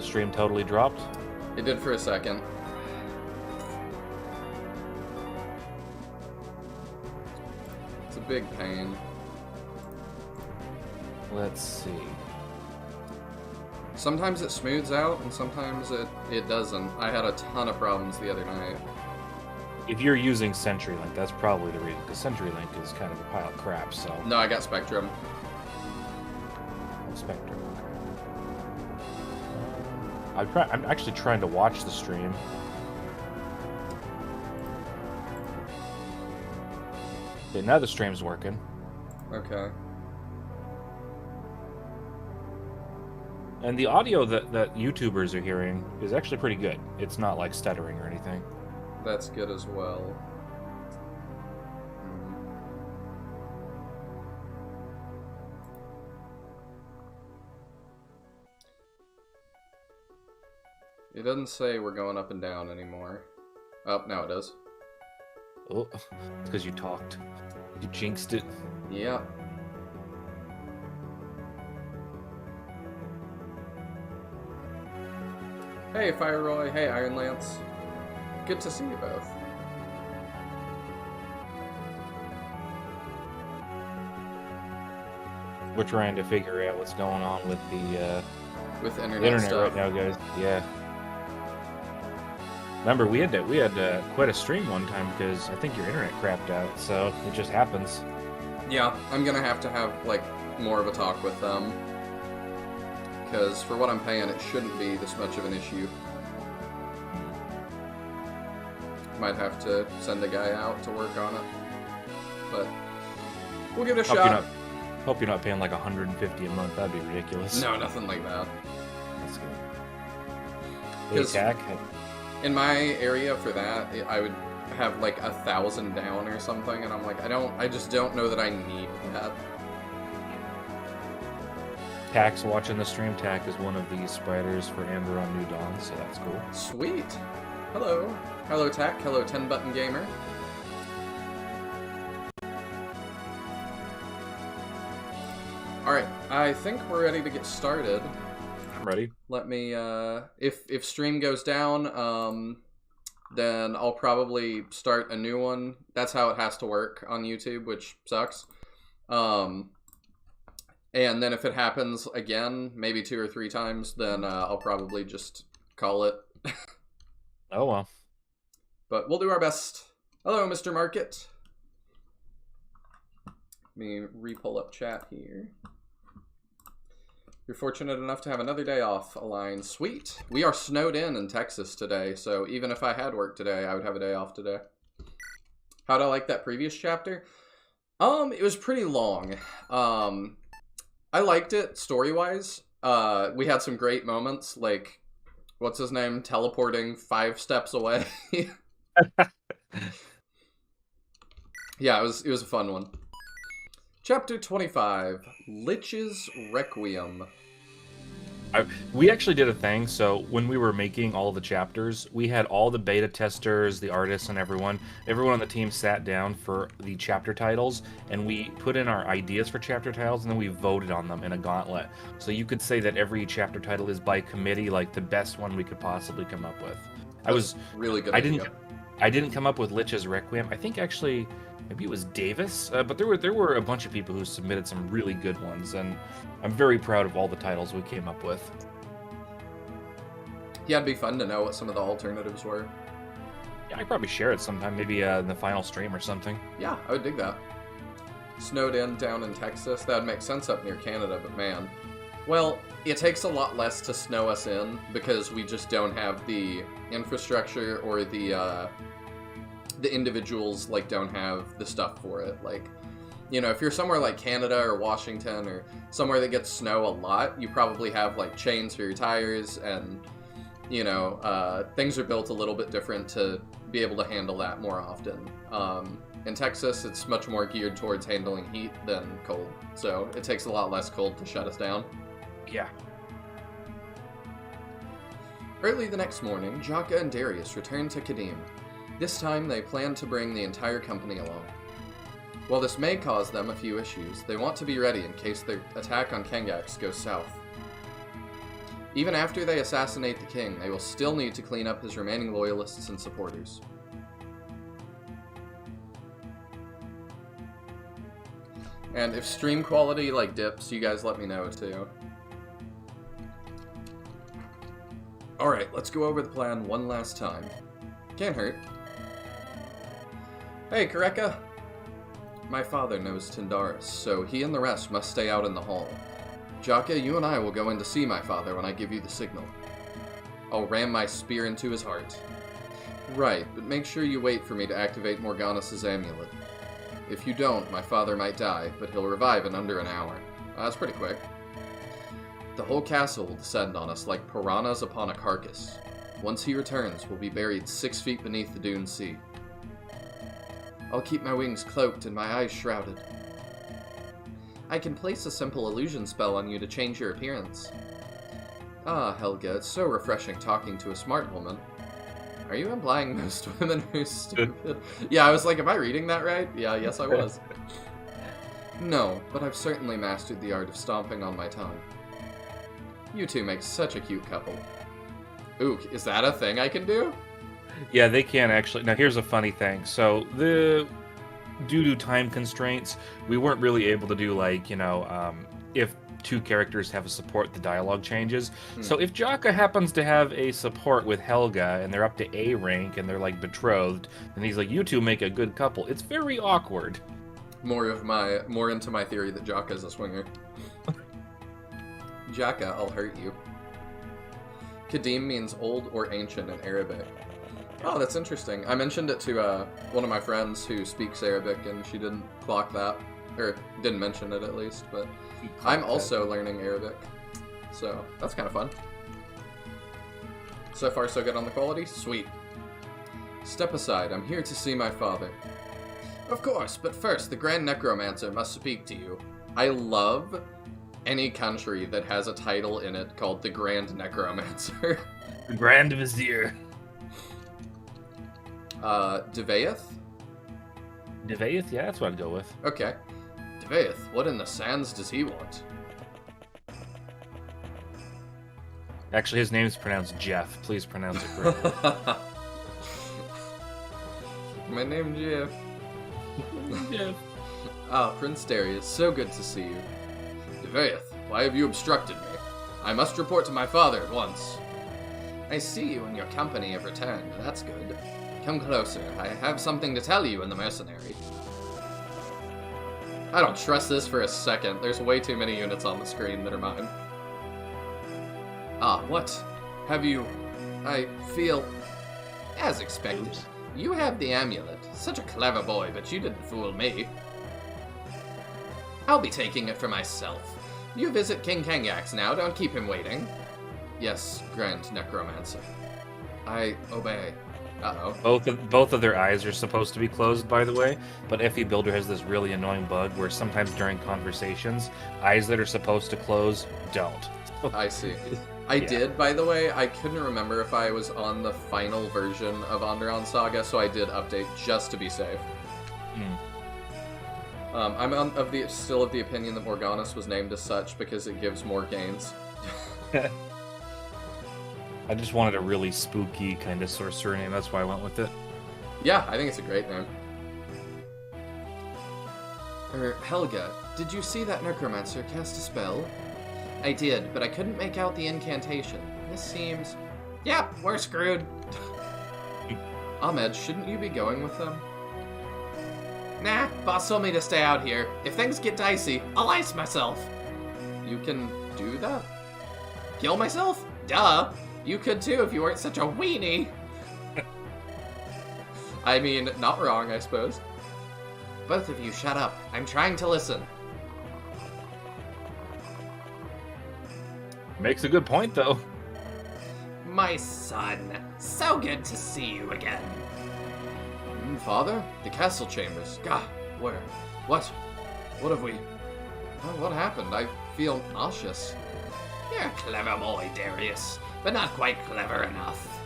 stream totally dropped? It did for a second. It's a big pain. Let's see. Sometimes it smooths out, and sometimes it doesn't. I had a ton of problems the other night. If you're using CenturyLink, that's probably the reason, because CenturyLink is kind of a pile of crap, so... No, I got Spectrum. Spectrum. I'm actually trying to watch the stream. Okay, now the stream's working. Okay. And the audio that YouTubers are hearing is actually pretty good. It's not like stuttering or anything. That's good as well. It doesn't say we're going up and down anymore. Oh, now it does. Oh, it's because you talked. You jinxed it. Yeah. Hey, Fire Roy. Hey, Iron Lance. Good to see you both. We're trying to figure out what's going on with the internet stuff right now, guys. Yeah. Remember, we had quite a stream one time because I think your internet crapped out, so it just happens. Yeah, I'm gonna have to have like more of a talk with them because for what I'm paying, it shouldn't be this much of an issue. Might have to send a guy out to work on it, but we'll give it a shot. Hope you're not paying like $150 a month. That'd be ridiculous. No, nothing like that. That's good. Hey, Tack. In my area for that, I would have like 1,000 down or something, and I'm like, I just don't know that I need that. Tack's watching the stream. Tack is one of the spiders for Andaron New Dawn, so that's cool. Sweet. Hello. Hello, Tack. Hello, 10-button gamer. Alright, I think we're ready to get started. I'm ready. Let me, if stream goes down, then I'll probably start a new one. That's how it has to work on YouTube, which sucks. And then if it happens again, maybe 2 or 3 times, then I'll probably just call it. Oh, well. But we'll do our best. Hello, Mr. Market. Let me re-pull up chat here. You're fortunate enough to have another day off, Align. Sweet. We are snowed in Texas today, so even if I had work today, I would have a day off today. How'd I like that previous chapter? It was pretty long. I liked it story-wise. We had some great moments, like, what's his name? Teleporting 5 steps away. Yeah, it was a fun one. Chapter 25, Lich's Requiem. We actually did a thing, so when we were making all the chapters, we had all the beta testers, the artists, and everyone on the team sat down for the chapter titles, and we put in our ideas for chapter titles, and then we voted on them in a gauntlet. So you could say that every chapter title is by committee, like the best one we could possibly come up with. That's really good. I didn't come up with Lich's Requiem. I think actually maybe it was Davis, but there were a bunch of people who submitted some really good ones, and I'm very proud of all the titles we came up with. Yeah, it'd be fun to know what some of the alternatives were. Yeah, I'd probably share it sometime, maybe in the final stream or something. Yeah, I would dig that. Snowed in down in Texas. That would make sense up near Canada, but man. Well, it takes a lot less to snow us in because we just don't have the infrastructure or the individuals like don't have the stuff for it. Like, you know, if you're somewhere like Canada or Washington or somewhere that gets snow a lot, you probably have like chains for your tires and, you know, things are built a little bit different to be able to handle that more often. In Texas, it's much more geared towards handling heat than cold, so it takes a lot less cold to shut us down. Yeah. Early the next morning, Jakka and Darius returned to Kadim. This time, they plan to bring the entire company along. While this may cause them a few issues, they want to be ready in case their attack on Kengax goes south. Even after they assassinate the king, they will still need to clean up his remaining loyalists and supporters. And if stream quality, dips, you guys let me know, too. Alright, let's go over the plan one last time. Can't hurt. Hey, Kareka! My father knows Tindaris, so he and the rest must stay out in the hall. Jakka, you and I will go in to see my father when I give you the signal. I'll ram my spear into his heart. Right, but make sure you wait for me to activate Morgana's amulet. If you don't, my father might die, but he'll revive in under an hour. That's pretty quick. The whole castle will descend on us like piranhas upon a carcass. Once he returns, we'll be buried 6 feet beneath the dune sea. I'll keep my wings cloaked and my eyes shrouded. I can place a simple illusion spell on you to change your appearance. Ah, Helga, it's so refreshing talking to a smart woman. Are you implying most women are stupid? Yeah, I was like, am I reading that right? Yeah, yes I was. No, but I've certainly mastered the art of stomping on my tongue. You two make such a cute couple. Ooh, is that a thing I can do? Yeah, they can actually. Now, here's a funny thing. So, due to time constraints, we weren't really able to do, if two characters have a support, the dialogue changes. So if Jakka happens to have a support with Helga, and they're up to A rank, and they're, betrothed, and he's like, you two make a good couple, it's very awkward. More into my theory that Jakka's a swinger. Jakka, I'll hurt you. Kadim means old or ancient in Arabic. Oh, that's interesting. I mentioned it to one of my friends who speaks Arabic, and she didn't clock that. Or didn't mention it, at least. But I'm also learning Arabic. So, that's kind of fun. So far, so good on the quality? Sweet. Step aside. I'm here to see my father. Of course, but first, the Grand Necromancer must speak to you. I love any country that has a title in it called the Grand Necromancer. The Grand Vizier. Devaeth? Devaeth? Yeah, that's what I'd go with. Okay. Devaeth, what in the sands does he want? Actually, his name's pronounced Jeff. Please pronounce it correctly. My name's Jeff. Jeff. Ah, Prince Darius, so good to see you. Devaeth, why have you obstructed me? I must report to my father at once. I see you and your company have returned. That's good. Come closer. I have something to tell you in the mercenary. I don't trust this for a second. There's way too many units on the screen that are mine. Ah, what? Have you... I feel... As expected. Oops. You have the amulet. Such a clever boy, but you didn't fool me. I'll be taking it for myself. You visit King Kengax now. Don't keep him waiting. Yes, Grand Necromancer. I obey. Uh-oh. Both of their eyes are supposed to be closed, by the way, but FE Builder has this really annoying bug where sometimes during conversations, eyes that are supposed to close don't. I see. I did, by the way. I couldn't remember if I was on the final version of Andaron Saga, so I did update just to be safe. I'm still of the opinion that Morgana's was named as such because it gives more gains. I just wanted a really spooky kind of sorcerer name, that's why I went with it. Yeah, I think it's a great name. Helga, did you see that necromancer cast a spell? I did, but I couldn't make out the incantation. This seems... Yep, we're screwed. Ahmed, shouldn't you be going with them? Nah, boss told me to stay out here. If things get dicey, I'll ice myself. You can do that? Kill myself? Duh. You could too if you weren't such a weenie. I mean, not wrong, I suppose. Both of you shut up. I'm trying to listen. Makes a good point, though. My son, so good to see you again. Father? The castle chambers. Gah, where? What? What have we... Oh, what happened? I feel nauseous. You're a clever boy, Darius, but not quite clever enough.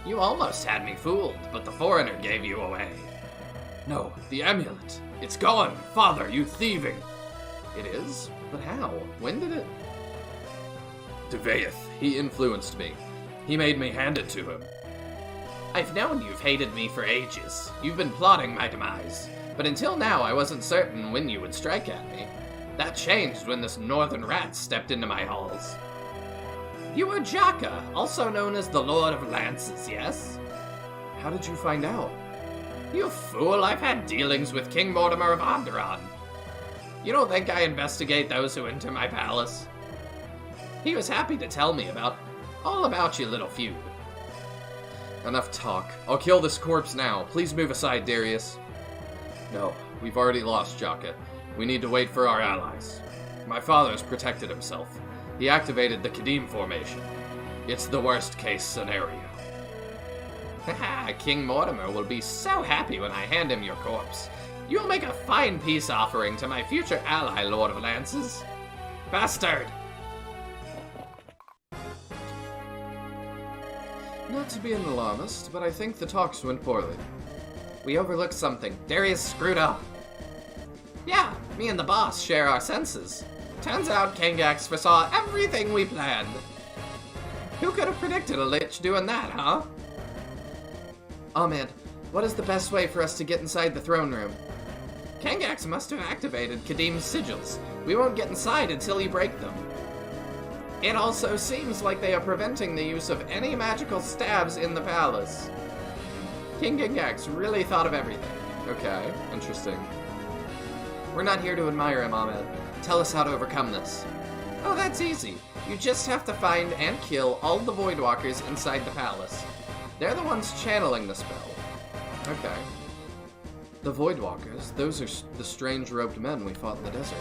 You almost had me fooled, but the foreigner gave you away. No, the amulet. It's gone. Father, you thieving. It is? But how? When did it... Devaeth. He influenced me. He made me hand it to him. I've known you've hated me for ages. You've been plotting my demise. But until now, I wasn't certain when you would strike at me. That changed when this northern rat stepped into my halls. You are Jakka, also known as the Lord of Lances, yes? How did you find out? You fool, I've had dealings with King Mortimer of Andaron. You don't think I investigate those who enter my palace? He was happy to tell me all about your little feud. Enough talk. I'll kill this corpse now. Please move aside, Darius. No, we've already lost Jakka. We need to wait for our allies. My father's protected himself. He activated the Kadim formation. It's the worst case scenario. Haha, King Mortimer will be so happy when I hand him your corpse. You'll make a fine peace offering to my future ally, Lord of Lances. Bastard! Not to be an alarmist, but I think the talks went poorly. We overlooked something. Darius screwed up. Yeah, me and the boss share our senses. Turns out Kangax foresaw everything we planned. Who could have predicted a lich doing that, huh? Ahmed, what is the best way for us to get inside the throne room? Kangax must have activated Kadim's sigils. We won't get inside until you break them. It also seems like they are preventing the use of any magical stabs in the palace. King Kangax really thought of everything. Okay, interesting. We're not here to admire him, Ahmed. Tell us how to overcome this. Oh, that's easy. You just have to find and kill all the Voidwalkers inside the palace. They're the ones channeling the spell. Okay. The Voidwalkers, those are the strange robed men we fought in the desert.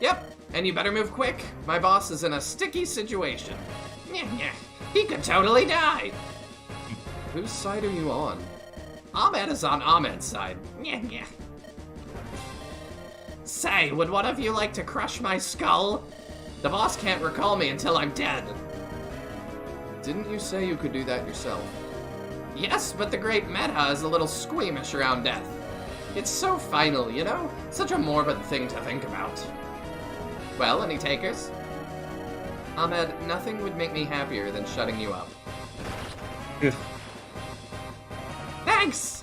Yep, and you better move quick. My boss is in a sticky situation. He could totally die. Whose side are you on? Ahmed is on Ahmed's side. Say, would one of you like to crush my skull? The boss can't recall me until I'm dead. Didn't you say you could do that yourself? Yes, but the great Meta is a little squeamish around death. It's so final, you know? Such a morbid thing to think about. Well, any takers? Ahmed, nothing would make me happier than shutting you up. Thanks!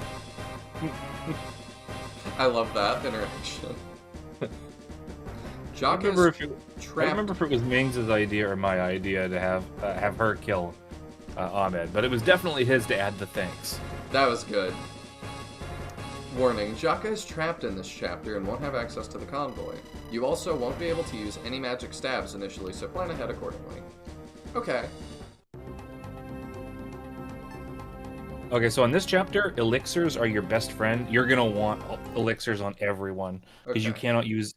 I love that interaction. I remember if it was Ming's idea or my idea to have her kill Ahmed, but it was definitely his to add the thanks. That was good. Warning, Jakka is trapped in this chapter and won't have access to the convoy. You also won't be able to use any magic stabs initially, so plan ahead accordingly. Okay. Okay, so in this chapter, elixirs are your best friend. You're gonna want elixirs on everyone because you cannot use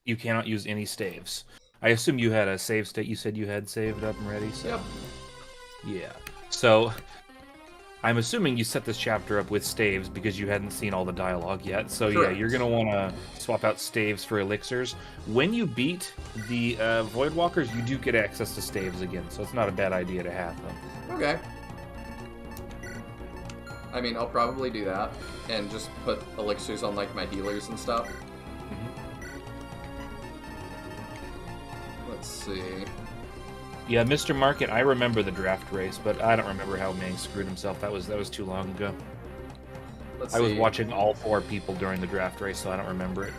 any staves. I assume you had a save state. You said you had saved up and ready. So. Yep. Yeah. So I'm assuming you set this chapter up with staves because you hadn't seen all the dialogue yet. So Correct. Yeah, you're gonna want to swap out staves for elixirs. When you beat the Voidwalkers, you do get access to staves again. So it's not a bad idea to have them. Okay. I mean, I'll probably do that, and just put elixirs on, like, my healers and stuff. Let's see. Yeah, Mr. Market, I remember the draft race, but I don't remember how Ming screwed himself. That was too long ago. Let's I was see. watching all 4 people during the draft race, so I don't remember it.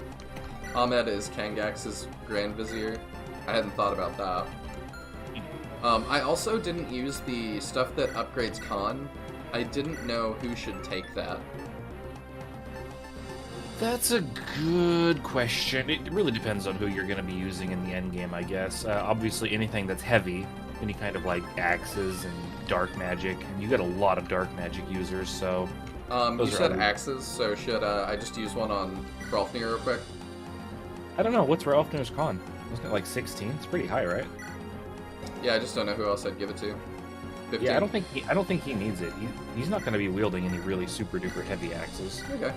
Ahmed is Kangax's Grand Vizier. I hadn't thought about that. I also didn't use the stuff that upgrades Khan. I didn't know who should take that. That's a good question. It really depends on who you're going to be using in the end game, I guess. Obviously, anything that's heavy, any kind of like axes and dark magic, and you got a lot of dark magic users, so. You said axes, so should I just use one on Rolfnir real quick? I don't know. What's Ralphnir's con? Wasn't it like 16? It's pretty high, right? Yeah, I just don't know who else I'd give it to. 15? Yeah, I don't think he needs it. He's not going to be wielding any really super duper heavy axes. Okay.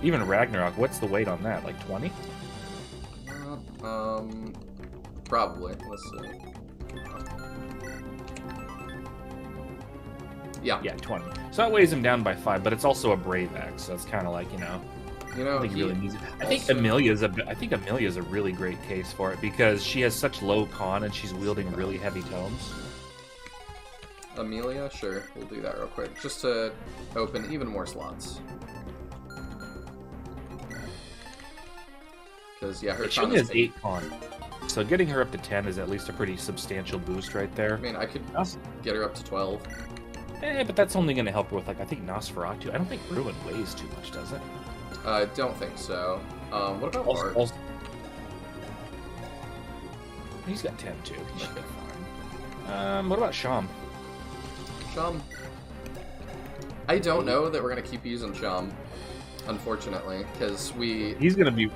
Even Ragnarok, what's the weight on that? Like 20? Probably. Let's see. Yeah. Yeah, 20. So that weighs him down by 5, but it's also a brave axe, so it's kind of like, you know. You know, I think he really needs it. I think also- Amelia's a really great case for it because she has such low con and she's wielding really heavy tomes. Amelia? Sure, we'll do that real quick. Just to open even more slots. Because, yeah, her She con only is has 8 con. So getting her up to 10 is at least a pretty substantial boost right there. I mean, I could get her up to 12. But that's only going to help her with, like, I think Nosferatu. I don't think Ruin weighs too much, does it? I don't think so. What about Bart? He's got 10 too. He should be fine. What about Sham? Sham. I don't know that we're gonna keep using Sham, unfortunately, because he's gonna be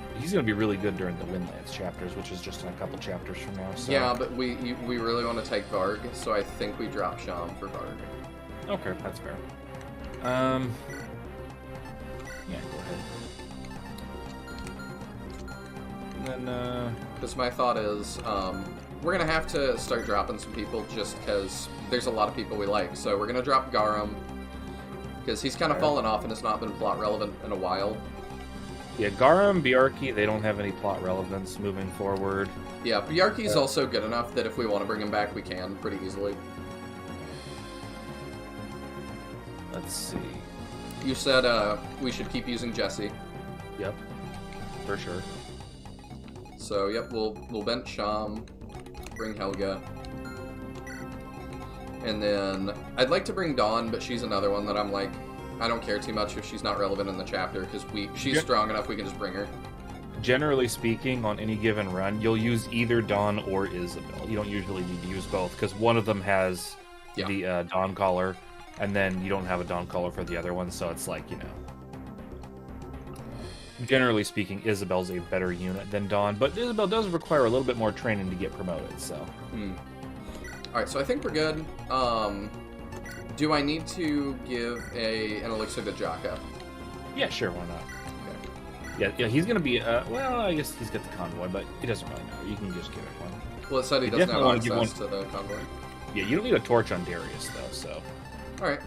really good during the Windlands chapters, which is just in a couple chapters from now. So. Yeah, but we really want to take Varg, so I think we drop Sham for Varg. Okay, that's fair. Yeah, go ahead. And then, because my thought is, we're gonna have to start dropping some people just because there's a lot of people we like. So we're gonna drop Garum, because he's kind of fallen off and has not been plot relevant in a while. Yeah, Garum, Bjarki, they don't have any plot relevance moving forward. Yeah, Bjarki's also good enough that if we want to bring him back, we can pretty easily. Let's see. You said we should keep using Jesse. Yep, for sure. So, yep, we'll bench Sham, bring Helga. And then, I'd like to bring Dawn, but she's another one that I'm like, I don't care too much if she's not relevant in the chapter, because she's strong enough we can just bring her. Generally speaking, on any given run, you'll use either Dawn or Isabel. You don't usually need to use both, because one of them has the Dawn collar, and then you don't have a Dawn collar for the other one, so it's like, you know. Generally speaking, Isabel's a better unit than Dawn, but Isabel does require a little bit more training to get promoted, so. Alright, so I think we're good. Do I need to give an elixir to Jakka? Yeah, sure, why not? Okay. Yeah, he's gonna be, well, I guess he's got the convoy, but it doesn't really matter. You can just give it one. Well, it said he doesn't have access to the convoy. Yeah, you don't need a torch on Darius, though, so. Alright.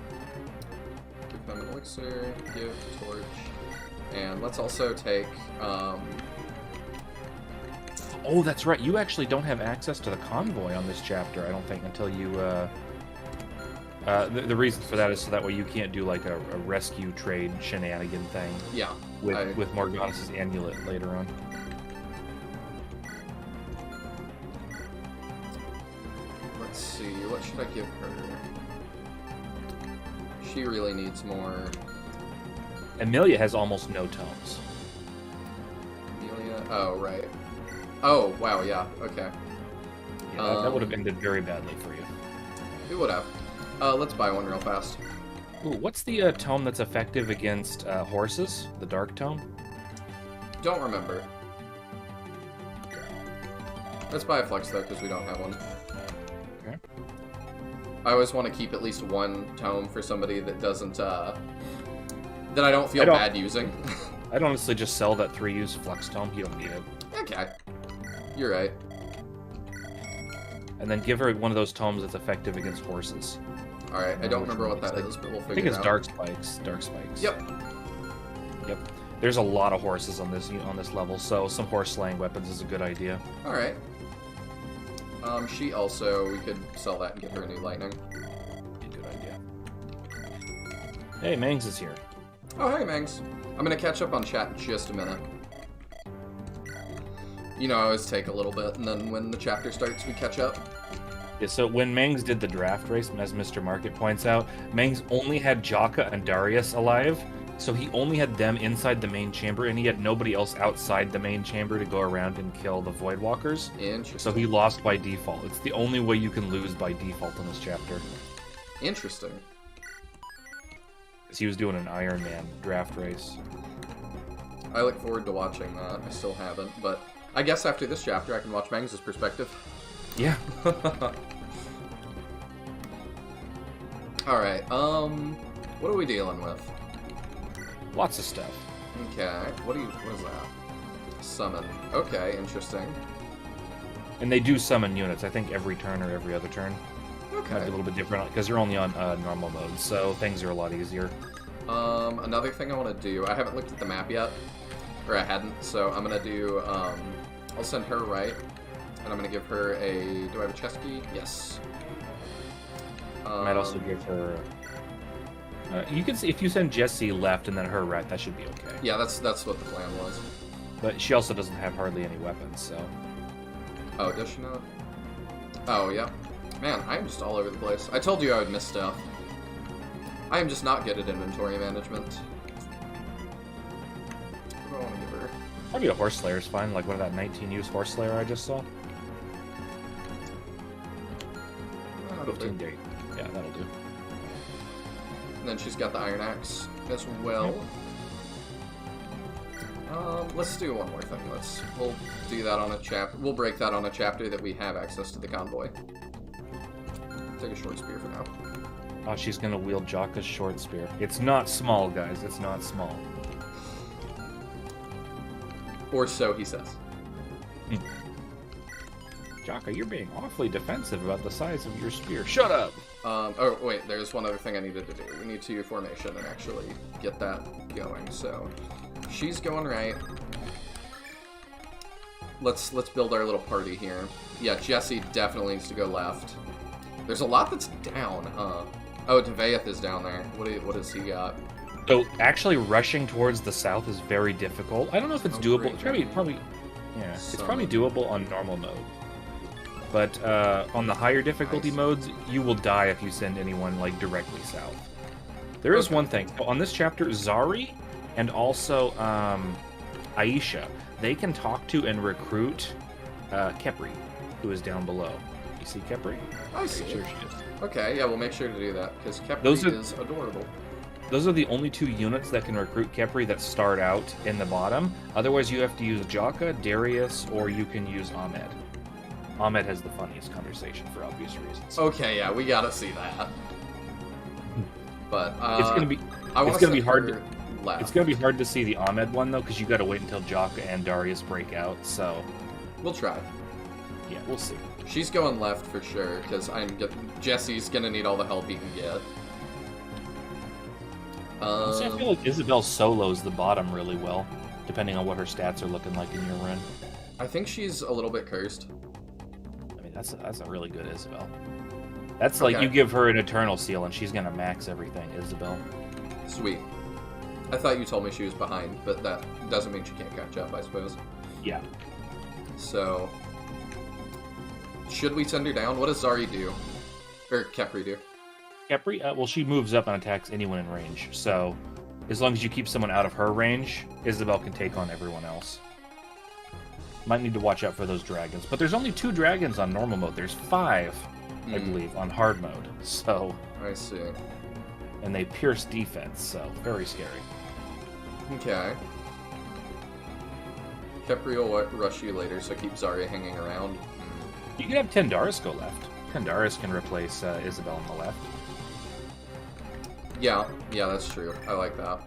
Give them an elixir, give torch. And let's also take, Oh, that's right. You actually don't have access to the convoy on this chapter, I don't think, until you, the reason for that is so that way you can't do, like, a rescue trade shenanigan thing. Yeah. With Morgana's amulet later on. Let's see, what should I give her? She really needs more. Amelia has almost no tomes. Amelia? Oh, right. Oh, wow, yeah, okay. Yeah, that would have ended very badly for you. It would have. Let's buy one real fast. Ooh, what's the tome that's effective against horses? The dark tome? Don't remember. Let's buy a flex, though, because we don't have one. Okay. I always want to keep at least one tome for somebody that doesn't, that I don't feel bad using. I'd honestly just sell that 3-use flex tome. You don't need it. Okay. You're right. And then give her one of those tomes that's effective against horses. Alright, I don't remember what that is, but we'll figure it out. I think it's Dark Spikes. Dark Spikes. Yep. Yep. There's a lot of horses on this level, so some horse slaying weapons is a good idea. Alright. She also, we could sell that and get her a new lightning. Good idea. Hey, Mangs is here. Oh, hey, Mangs. I'm gonna catch up on chat in just a minute. You know, I always take a little bit, and then when the chapter starts, we catch up. Yeah, so when Mangs did the draft race, as Mr. Market points out, Mangs only had Jakka and Darius alive, so he only had them inside the main chamber, and he had nobody else outside the main chamber to go around and kill the Voidwalkers. Interesting. So he lost by default. It's the only way you can lose by default in this chapter. Interesting. Because he was doing an Iron Man draft race. I look forward to watching that. I still haven't, but I guess after this chapter I can watch Mangs' perspective. Yeah. Alright, what are we dealing with? Lots of stuff. Okay, what is that? Summon. Okay, interesting. And they do summon units, I think every turn or every other turn. Okay. Might be a little bit different, because you're only on normal mode, so things are a lot easier. Another thing I want to do, I haven't looked at the map yet, or I hadn't, so I'm gonna do, I'll send her right, and I'm gonna give her a, do I have a chest key? Yes. Might also give her. You can see if you send Jessie left and then her right, that should be okay. Yeah, that's what the plan was. But she also doesn't have hardly any weapons, so. Oh, does she not? Oh, yeah. Man, I'm just all over the place. I told you I would miss stuff. I am just not good at inventory management. What do I want to give her? Probably a Horse Slayer is fine, like one of that 19-use Horse Slayer I just saw. That'll do. 15 date. Yeah, that'll do. And then she's got the Iron Axe as well. Let's do one more thing. We'll do that on a chapter. We'll break that on a chapter that we have access to the convoy. Take a short spear for now. Oh, she's gonna wield Jakka's short spear. It's not small, guys. It's not small. Or so he says. Jakka, you're being awfully defensive about the size of your spear. Shut up! Oh, wait, there's one other thing I needed to do. We need to formation and actually get that going, so... She's going right. Let's build our little party here. Yeah, Jessie definitely needs to go left. There's a lot that's down, huh? Oh, Devaeth is down there. What has he got? So, actually rushing towards the south is very difficult. I don't know if it's doable. It's probably, yeah, it's probably doable on normal mode. But on the higher difficulty modes, you will die if you send anyone, like, directly south. There is one thing. On this chapter, Zari and also Aisha, they can talk to and recruit Kepri, who is down below. You see Kepri? I see. Sure she is. Okay, yeah, we'll make sure to do that, because Kepri is adorable. Those are the only 2 units that can recruit Kepri that start out in the bottom. Otherwise, you have to use Jakka, Darius, or you can use Ahmed. Ahmed has the funniest conversation for obvious reasons. Okay, yeah, we gotta see that. But it's gonna be hard. It's gonna be hard to see the Ahmed one though, because you got to wait until Jakka and Darius break out. So we'll try. Yeah, we'll see. She's going left for sure, because Jesse's gonna need all the help he can get. See, I feel like Isabel solos the bottom really well, depending on what her stats are looking like in your run. I think she's a little bit cursed. I mean, that's a really good Isabel. That's like you give her an Eternal Seal and she's gonna max everything, Isabel. Sweet. I thought you told me she was behind, but that doesn't mean she can't catch up, I suppose. Yeah. So, should we send her down? What does Zari do? Or Kepri do? Kepri? Well, she moves up and attacks anyone in range. So, as long as you keep someone out of her range, Isabel can take on everyone else. Might need to watch out for those dragons. But there's only 2 dragons on normal mode. There's 5, I believe, on hard mode. So... I see. And they pierce defense, so very scary. Okay. Kepri will rush you later, so keep Zarya hanging around. You can have Tendaris go left. Tendaris can replace Isabel on the left. Yeah, that's true. I like that.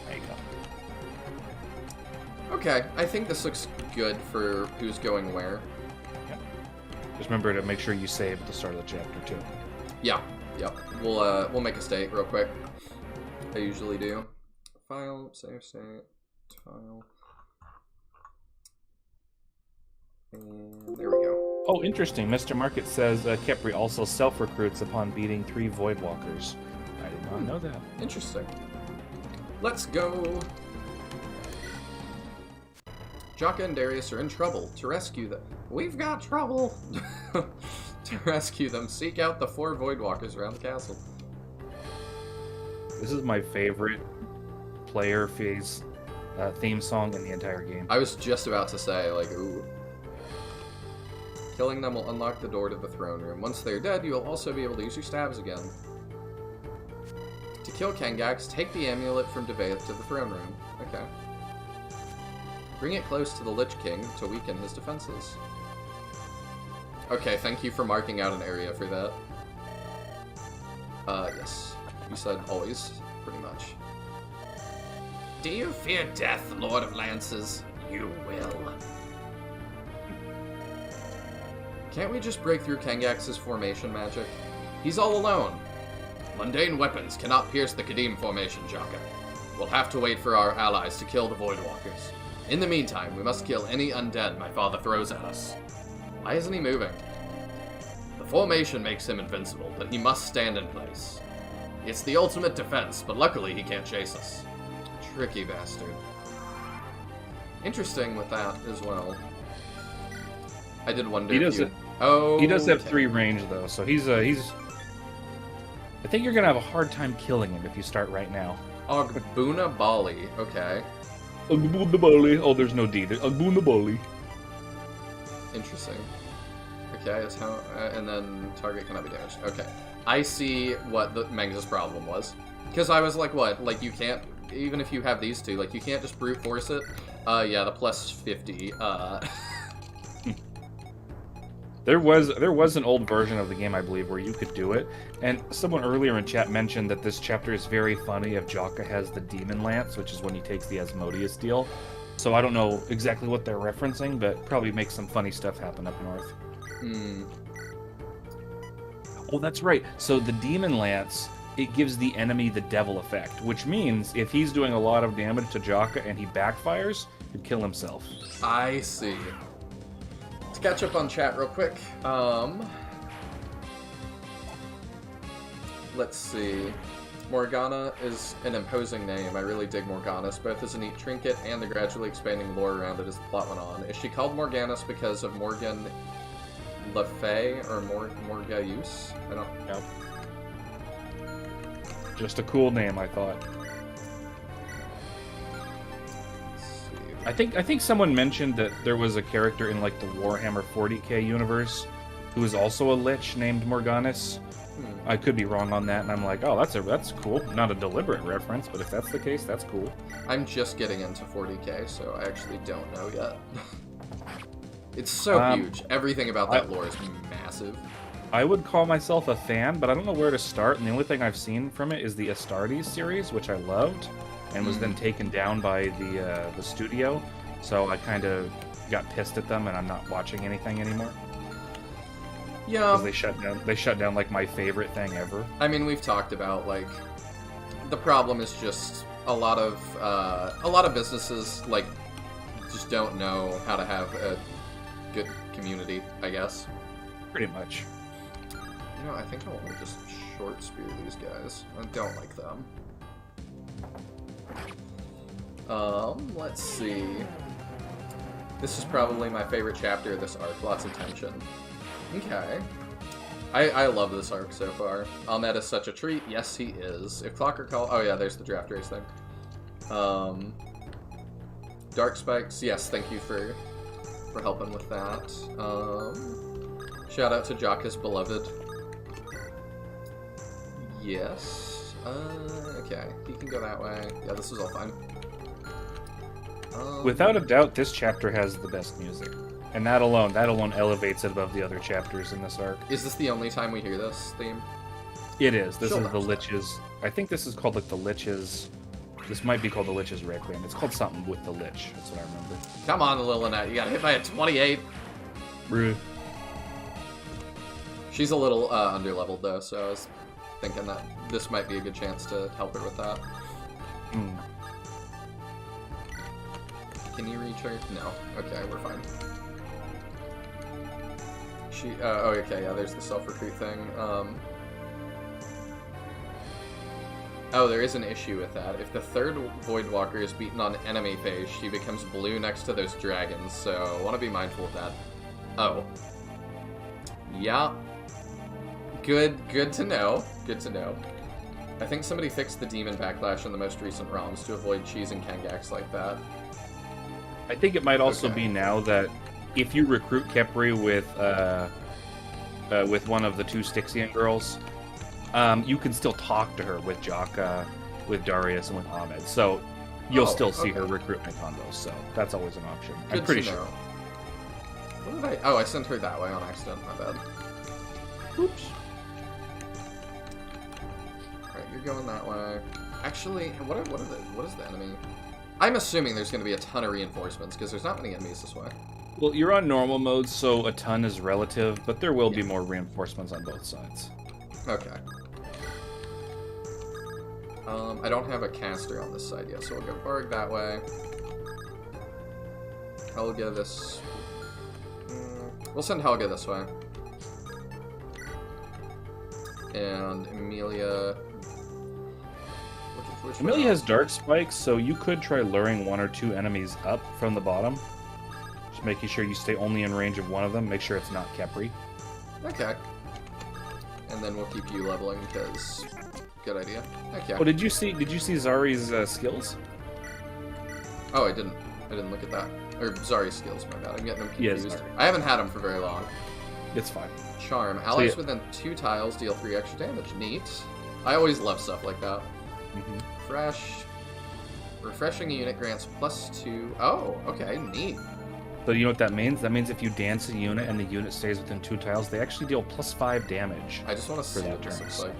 There you go. Okay, I think this looks good for who's going where. Yep. Just remember to make sure you save at the start of the chapter, too. Yeah, yep. We'll make a state real quick. I usually do. File, save state, file. And there we go. Oh, interesting. Mr. Market says Kepri also self-recruits upon beating 3 Voidwalkers. I did not know that. Interesting. Let's go. Jakka and Darius are in trouble. To rescue them, we've got trouble. To rescue them, seek out the 4 Voidwalkers around the castle. This is my favorite player phase theme song in the entire game. I was just about to say, like, ooh. Killing them will unlock the door to the throne room. Once they're dead, you'll also be able to use your stabs again. To kill Kengax, take the amulet from Devaeth to the throne room. Okay. Bring it close to the Lich King to weaken his defenses. Okay, thank you for marking out an area for that. Yes. You said always, pretty much. Do you fear death, Lord of Lances? You will. Can't we just break through Kengax's formation magic? He's all alone. Mundane weapons cannot pierce the Kadim formation, Jakka. We'll have to wait for our allies to kill the Voidwalkers. In the meantime, we must kill any undead my father throws at us. Why isn't he moving? The Formation makes him invincible, but he must stand in place. It's the ultimate defense, but luckily he can't chase us. Tricky bastard. Interesting with that as well. I did wonder He if does you... it. Oh, He does have okay. 3 range though, so he's. I think you're gonna have a hard time killing him if you start right now. Ogbuna Bali, okay. Agbuna Bali. Oh, there's no D. Agbuna Bali. Interesting. Okay, that's how... and then target cannot be damaged. Okay. I see what the Manga's problem was. Because I was like, what? Like, you can't... Even if you have these two, like, you can't just brute force it? Yeah, the plus 50. There was an old version of the game, I believe, where you could do it. And someone earlier in chat mentioned that this chapter is very funny if Jakka has the Demon Lance, which is when he takes the Asmodeus deal. So I don't know exactly what they're referencing, but probably makes some funny stuff happen up north. Hmm. Oh, that's right. So the Demon Lance, it gives the enemy the devil effect, which means if he's doing a lot of damage to Jakka and he backfires, he'd kill himself. I see. Let's catch up on chat real quick. Let's see. Morgana is an imposing name. I really dig Morganus, both as a neat trinket and the gradually expanding lore around it as the plot went on. Is she called Morganus because of Morgan Le Fay or Morgaius? I don't know. Just a cool name, I thought. Let's see. I think someone mentioned that there was a character in like the Warhammer 40k universe who is also a lich named Morganus. I could be wrong on that, and I'm like, oh, that's cool. Not a deliberate reference, but if that's the case, that's cool. I'm just getting into 40k, so I actually don't know yet. It's so huge. Everything about that lore is massive. I would call myself a fan, but I don't know where to start, and the only thing I've seen from it is the Astartes series, which I loved, and was then taken down by the studio, so I kind of got pissed at them, and I'm not watching anything anymore. Yeah. Because they shut down like my favorite thing ever. I mean, we've talked about, like, the problem is just a lot of businesses, like, just don't know how to have a good community, I guess. Pretty much. You know, I think I want to just short spear these guys. I don't like them. Let's see. This is probably my favorite chapter of this arc. Lots of tension. Okay. I love this arc so far. Ahmed is such a treat. Yes, he is. If Clocker Call... Oh, yeah, there's the draft race thing. Dark Spikes. Yes, thank you for helping with that. Shout out to Jakka's beloved. Yes. Okay. He can go that way. Yeah, this is all fine. Without a doubt, this chapter has the best music. And that alone elevates it above the other chapters in this arc. Is this the only time we hear this theme? It is. This She'll is the know. Lich's... I think this is called like the Lich's... This might be called the Lich's Requiem. It's called something with the Lich. That's what I remember. Come on, Lillinette. You got hit by a 28. Bruh. She's a little underleveled, though, so I was thinking that this might be a good chance to help her with that. Mm. Can you reach her? No. Okay, we're fine. Oh, okay, yeah, there's the self-recruit thing. Oh, there is an issue with that. If the third Voidwalker is beaten on enemy phase, she becomes blue next to those dragons, so I want to be mindful of that. Oh. Yeah. Good to know. Good to know. I think somebody fixed the demon backlash in the most recent ROMs to avoid cheesing Kangaks like that. I think it might also Okay. be now that if you recruit Kepri with one of the two Styxian girls, you can still talk to her with Jakka, with Darius, and with Ahmed. So you'll still see her recruitment on those. So that's always an option. Good I'm pretty to sure. know. What did I... Oh, I sent her that way on accident. My bad. Oops. Alright, you're going that way. Actually, what is the enemy? I'm assuming there's going to be a ton of reinforcements, because there's not many enemies this way. Well, you're on normal mode, so a ton is relative, but there will be more reinforcements on both sides. Okay. I don't have a caster on this side yet, so we'll go Borg that way. Helga this... We'll send Helga this way. And Amelia... Which one? Amelia has dark spikes, so you could try luring 1 or 2 enemies up from the bottom. Just making sure you stay only in range of one of them. Make sure it's not Kepri. Okay. And then we'll keep you leveling, because... Good idea. Heck yeah. Oh, did you see Zari's skills? Oh, I didn't look at that. Or Zari's skills, my bad. I'm getting them confused. Yes. I haven't had them for very long. It's fine. Charm. Allies within 2 tiles deal 3 extra damage. Neat. I always love stuff like that. Mm-hmm. Fresh. Refreshing a unit grants +2. Oh, okay, neat. So you know what that means? That means if you dance a unit and the unit stays within 2 tiles, they actually deal +5 damage. I just want to see that what this turn. looks like.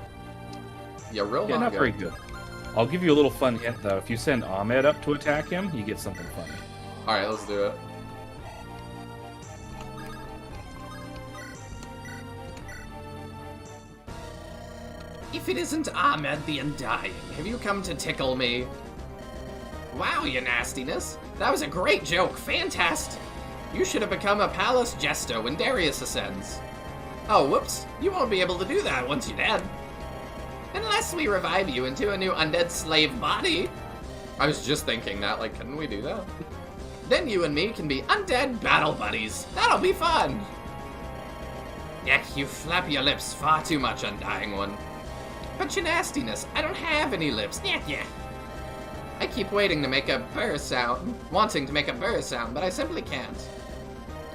Yeah, real Yeah, not very good. I'll give you a little fun hint, though. If you send Ahmed up to attack him, you get something funny. Alright, let's do it. If it isn't Ahmed the Undying, have you come to tickle me? Wow, you nastiness. That was a great joke. Fantastic. You should have become a palace jester when Darius ascends. Oh, whoops. You won't be able to do that once you're dead. Unless we revive you into a new undead slave body. I was just thinking that, like, couldn't we do that? Then you and me can be undead battle buddies. That'll be fun. Yeah, you flap your lips far too much, Undying One. But your nastiness, I don't have any lips. Yeah. I keep waiting to make a burr sound, wanting to make a burr sound, but I simply can't.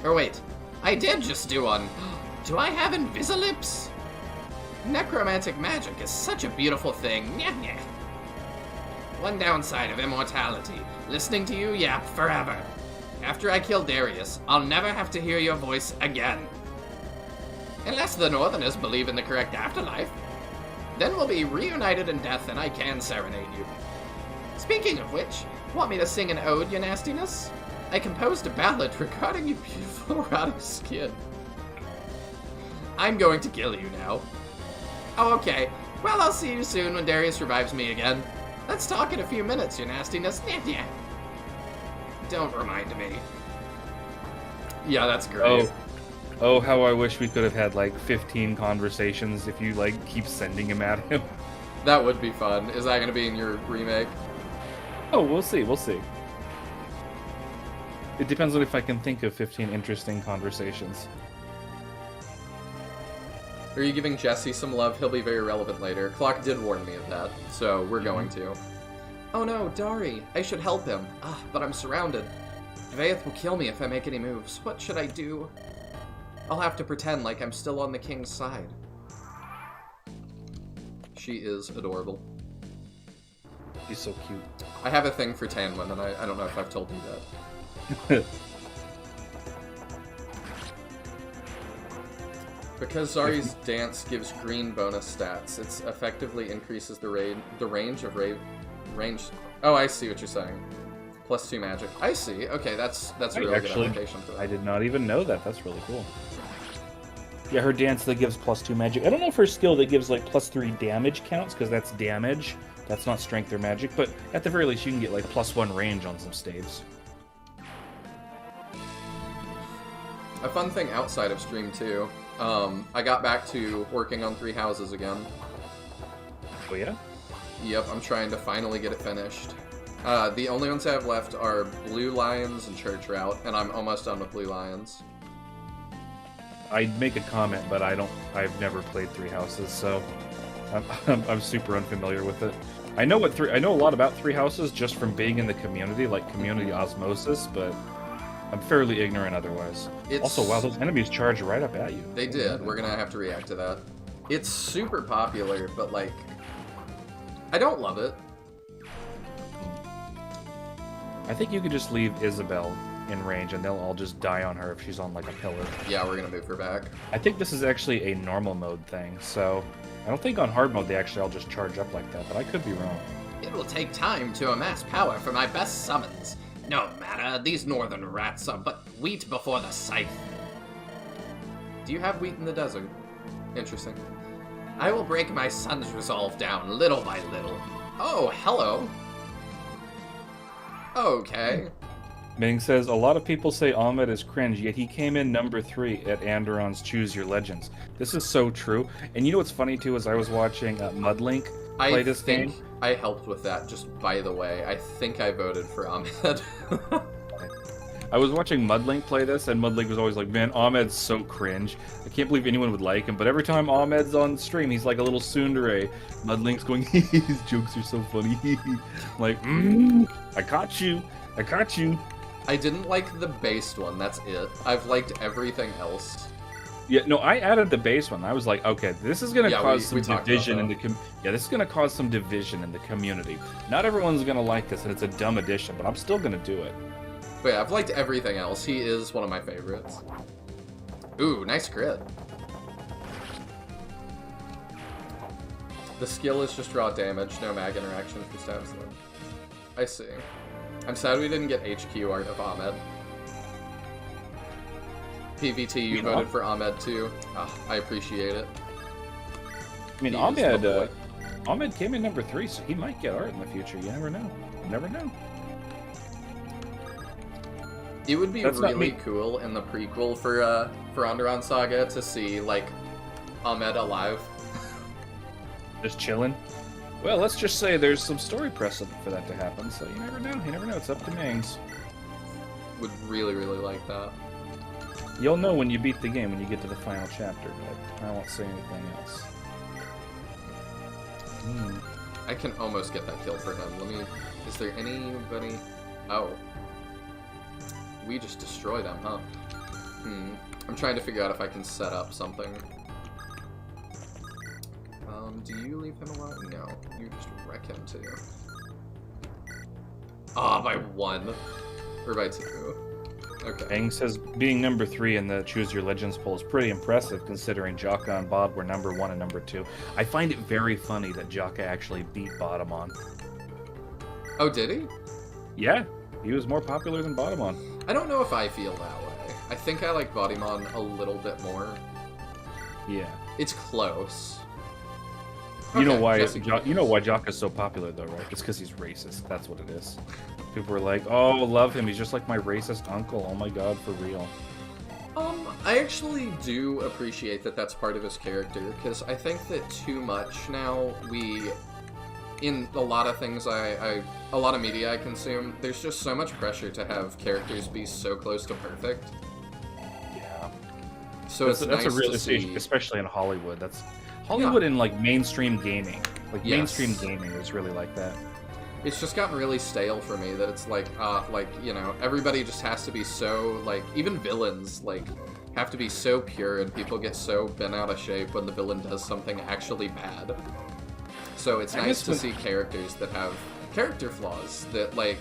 Or wait, I did just do one. Do I have Invisilips? Necromantic magic is such a beautiful thing. Yeah. One downside of immortality, listening to you yap forever. After I kill Darius, I'll never have to hear your voice again. Unless the Northerners believe in the correct afterlife. Then we'll be reunited in death and I can serenade you. Speaking of which, want me to sing an ode, your nastiness? I composed a ballad regarding your beautiful erotic skin. I'm going to kill you now. Oh, okay. Well, I'll see you soon when Darius revives me again. Let's talk in a few minutes, your nastiness. Yeah. Don't remind me. Yeah, that's great. Oh, how I wish we could have had, like, 15 conversations if you, like, keep sending him at him. That would be fun. Is that going to be in your remake? Oh, we'll see. It depends on if I can think of 15 interesting conversations. Are you giving Jesse some love? He'll be very relevant later. Clock did warn me of that, so we're going to. Oh no, Dari. I should help him. But I'm surrounded. Dvaeth will kill me if I make any moves. What should I do? I'll have to pretend like I'm still on the king's side. She is adorable. He's so cute. I have a thing for tan women. I don't know if I've told you that. Because Zari's dance gives green bonus stats, it effectively increases the range of range. Oh, I see what you're saying. +2 magic. I see. Okay, that's a really good application for that. I did not even know that. That's really cool. Yeah, her dance that gives +2 magic. I don't know if her skill that gives like +3 damage counts, because that's damage. That's not strength or magic, but at the very least you can get like +1 range on some staves. A fun thing outside of stream too. I got back to working on 3 houses again. Oh yeah? Yep, I'm trying to finally get it finished. The only ones I have left are Blue Lions and Church Route, and I'm almost done with Blue Lions. I'd make a comment, but I've never played 3 houses, so I'm super unfamiliar with it. I know a lot about 3 houses just from being in the community, like community osmosis, but I'm fairly ignorant otherwise. Also, wow, those enemies charge right up at you. They did. We're gonna have to react to that. It's super popular, but like, I don't love it. I think you could just leave Isabel in range and they'll all just die on her if she's on like a pillar. Yeah, we're gonna move her back. I think this is actually a normal mode thing, so I don't think on hard mode they actually all just charge up like that, but I could be wrong. It will take time to amass power for my best summons. No matter, these northern rats are but wheat before the scythe. Do you have wheat in the desert? Interesting. I will break my son's resolve down little by little. Oh, hello. Okay. Ming says, a lot of people say Ahmed is cringe, yet he came in number 3 at Andaron's Choose Your Legends. This is so true. And you know what's funny, too, is I was watching Mudlink play this game. I helped with that, just by the way. I think I voted for Ahmed. I was watching Mudlink play this, and Mudlink was always like, man, Ahmed's so cringe. I can't believe anyone would like him. But every time Ahmed's on stream, he's like a little tsundere. Mudlink's going, his jokes are so funny. Like, I caught you. I caught you. I didn't like the based one, that's it. I've liked everything else. Yeah, no, I added the base one. I was like, okay, this is gonna cause some talked division in about the this is gonna cause some division in the community. Not everyone's gonna like this, and it's a dumb addition, but I'm still gonna do it. But yeah, I've liked everything else. He is one of my favorites. Ooh, nice crit. The skill is just raw damage, no mag interaction for stabs though. I see. I'm sad we didn't get HQ art of Ahmed. PVT, you voted for Ahmed too. I appreciate it. I mean, Ahmed came in number 3, so he might get art in the future. You never know. You never know. It would be really cool in the prequel for Andaron Saga to see like Ahmed alive. Just chilling. Well, let's just say there's some story precedent for that to happen, so you never know. You never know. It's up to Mings. Would really, really like that. You'll know when you beat the game, when you get to the final chapter, but I won't say anything else. I can almost get that kill for him. Is there anybody... Oh. We just destroyed him, huh? I'm trying to figure out if I can set up something. Do you leave him alone? No. You just wreck him too. By 1. Or by 2. Okay. Bang says being number 3 in the Choose Your Legends poll is pretty impressive considering Jakka and Bob were number 1 and number 2. I find it very funny that Jakka actually beat Botamon. Oh, did he? Yeah, he was more popular than Botamon. I don't know if I feel that way. I think I like Botamon a little bit more. Yeah. It's close. You know why Jakka's so popular though, right? It's because he's racist. That's what it is. People were like, "Oh, love him. He's just like my racist uncle." Oh my god, for real. I actually do appreciate that that's part of his character, because I think that too much now in a lot of things a lot of media I consume, there's just so much pressure to have characters be so close to perfect. Yeah. So that's nice a real to see. Especially in Hollywood. That's Hollywood in like mainstream gaming. Like mainstream gaming is really like that. It's just gotten really stale for me that it's like, everybody just has to be so, like, even villains, like, have to be so pure and people get so bent out of shape when the villain does something actually bad. So it's nice to see characters that have character flaws that, like,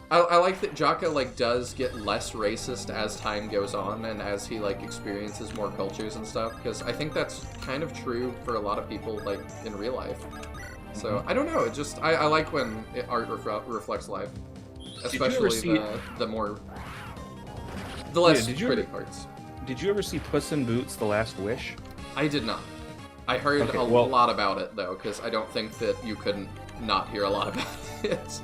I like that Jakka, like, does get less racist as time goes on and as he, like, experiences more cultures and stuff, because I think that's kind of true for a lot of people, like, in real life. So, I don't know, it just, I like when art reflects life. Especially the less pretty parts. Did you ever see Puss in Boots: The Last Wish? I did not. I heard a lot about it, though, because I don't think that you couldn't not hear a lot about it.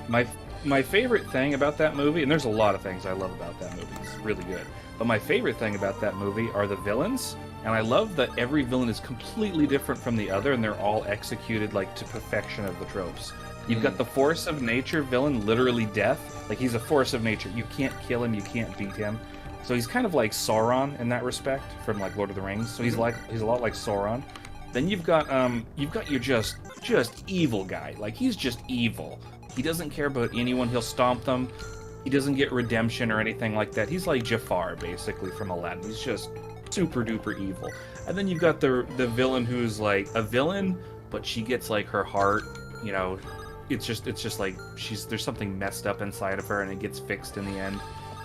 My favorite thing about that movie, and there's a lot of things I love about that movie, it's really good, but my favorite thing about that movie are the villains, and I love that every villain is completely different from the other, and they're all executed, like, to perfection of the tropes. You've got the force of nature villain, literally death. Like, he's a force of nature. You can't kill him, you can't beat him. So he's kind of like Sauron in that respect, from, like, Lord of the Rings. So he's a lot like Sauron. Then you've got your just evil guy. Like, he's just evil. He doesn't care about anyone. He'll stomp them. He doesn't get redemption or anything like that. He's like Jafar, basically, from Aladdin. He's just super duper evil. And then you've got the villain who's like a villain, but she gets like her heart, it's just like there's something messed up inside of her and it gets fixed in the end.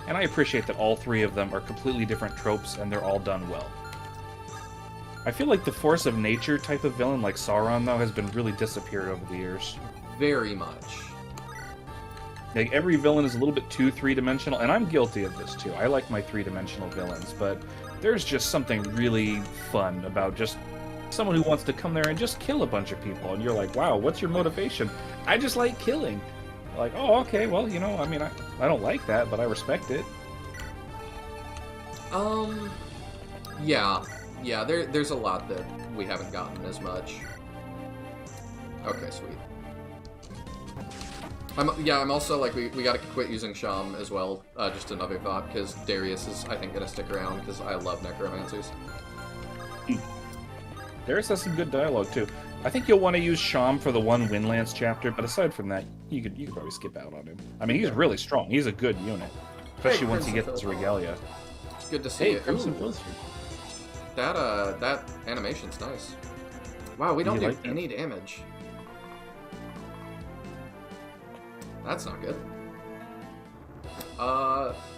And I appreciate that all 3 of them are completely different tropes and they're all done well. I feel like the force of nature type of villain, like Sauron, though, has been really disappeared over the years. Very much. Like, every villain is a little bit too 3-dimensional, and I'm guilty of this too. I like my 3-dimensional villains, but there's just something really fun about just someone who wants to come there and just kill a bunch of people, and you're like, wow, what's your motivation? I just like killing. Like, oh, okay, well, you know, I mean, I don't like that, but I respect it. Yeah. Yeah, there's a lot that we haven't gotten as much. Okay, sweet. I'm also, like, we gotta quit using Sham as well, just another thought, because Darius is, I think, gonna stick around, because I love necromancers. Darius has some good dialogue, too. I think you'll want to use Sham for the one Windlands chapter, but aside from that, you could probably skip out on him. I mean, he's really strong. He's a good unit, especially once he gets his regalia. It's good to see it. Crimson Filster. That animation's nice. Wow, we don't do like any damage. That's not good.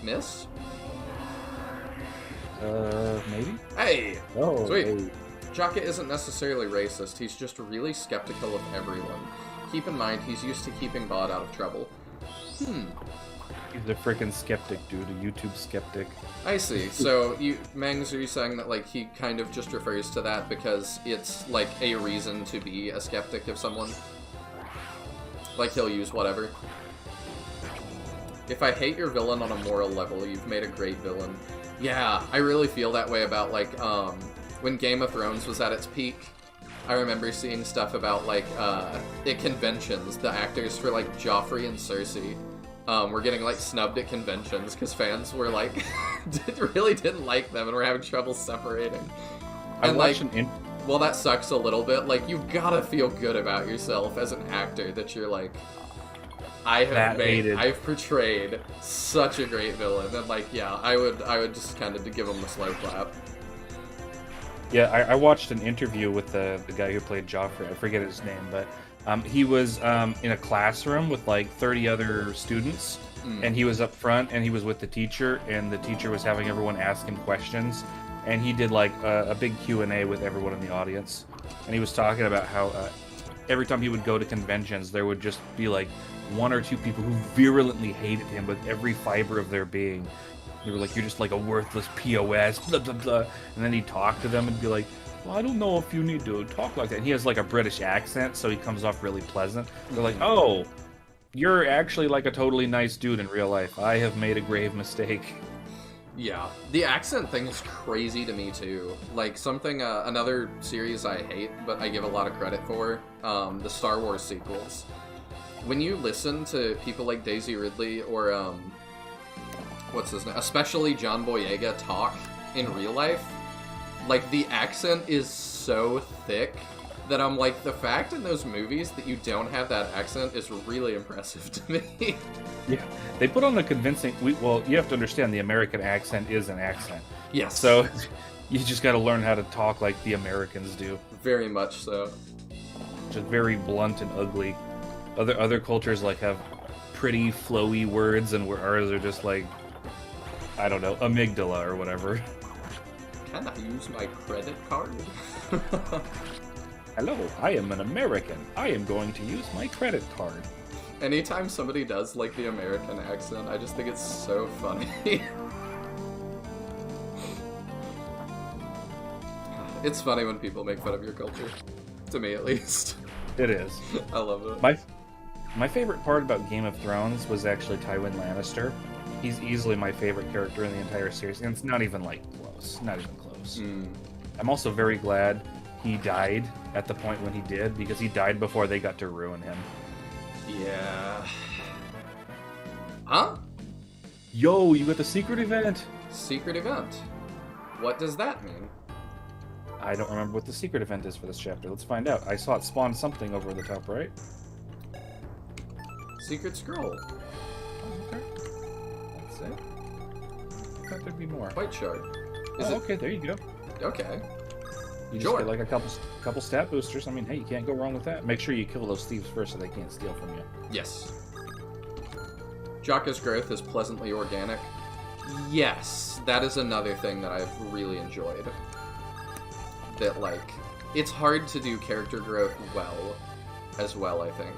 Miss? Maybe? Hey! Oh, Sweet. hey. Jakka isn't necessarily racist, he's just really skeptical of everyone. Keep in mind, he's used to keeping Bod out of trouble. He's a freaking skeptic, dude. A YouTube skeptic. I see. So, Mangs, are you saying that, like, he kind of just refers to that because it's, like, a reason to be a skeptic of someone? Like, he'll use whatever. If I hate your villain on a moral level, you've made a great villain. Yeah, I really feel that way about, like, when Game of Thrones was at its peak. I remember seeing stuff about, like, at conventions, the actors for, like, Joffrey and Cersei were getting, like, snubbed at conventions because fans were, like, really didn't like them and were having trouble separating. And, well, that sucks a little bit. Like, you gotta feel good about yourself as an actor that you're, like, I've portrayed such a great villain. And, like, yeah, I would just kind of give him a slow clap. Yeah, I watched an interview with the guy who played Joffrey. I forget his name, but he was in a classroom with like 30 other students, and he was up front, and he was with the teacher, and the teacher was having everyone ask him questions, and he did like a big Q&A with everyone in the audience, and he was talking about how every time he would go to conventions, there would just be like one or two people who virulently hated him with every fiber of their being. They were like, you're just like a worthless POS, blah, blah, blah. And then he'd talk to them and be like, well, I don't know if you need to talk like that. And he has like a British accent, so he comes off really pleasant. They're like, oh, you're actually like a totally nice dude in real life. I have made a grave mistake. Yeah, the accent thing is crazy to me too. Like something, another series I hate, but I give a lot of credit for, the Star Wars sequels. When you listen to people like Daisy Ridley or, what's his name? Especially John Boyega talk in real life. Like, the accent is so thick that I'm like, the fact in those movies that you don't have that accent is really impressive to me. Yeah, they put on a convincing... Well, you have to understand the American accent is an accent. Yes. So, you just gotta learn how to talk like the Americans do. Very much so. Just very blunt and ugly. Other cultures, like, have pretty flowy words, and ours are just like... I don't know, amygdala or whatever. Can I use my credit card? Hello, I am an American. I am going to use my credit card. Anytime somebody does, like, the American accent, I just think it's so funny. It's funny when people make fun of your culture. To me, at least. It is. I love it. My favorite part about Game of Thrones was actually Tywin Lannister. He's easily my favorite character in the entire series, and it's not even, like, close. Not even close. I'm also very glad he died at the point when he did, because he died before they got to ruin him. Yeah. Huh? Yo, you got the secret event! Secret event? What does that mean? I don't remember what the secret event is for this chapter. Let's find out. I saw it spawn something over the top right. Secret scroll. Okay. That's it. I thought there'd be more. White shard. Okay, there you go. Okay. You just get like a couple stat boosters. I mean, hey, you can't go wrong with that. Make sure you kill those thieves first so they can't steal from you. Yes. Jakka's growth is pleasantly organic. Yes, that is another thing that I've really enjoyed. That, like, it's hard to do character growth as well, I think.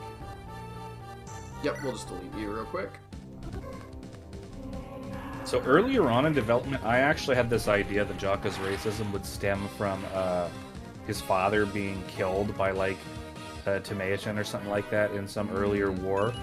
Yep, we'll just delete you real quick. So earlier on in development, I actually had this idea that Jakka's racism would stem from his father being killed by, like, Timaean or something like that in some earlier war.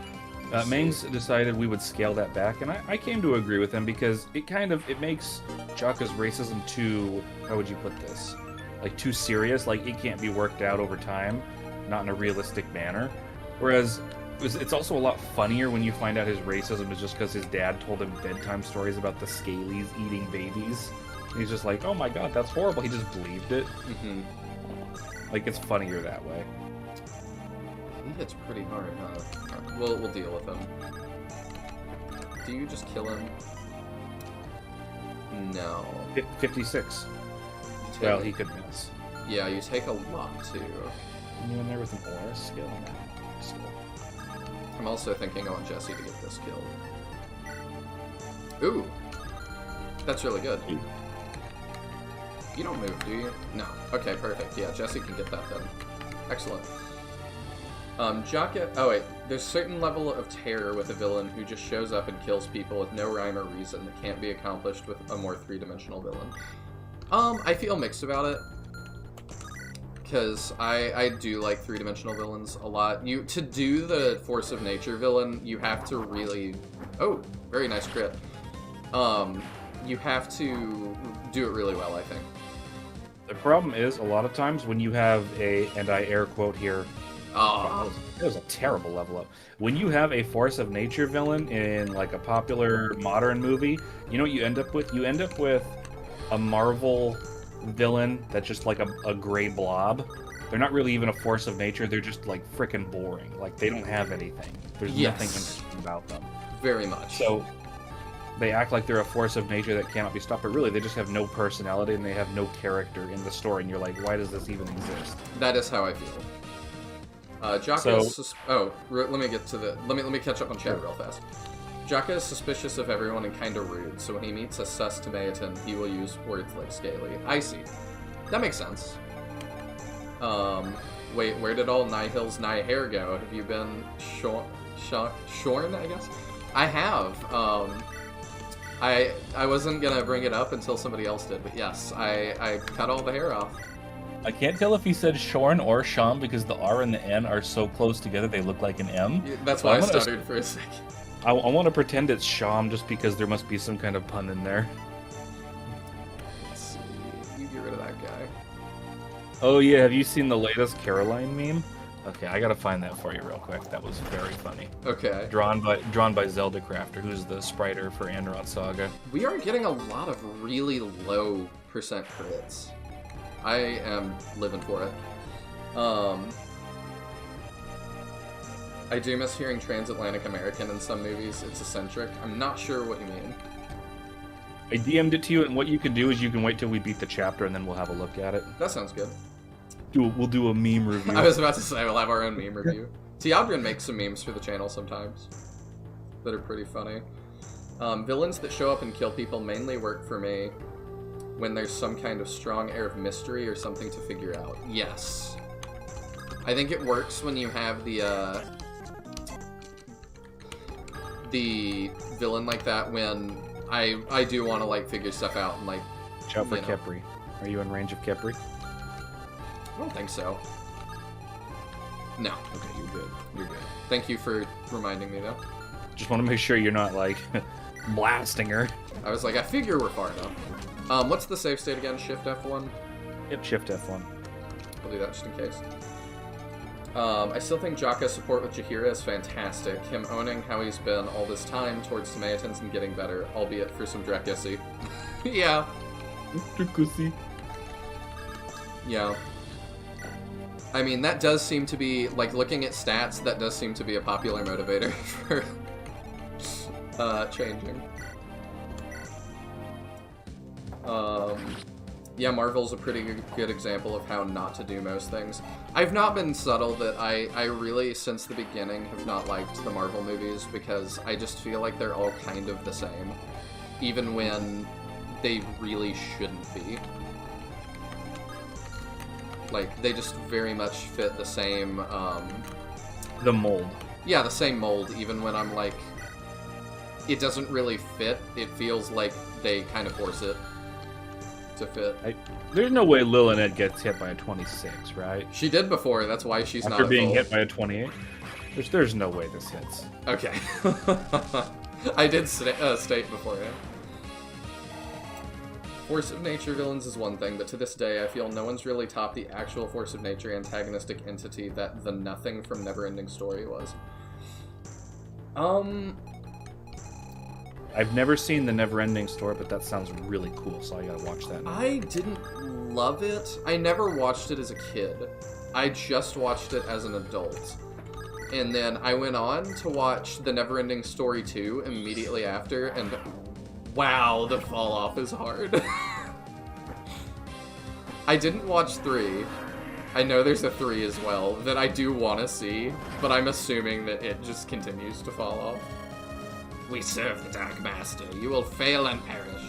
Mangs decided we would scale that back, and I came to agree with him because it makes Jakka's racism too, how would you put this? Like too serious, like it can't be worked out over time, not in a realistic manner. Whereas it's also a lot funnier when you find out his racism is just because his dad told him bedtime stories about the scalies eating babies. And he's just like, oh my god, that's horrible. He just believed it. Mm-hmm. Like it's funnier that way. He hits pretty hard, huh? We'll deal with him. Do you just kill him? No. 56. Well, he could miss. Yeah, you take a lot too. You in there with an aura skill? No. Skill. I'm also thinking I want Jesse to get this kill. Ooh! That's really good. Ooh. You don't move, do you? No. Okay, perfect. Yeah, Jesse can get that then. Excellent. Jakka... Oh, wait. There's certain level of terror with a villain who just shows up and kills people with no rhyme or reason that can't be accomplished with a more three-dimensional villain. I feel mixed about it. Because I do like three-dimensional villains a lot. To do the Force of Nature villain, you have to really... Oh, very nice crit. You have to do it really well, I think. The problem is, a lot of times when you have and I air quote here, that was a terrible level up. When you have a Force of Nature villain in like a popular modern movie, you know what you end up with? You end up with a Marvel villain that's just like a gray blob. They're not really even a force of nature, they're just like frickin' boring. Like they don't have anything. There's nothing interesting about them. Very much. So they act like they're a force of nature that cannot be stopped, but really they just have no personality and they have no character in the story, and you're like, why does this even exist? That is how I feel. Jakka let me get to the... Let me catch up on chat real fast. Jakka is suspicious of everyone and kinda rude, so when he meets a sus Tamayaton, he will use words like scaly. I see. That makes sense. Wait, where did all Nihil's hair go? Have you been shorn, I guess? I have. I wasn't gonna bring it up until somebody else did, but yes, I cut all the hair off. I can't tell if he said Shorn or Sham because the R and the N are so close together they look like an M. That's why I stuttered for a second. I want to pretend it's Sham just because there must be some kind of pun in there. Let's see. You get rid of that guy. Oh yeah, have you seen the latest Caroline meme? Okay, I gotta find that for you real quick. That was very funny. Okay. Drawn by Zelda Crafter, who's the spriter for Andaron Saga. We are getting a lot of really low percent crits. I am living for it. I do miss hearing transatlantic American in some movies. It's eccentric. I'm not sure what you mean. I DM'd it to you, and what you can do is you can wait till we beat the chapter, and then we'll have a look at it. That sounds good. We'll do a meme review. I was about to say, we'll have our own meme review. Tiadrin makes some memes for the channel sometimes that are pretty funny. Villains that show up and kill people mainly work for me when there's some kind of strong air of mystery or something to figure out. Yes. I think it works when you have the villain like that, when I do want to like figure stuff out and like... Watch out for Kepri. Are you in range of Kepri? I don't think so. No. Okay, you're good. You're good. Thank you for reminding me though. Just want to make sure you're not like blasting her. I was like, I figure we're far enough. What's the save state again? Shift F1? Yep, Shift F1. I'll do that just in case. I still think Jakka's support with Jaheira is fantastic. Him owning how he's been all this time towards Samayatans and getting better, albeit for some Dracussy. Yeah. Dracussy. Yeah. I mean, that does seem to be, like, looking at stats, that does seem to be a popular motivator for changing. Yeah, Marvel's a pretty good example of how not to do most things. I've not been subtle that I really, since the beginning, have not liked the Marvel movies because I just feel like they're all kind of the same, even when they really shouldn't be. Like, they just very much fit the same, The mold. Yeah, the same mold, even when I'm like, it doesn't really fit. It feels like they kind of force it to fit. There's no way Lil Ed gets hit by a 26, right? She did before, that's why she's After not being full. hit by a 28? There's no way this hits. Okay. I did state beforehand. Force of nature villains is one thing, but to this day, I feel no one's really topped the actual force of nature antagonistic entity that the Nothing from Neverending Story was. I've never seen the Neverending Story, but that sounds really cool, so I gotta watch that now. I didn't love it. I never watched it as a kid. I just watched it as an adult. And then I went on to watch the Neverending Story 2 immediately after, and wow, the fall off is hard. I didn't watch 3. I know there's a 3 as well that I do want to see, but I'm assuming that it just continues to fall off. We serve the Dark Master. You will fail and perish.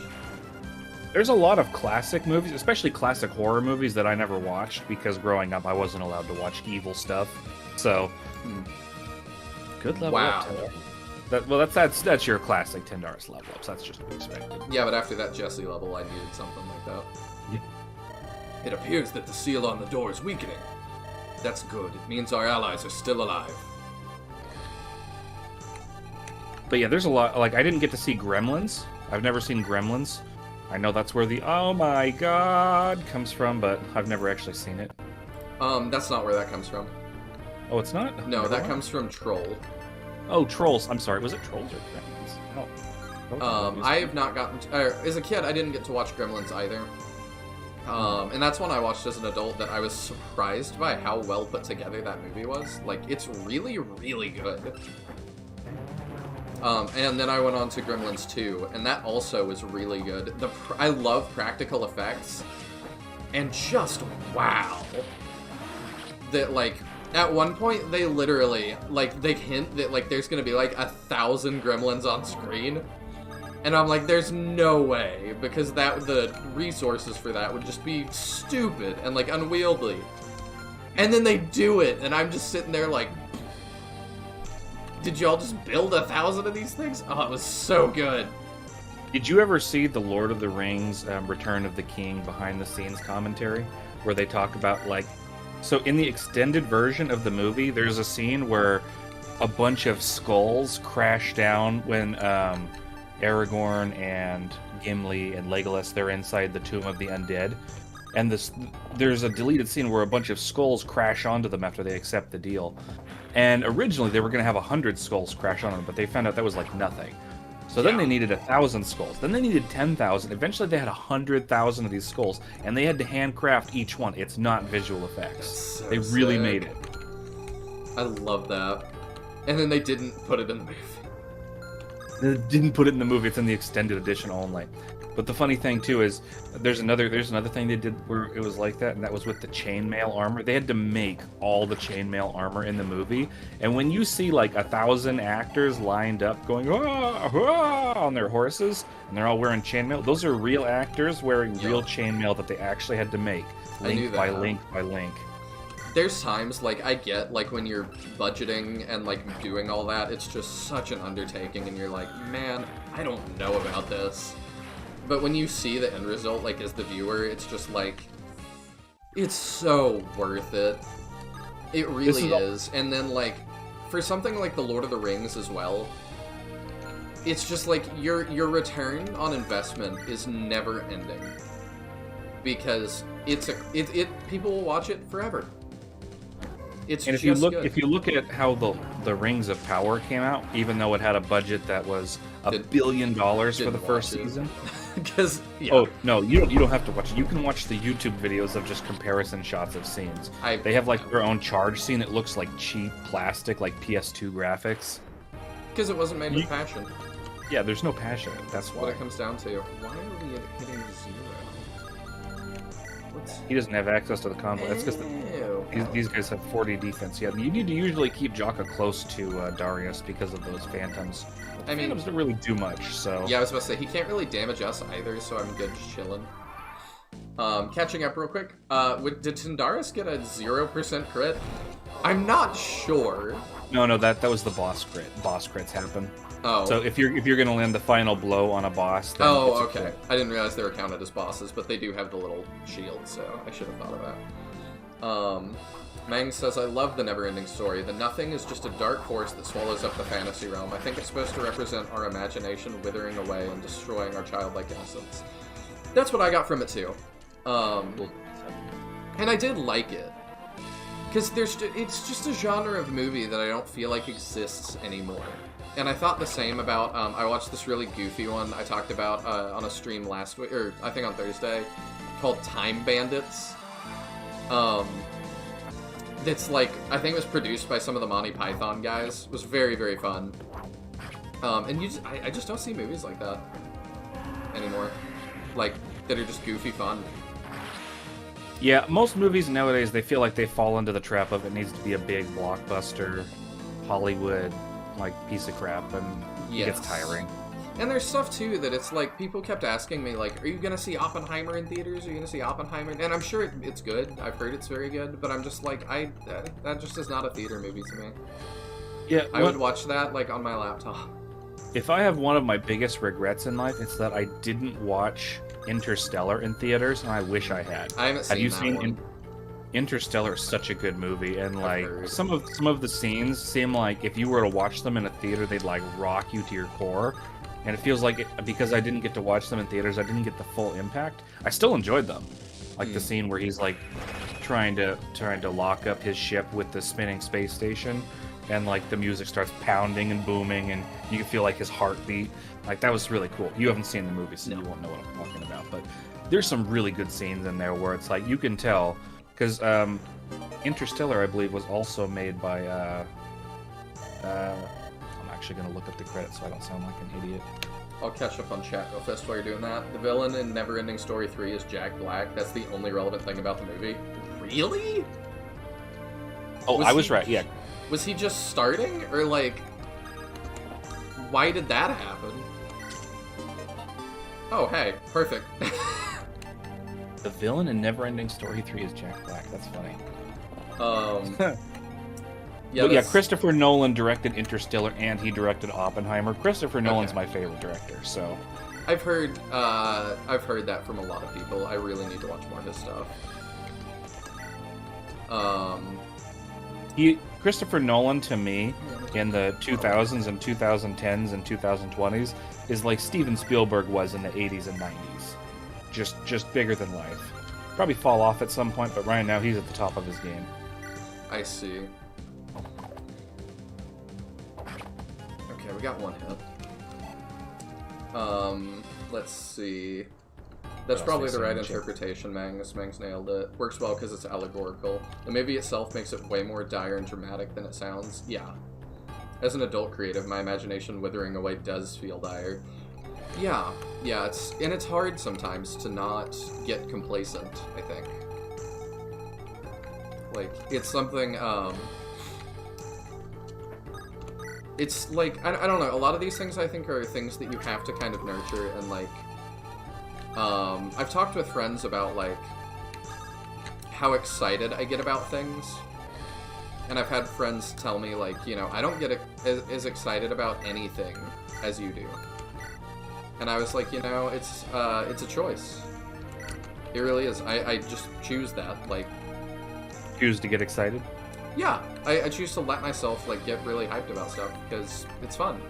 There's a lot of classic movies, especially classic horror movies, that I never watched because growing up I wasn't allowed to watch evil stuff. So, good level Wow. up, Tindar. That's your classic Tindaris level up, so that's just to be expected. Yeah, but after that Jesse level, I needed something like that. Yeah. It appears that the seal on the door is weakening. That's good. It means our allies are still alive. But yeah, there's a lot. Like, I didn't get to see Gremlins. I've never seen Gremlins. I know that's where the "oh my god" comes from, but I've never actually seen it. That's not where that comes from. Oh, it's not? No, Never that mind. comes from Troll. Oh, Trolls. I'm sorry. Was it Trolls or Gremlins? No. I have not gotten... as a kid, I didn't get to watch Gremlins either. And that's one I watched as an adult that I was surprised by how well put together that movie was. Like, it's really, really good. And then I went on to Gremlins 2, and that also was really good. I love practical effects, and just wow. That, like, at one point, they literally, like, they hint that, like, there's gonna be, like, 1,000 gremlins on screen. And I'm like, there's no way, because the resources for that would just be stupid and, like, unwieldy. And then they do it, and I'm just sitting there like, did y'all just build 1,000 of these things? Oh, it was so good. Did you ever see the Lord of the Rings Return of the King behind-the-scenes commentary, where they talk about, like... So in the extended version of the movie, there's a scene where a bunch of skulls crash down when Aragorn and Gimli and Legolas, they're inside the Tomb of the Undead. And there's a deleted scene where a bunch of skulls crash onto them after they accept the deal. And originally they were going to have 100 skulls crash on them, but they found out that was like nothing. So then they needed 1,000 skulls. Then they needed 10,000. Eventually they had 100,000 of these skulls, and they had to handcraft each one. It's not visual effects. So they really sick. made it. I love that. And then they didn't put it in the movie. They didn't put it in the movie. It's in the extended edition only. But the funny thing too is there's another thing they did where it was like that, and that was with the chainmail armor. They had to make all the chainmail armor in the movie, and when you see like 1,000 actors lined up going "Ah, ah," on their horses, and they're all wearing chainmail, those are real actors wearing real chainmail that they actually had to make, link by link by link. There's times, like, I get, like, when you're budgeting and, like, doing all that, it's just such an undertaking, and you're like, man, I don't know about this. But when you see the end result, like, as the viewer, it's just like, it's so worth it. It really is. And then, like, for something like The Lord of the Rings as well, it's just like, your return on investment is never ending. Because people will watch it forever. It's and if you look at how the Rings of Power came out, even though it had a budget that was $1 billion for the first season. Because Oh no, you don't have to watch it. You can watch the YouTube videos of just comparison shots of scenes. They have like their own charge scene that looks like cheap plastic, like PS2 graphics. Because it wasn't made with passion. Yeah, there's no passion. That's why. What it comes down to. Why are we hitting 0? He doesn't have access to the combo. That's because these guys have 40 defense. Yeah, you need to usually keep Jakka close to Darius because of those phantoms. I mean, phantoms don't really do much, so... Yeah, I was about to say, he can't really damage us either, so I'm good just chilling. Catching up real quick, did Tindaris get a 0% crit? I'm not sure. No, that was the boss crit. Boss crits happen. Oh. So if you're gonna land the final blow on a boss, then oh, okay. I didn't realize they were counted as bosses, but they do have the little shield, so I should have thought of that. Mang says, I love the never-ending story. The nothing is just a dark horse that swallows up the fantasy realm. I think it's supposed to represent our imagination withering away and destroying our childlike innocence. That's what I got from it, too. And I did like it. Because it's just a genre of movie that I don't feel like exists anymore. And I thought the same about, I watched this really goofy one I talked about on a stream last week, or I think on Thursday, called Time Bandits. That's like, I think it was produced by some of the Monty Python guys. It was very, very fun. And I just don't see movies like that anymore. Like, that are just goofy fun. Yeah, most movies nowadays, they feel like they fall into the trap of it needs to be a big blockbuster, Hollywood, like, piece of crap, and it gets tiring. And there's stuff, too, that it's like, people kept asking me, like, are you going to see Oppenheimer in theaters? Are you going to see Oppenheimer? And I'm sure it's good. I've heard it's very good. But I'm just like, that just is not a theater movie to me. Yeah, I would watch that, like, on my laptop. If I have one of my biggest regrets in life, it's that I didn't watch Interstellar in theaters, and I wish I had. I haven't seen Have you that seen one. Interstellar is such a good movie, and like heard. some of the scenes seem like if you were to watch them in a theater, they'd like rock you to your core. And it feels like because I didn't get to watch them in theaters, I didn't get the full impact. I still enjoyed them, like the scene where he's like trying to lock up his ship with the spinning space station, and like the music starts pounding and booming, and you can feel like his heartbeat. Like that was really cool. You haven't seen the movie, so you won't know what I'm talking about. But there's some really good scenes in there where it's like you can tell, because Interstellar, I believe, was also made by. I'm actually going to look up the credits so I don't sound like an idiot. I'll catch up on chat real fast while you're doing that. The villain in Neverending Story 3 is Jack Black. That's the only relevant thing about the movie. Really? Oh, I was right, yeah. Was he just starting? Or, like, why did that happen? Oh, hey, perfect. The villain in Neverending Story 3 is Jack Black. That's funny. Yeah, Christopher Nolan directed Interstellar and he directed Oppenheimer. Christopher Nolan's my favorite director, so. I've heard that from a lot of people. I really need to watch more of his stuff. Christopher Nolan, to me, in the 2000s and 2010s and 2020s, is like Steven Spielberg was in the 80s and 90s. Just bigger than life. Probably fall off at some point, but right now he's at the top of his game. I see. Okay, we got one hit. Let's see. That's probably the right interpretation, Mangus. Mangs nailed it. Works well because it's allegorical. The movie itself makes it way more dire and dramatic than it sounds. Yeah. As an adult creative, my imagination withering away does feel dire. Yeah, it's hard sometimes to not get complacent, I think. Like, it's something, it's like, I don't know, a lot of these things I think are things that you have to kind of nurture, and like, I've talked with friends about, like, how excited I get about things, and I've had friends tell me, like, you know, I don't get as excited about anything as you do. And I was like, you know, it's a choice. It really is. I just choose that, like... Choose to get excited? Yeah, I choose to let myself, like, get really hyped about stuff, because it's fun.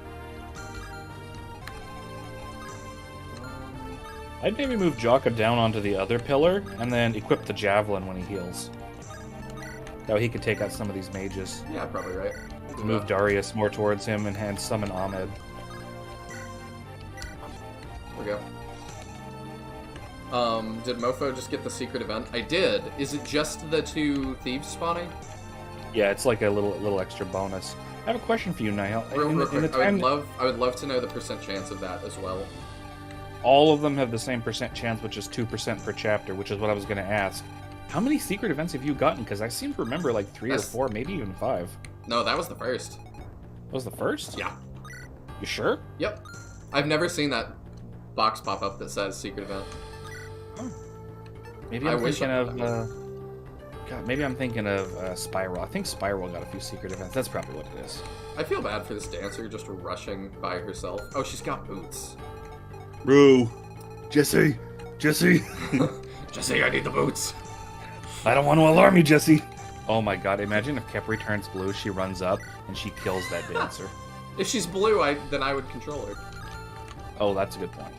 I'd maybe move Jakka down onto the other pillar, and then equip the javelin when he heals. That way he could take out some of these mages. Yeah, probably right. Move Darius more towards him and hand summon Ahmed. There we go. Did Mofo just get the secret event? I did. Is it just the 2 thieves spawning? Yeah, it's like a little extra bonus. I have a question for you, Niall. Real quick, I would love to know the % chance of that as well. All of them have the same % chance, which is 2% per chapter, which is what I was going to ask. How many secret events have you gotten? Because I seem to remember like 3 or 4, maybe even 5. No, that was the first. That was the first? Yeah. You sure? Yep. I've never seen that box pop up that says secret event. Oh. Maybe I'm thinking of God, maybe I'm thinking of Spiral. I think Spiral got a few secret events. That's probably what it is. I feel bad for this dancer just rushing by herself. Oh, she's got boots. Bro, Jesse, Jesse, I need the boots. I don't want to alarm you, Jesse. Oh my god, imagine if Kepri turns blue, she runs up, and she kills that dancer. If she's blue, then I would control her. Oh, that's a good point.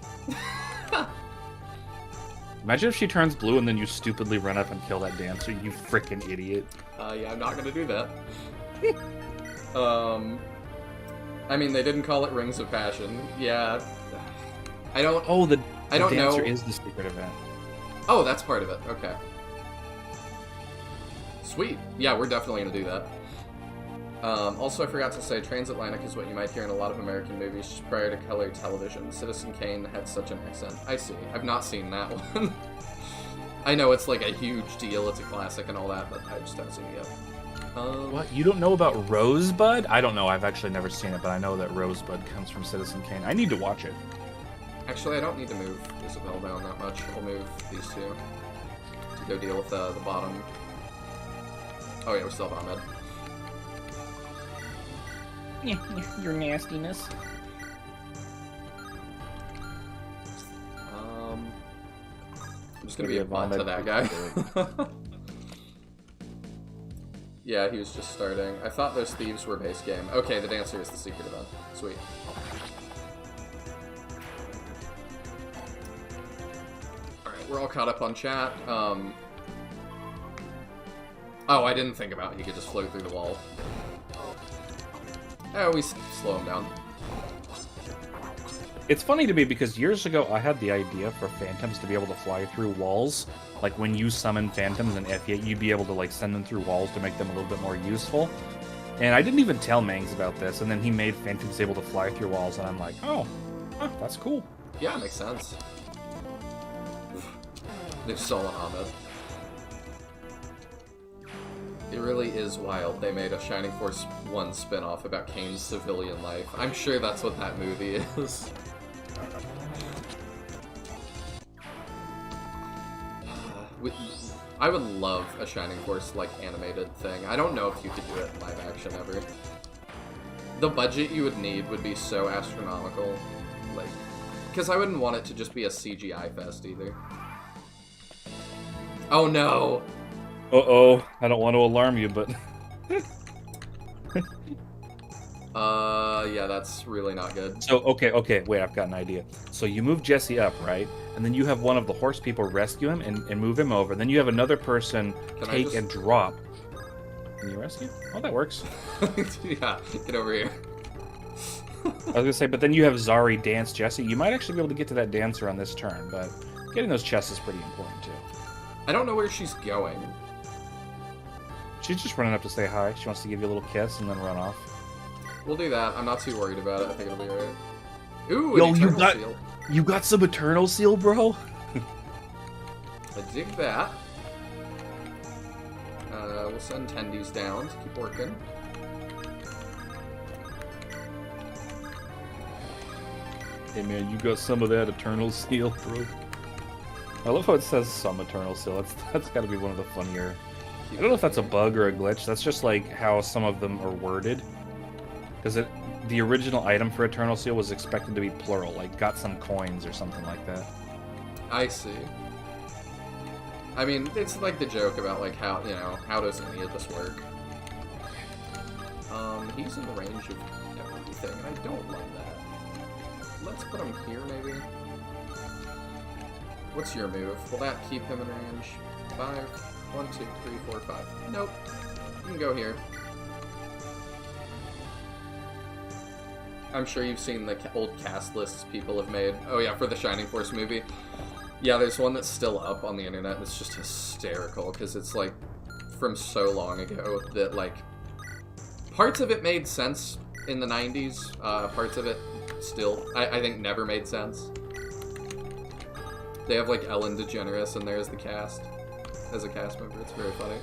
Imagine if she turns blue and then you stupidly run up and kill that dancer, you freaking idiot. Yeah, I'm not gonna do that. I mean, they didn't call it Rings of Passion. Yeah. I don't... Oh, the dancer dancer is the secret event. Oh, that's part of it. Okay. Sweet. Yeah, we're definitely gonna do that. Also, I forgot to say, transatlantic is what you might hear in a lot of American movies just prior to color television. Citizen Kane had such an accent. I see. I've not seen that one. I know it's like a huge deal, it's a classic and all that, but I just haven't seen it yet. What? You don't know about Rosebud? I don't know. I've actually never seen it, but I know that Rosebud comes from Citizen Kane. I need to watch it. Actually, I don't need to move Isabel down that much. I'll move these two to go deal with the bottom. Oh yeah, we still have Ahmed. Your nastiness. I'm just gonna be a butt to that guy. Yeah, he was just starting. I thought those thieves were base game. Okay, the dancer is the secret event. Sweet. Alright, we're all caught up on chat. Oh, I didn't think about it. He could just float through the wall. Oh, we slow him down. It's funny to me because years ago I had the idea for phantoms to be able to fly through walls. Like when you summon phantoms in F8, you'd be able to like send them through walls to make them a little bit more useful. And I didn't even tell Mangs about this, and then he made phantoms able to fly through walls, and I'm like, oh, that's cool. Yeah, makes sense. They've stolen Ahmed. It really is wild they made a Shining Force 1 spin-off about Kane's civilian life. I'm sure that's what that movie is. I would love a Shining Force, like, animated thing. I don't know if you could do it in live action ever. The budget you would need would be so astronomical. Like, because I wouldn't want it to just be a CGI fest either. Oh no! Uh-oh, I don't want to alarm you, but... Yeah, that's really not good. So, okay, wait, I've got an idea. So you move Jesse up, right? And then you have one of the horse people rescue him and move him over. Then you have another person take and drop. Can you rescue? Oh, that works. Yeah, get over here. I was gonna say, but then you have Zari dance Jesse. You might actually be able to get to that dancer on this turn, but getting those chests is pretty important, too. I don't know where she's going. She's just running up to say hi. She wants to give you a little kiss and then run off. We'll do that. I'm not too worried about it. I think it'll be alright. Ooh, Yo, an Eternal Seal. you got some Eternal Seal, bro? I dig that. We'll send Tendies down to keep working. Hey man, you got some of that Eternal Seal, bro? I love how it says some Eternal Seal. That's got to be one of the funnier. I don't know if that's a bug or a glitch. That's just like how some of them are worded. Because the original item for Eternal Seal was expected to be plural, like got some coins or something like that. I see. I mean, it's like the joke about like how, you know, how does any of this work? He's in the range of everything, and I don't love that. Let's put him here, maybe. What's your move? Will that keep him in range? 5, 1, 2, 3, 4, 5. Nope. You can go here. I'm sure you've seen the old cast lists people have made. Oh yeah, for the Shining Force movie. Yeah, there's one that's still up on the internet, and it's just hysterical, because it's, like, from so long ago that, like, parts of it made sense in the 90s, parts of it still, I think, never made sense. They have, like, Ellen DeGeneres in there as the cast, as a cast member. It's very funny.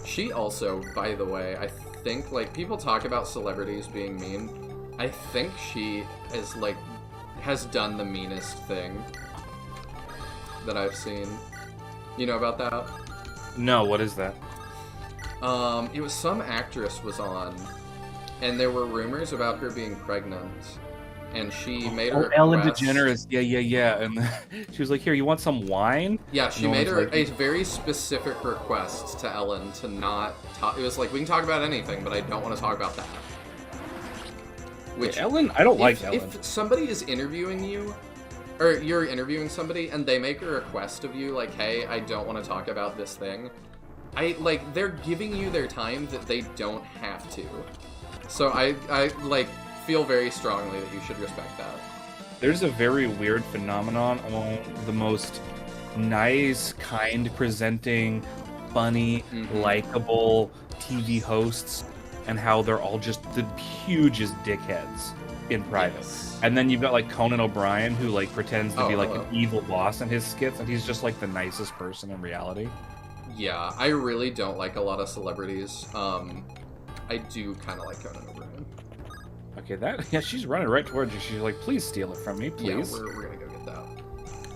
She also, by the way, I think, like, people talk about celebrities being mean. I think she is, like, has done the meanest thing that I've seen. You know about that? No, what is that? It was some actress was on, and there were rumors about her being pregnant. and she made her Ellen request. DeGeneres. Yeah. And she was like, "Here, you want some wine?" Yeah, she No made one's her like- a very specific request to Ellen to not talk. It was like, we can talk about anything, but I don't want to talk about that. Which, Ellen, I don't like Ellen. If somebody is interviewing you, or you're interviewing somebody, and they make a request of you, like, hey, I don't want to talk about this thing, they're giving you their time that they don't have to. So I feel very strongly that you should respect that. There's a very weird phenomenon among the most nice, kind presenting, funny, likable TV hosts, and how they're all just the hugest dickheads in private. Yes. And then you've got like Conan O'Brien, who like pretends to be like hello. an evil boss in his skits, and he's just like the nicest person in reality. Yeah, I really don't like a lot of celebrities. I do kind of like Conan O'Brien. Okay, she's running right towards you. She's like, "Please steal it from me, please." Yeah, we're gonna go get that.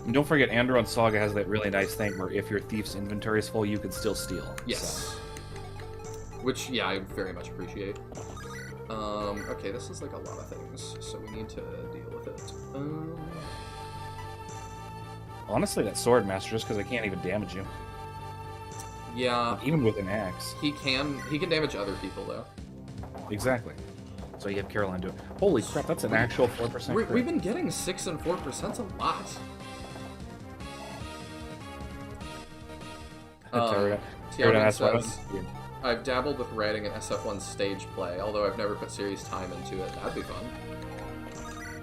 And don't forget, Andaron Saga has that really nice thing where if your thief's inventory is full, you can still steal. Yes. Which, yeah, I very much appreciate. Okay, this is like a lot of things, so we need to deal with it. Honestly, that sword master, just because I can't even damage you, Yeah, even with an axe. he can damage other people though. Exactly. So you have Caroline do it. Holy crap, that's an actual 4% crit. We've been getting 6 and 4%. A lot. Pterodon Tiaran asked what says, else? I've dabbled with writing an SF1 stage play, although I've never put serious time into it. That'd be fun.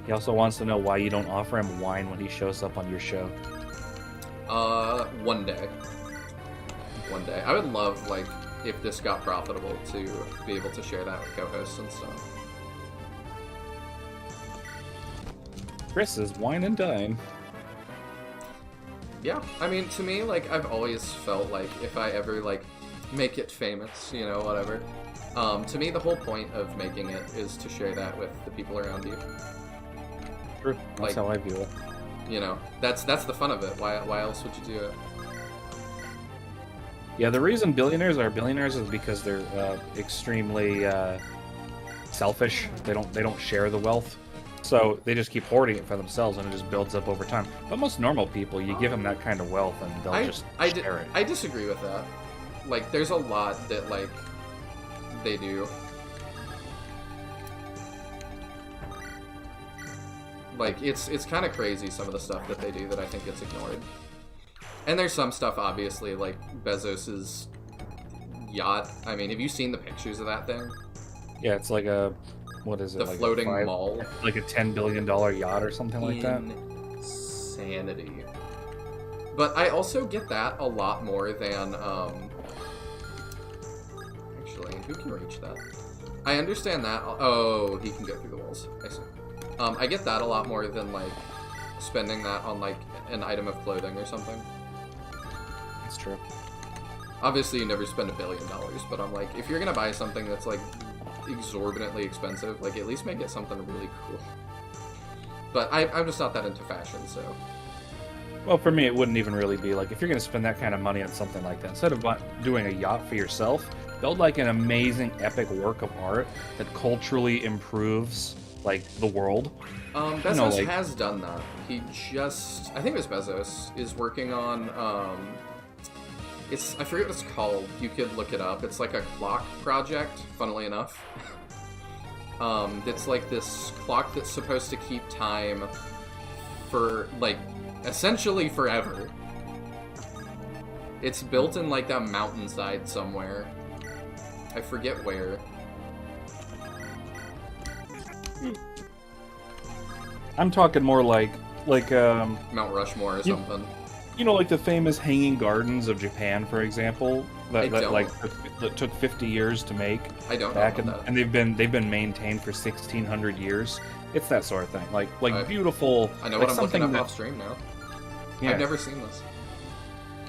He also wants to know why you don't offer him wine when he shows up on your show. One day. One day. I would love, like, if this got profitable to be able to share that with co-hosts and stuff. Chris is wine and dine. Yeah, I mean, to me, like, I've always felt like if I ever, like, make it famous, you know, whatever. To me, the whole point of making it is to share that with the people around you. True. That's Like- how I view it. You know, that's the fun of it. Why else would you do it? Yeah, the reason billionaires are billionaires is because they're extremely selfish. They don't share the wealth, so they just keep hoarding it for themselves, and it just builds up over time. But most normal people, you give them that kind of wealth, and they'll just share it. I disagree with that. Like, there's a lot that, like, they do. Like, it's kind of crazy, some of the stuff that they do that I think gets ignored. And there's some stuff, obviously, like Bezos's yacht. I mean, have you seen the pictures of that thing? Yeah, it's like a what is it? The like floating a mall. like a $10 billion yacht or something like that. Insanity. But I also get that a lot more than, actually, who can reach that? I understand that. Oh, he can go through the walls. I see. I get that a lot more than, like, spending that on, like, an item of clothing or something. That's true. Obviously, you never spend $1 billion, but I'm like, if you're gonna buy something that's, like, exorbitantly expensive, like, at least make it something really cool. But I'm just not that into fashion, so... Well, for me, it wouldn't even really be like if you're going to spend that kind of money on something like that. Instead of doing a yacht for yourself, build like an amazing, epic work of art that culturally improves like the world. Bezos has done that. He just, I think it was Bezos, is working on, I forget what it's called. You could look it up. It's like a clock project, funnily enough. It's like this clock that's supposed to keep time for, like, essentially forever. It's built in, like, a mountainside somewhere. I forget where. I'm talking more like Mount Rushmore or something. you know, like the famous hanging gardens of Japan, for example, that took 50 years to make. I don't back know about that. and they've been maintained for 1,600 years. It's that sort of thing, like beautiful. I know like what I'm looking up that- off stream now. Yeah. I've never seen this.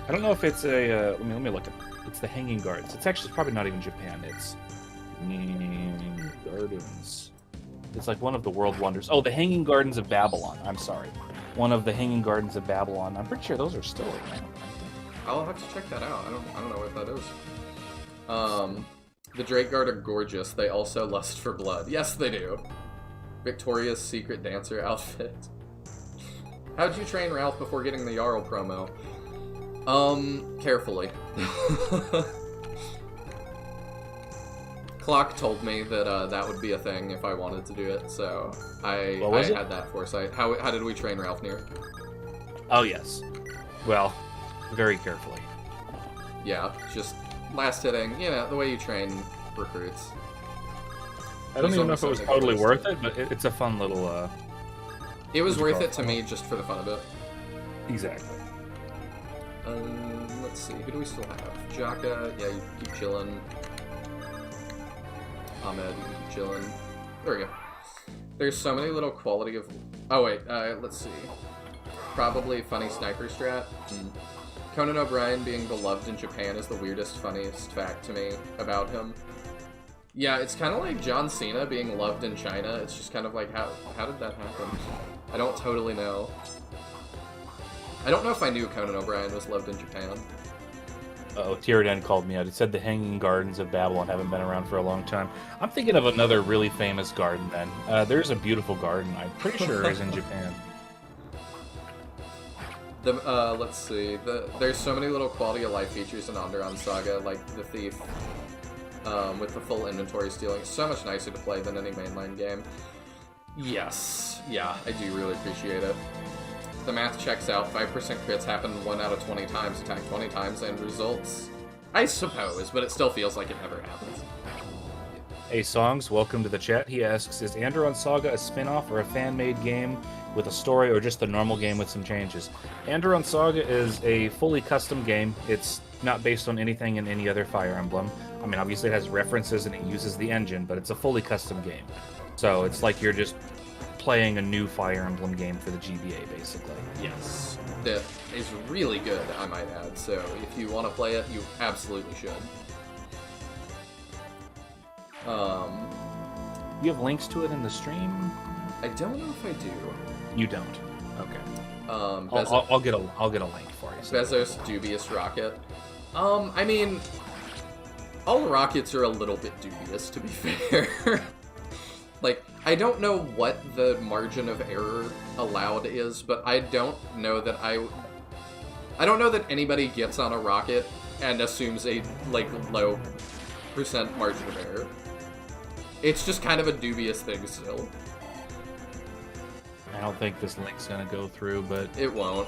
I don't know if it's a. Let me look at. It's the Hanging Gardens. It's actually probably not even Japan. It's Hanging Gardens. It's like one of the world wonders. Oh, the Hanging Gardens of Babylon. I'm sorry, one of the Hanging Gardens of Babylon. I'm pretty sure those are still around. I'll have to check that out. I don't know what that is. The Drake Guard are gorgeous. They also lust for blood. Yes, they do. Victoria's Secret Dancer outfit. How'd you train Ralph before getting the Jarl promo? Carefully. Clock told me that that would be a thing if I wanted to do it, so I had that foresight. How did we train Ralph near? Oh, yes. Well, very carefully. Yeah, just last hitting, you know, the way you train recruits. I don't even know if it was totally worth it, but it's a fun little, It was worth it to me just for the fun of it. Exactly. Let's see, who do we still have? Jakka, yeah, you keep chilling. Ahmed, you can keep chilling. There we go. There's so many little quality of... Oh wait, let's see. Probably funny sniper strat. Conan O'Brien being beloved in Japan is the weirdest, funniest fact to me about him. Yeah, it's kind of like John Cena being loved in China. It's just kind of like, how did that happen? I don't totally know. I don't know if I knew Conan O'Brien was loved in Japan. Uh-oh, Tierden called me out. He said the Hanging Gardens of Babylon haven't been around for a long time. I'm thinking of another really famous garden then. There's a beautiful garden, I'm pretty sure is in Japan. Let's see. There's so many little quality of life features in Andaron Saga, like the thief, with the full inventory stealing. It's so much nicer to play than any mainline game. Yes. Yeah, I do really appreciate it. The math checks out. 5% crits happen 1 out of 20 times, attack 20 times, and results. I suppose, but it still feels like it never happens. Hey Songs, welcome to the chat. He asks, is Andaron Saga a spin-off or a fan-made game with a story, or just a normal game with some changes? Andaron Saga is a fully custom game. It's not based on anything in any other Fire Emblem. I mean, obviously it has references and it uses the engine, but it's a fully custom game. So it's like you're just playing a new Fire Emblem game for the GBA, basically. Yes. That is really good, I might add. So if you want to play it, you absolutely should. You have links to it in the stream? I don't know if I do. You don't. Okay. I'll get a link for you. So Bezos Dubious Rocket. I mean, all rockets are a little bit dubious, to be fair. Like, I don't know what the margin of error allowed is, but I don't know that anybody gets on a rocket and assumes a, like, low % margin of error. It's just kind of a dubious thing still. I don't think this link's gonna go through, but it won't.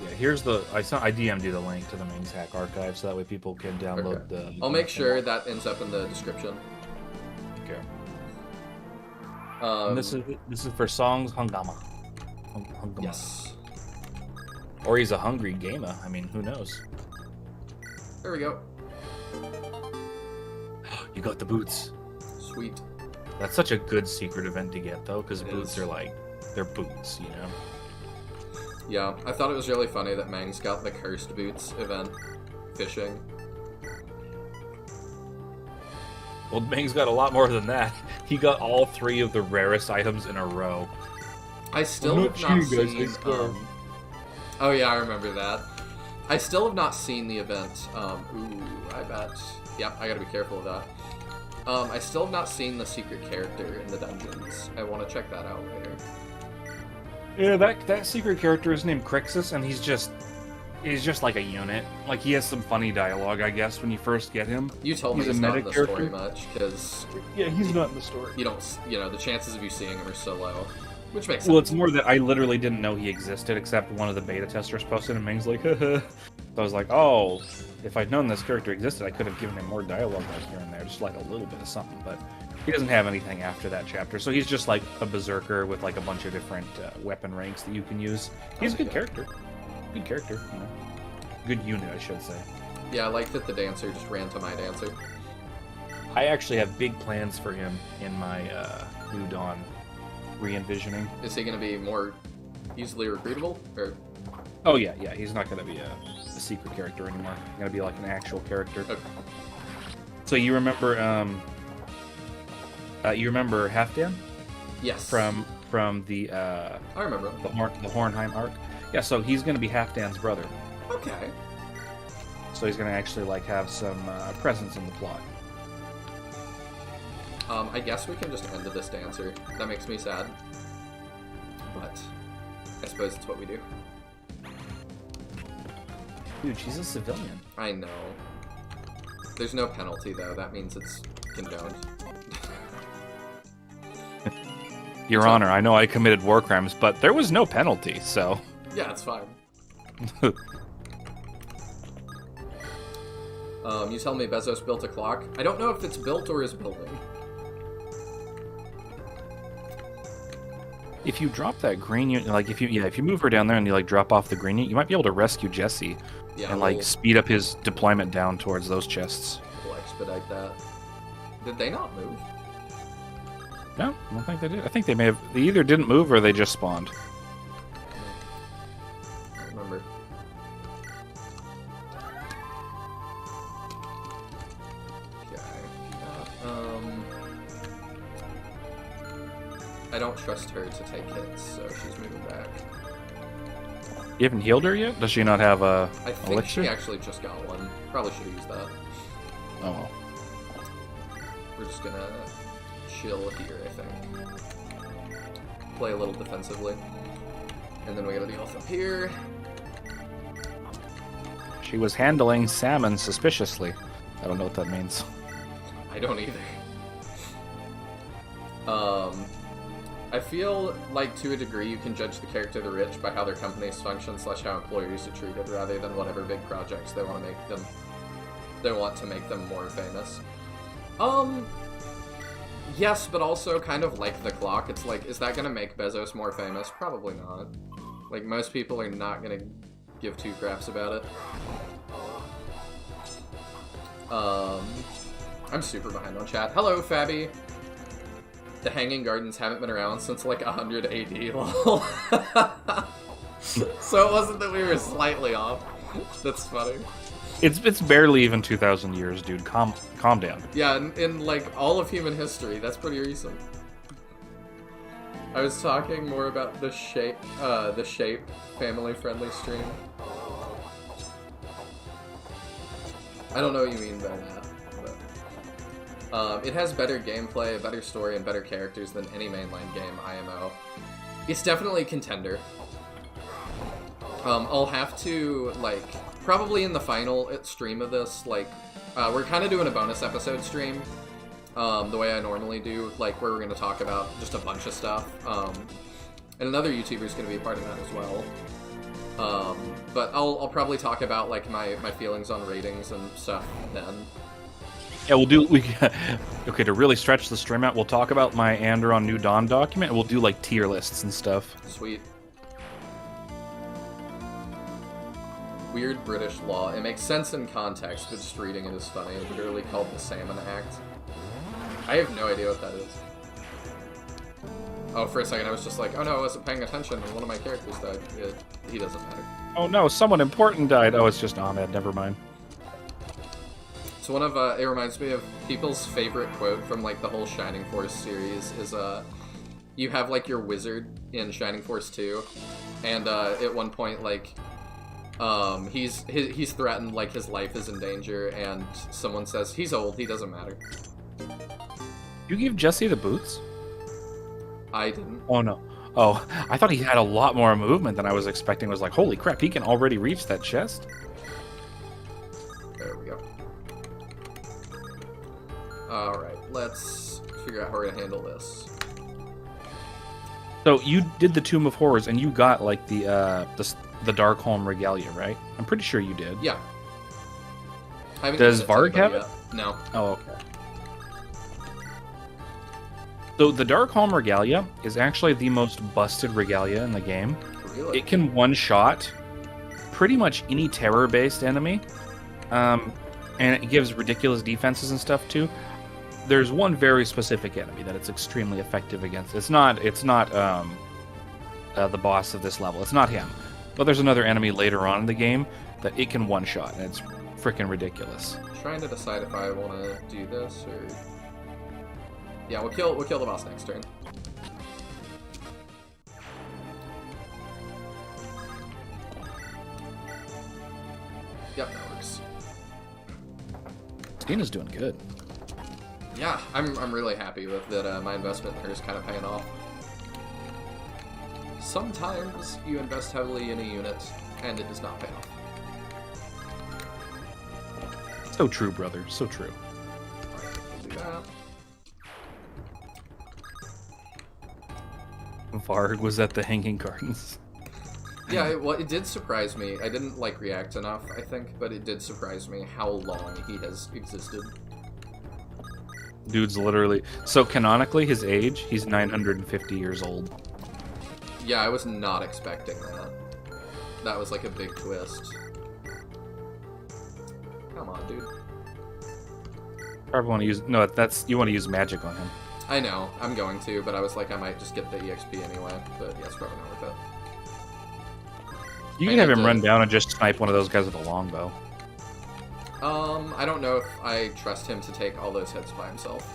Yeah, here's the I DM'd you the link to the Ming's Hack archive, so that way people can download the. I'll make sure that ends up in the description. Okay. And this is for Songs Hungama. Hungama. Yes. Or he's a hungry gamer. I mean, who knows? There we go. You got the boots. Sweet. That's such a good secret event to get, though, because boots are like, they're boots, you know? Yeah, I thought it was really funny that Mang's got the Cursed Boots event. Fishing. Well, Mang's got a lot more than that. He got all 3 of the rarest items in a row. I still have not seen... Oh yeah, I remember that. I still have not seen the event. Ooh, I bet... Yep, I gotta be careful of that. I still have not seen the secret character in the dungeons. I want to check that out later. Yeah, that secret character is named Crixus, and he's just like a unit. Like, he has some funny dialogue, I guess, when you first get him. You told me he's not in the story much, because... Yeah, he's not in the story. You don't... You know, the chances of you seeing him are so low. Which makes sense. Well, it's more that I literally didn't know he existed, except one of the beta testers posted, and Ming's like, haha. So I was like, oh, if I'd known this character existed, I could have given him more dialogue right here and there, just like a little bit of something, but he doesn't have anything after that chapter, so he's just like a berserker with like a bunch of different weapon ranks that you can use. He's a good character. Good character, you know. Good unit, I should say. Yeah, I like that the dancer just ran to my dancer. I actually have big plans for him in my New Dawn re-envisioning. Is he going to be more easily recruitable? Or... Oh yeah, he's not going to be a secret character anymore. He's going to be like an actual character. Okay. So you remember Halfdan? Yes. From the I remember the Hornheim arc. Yeah, so he's going to be Halfdan's brother. Okay. So he's going to actually like have some presence in the plot. I guess we can just end this dancer. That makes me sad. But I suppose it's what we do. Dude, she's a civilian. I know. There's no penalty, though. That means it's condoned. Your Honor, I know I committed war crimes, but there was no penalty, so... Yeah, it's fine. You tell me Bezos built a clock? I don't know if it's built or is building. If you drop that green unit, like, if you move her down there and you, like, drop off the green unit, you might be able to rescue Jesse and, like, speed up his deployment down towards those chests. We'll expedite that. Did they not move? No, I don't think they did. I think they may have... They either didn't move or they just spawned. I don't remember. I don't trust her to take hits, so she's moving back. You haven't healed her yet? Does she not have a I think elixir? she actually just got one. Probably should have used that. Oh well. We're just gonna chill here, I think. Play a little defensively. And then we gotta deal with up here. She was handling salmon suspiciously. I don't know what that means. I don't either. I feel like to a degree you can judge the character of the rich by how their companies function / how employees are treated rather than whatever big projects they want to make them. They want to make them more famous. Yes, but also kind of like the clock. It's like, is that gonna make Bezos more famous? Probably not. Like, most people are not gonna give two craps about it. I'm super behind on chat. Hello, Fabby! The Hanging Gardens haven't been around since like 100 AD, lol. So it wasn't that we were slightly off. That's funny. It's barely even 2,000 years, dude. Calm down. Yeah, in like all of human history, that's pretty recent. I was talking more about the shape family-friendly stream. I don't know what you mean by that. It has better gameplay, a better story, and better characters than any mainline game, IMO. It's definitely a contender. I'll have to, like, probably in the final stream of this, like, we're kind of doing a bonus episode stream, the way I normally do, like, where we're going to talk about just a bunch of stuff, and another YouTuber's going to be a part of that as well. But I'll probably talk about, like, my feelings on ratings and stuff then. Yeah, okay, to really stretch the stream out, we'll talk about my Andaron New Dawn document, and we'll do, like, tier lists and stuff. Sweet. Weird British law. It makes sense in context, but just reading it is funny. It's literally called the Salmon Act. I have no idea what that is. Oh, for a second I was just like, oh no, I wasn't paying attention and one of my characters died. He doesn't matter. Oh no, someone important died. Oh, it's just Ahmed, never mind. So one of, it reminds me of people's favorite quote from, like, the whole Shining Force series is, you have, like, your wizard in Shining Force 2, and, at one point, like, he's threatened, like, his life is in danger, and someone says, he's old, he doesn't matter. You give Jesse the boots? I didn't. Oh no. Oh, I thought he had a lot more movement than I was expecting. I was like, holy crap, he can already reach that chest? There we go. Alright, let's figure out how we're gonna handle this. So you did the Tomb of Horrors, and you got, like, the Darkholm Regalia, right? I'm pretty sure you did. Yeah. Does Varg have it? No. Oh, okay. So the Darkholm Regalia is actually the most busted Regalia in the game. Really? It can one-shot pretty much any terror-based enemy, and it gives ridiculous defenses and stuff too. There's one very specific enemy that it's extremely effective against. It's not the boss of this level. It's not him. But there's another enemy later on in the game that it can one-shot, and it's freaking ridiculous. I'm trying to decide if I want to do this or... Yeah, we'll kill the boss next turn. Yep, that works. Tina's doing good. Yeah, I'm really happy with that. My investment here is kind of paying off. Sometimes you invest heavily in a unit, and it does not pay off. So true, brother. So true. Alright, we'll do that. Varg was at the Hanging Gardens. Yeah, it did surprise me. I didn't, like, react enough, I think, but it did surprise me how long he has existed. Dude's literally... So, canonically, his age, he's 950 years old. Yeah, I was not expecting that. That was, like, a big twist. Come on, dude. Probably want to use... No, that's... You want to use magic on him. I know, I'm going to, but I was like, I might just get the EXP anyway, but yeah, it's probably not worth it. You can have him run down and just snipe one of those guys with a longbow. I don't know if I trust him to take all those hits by himself.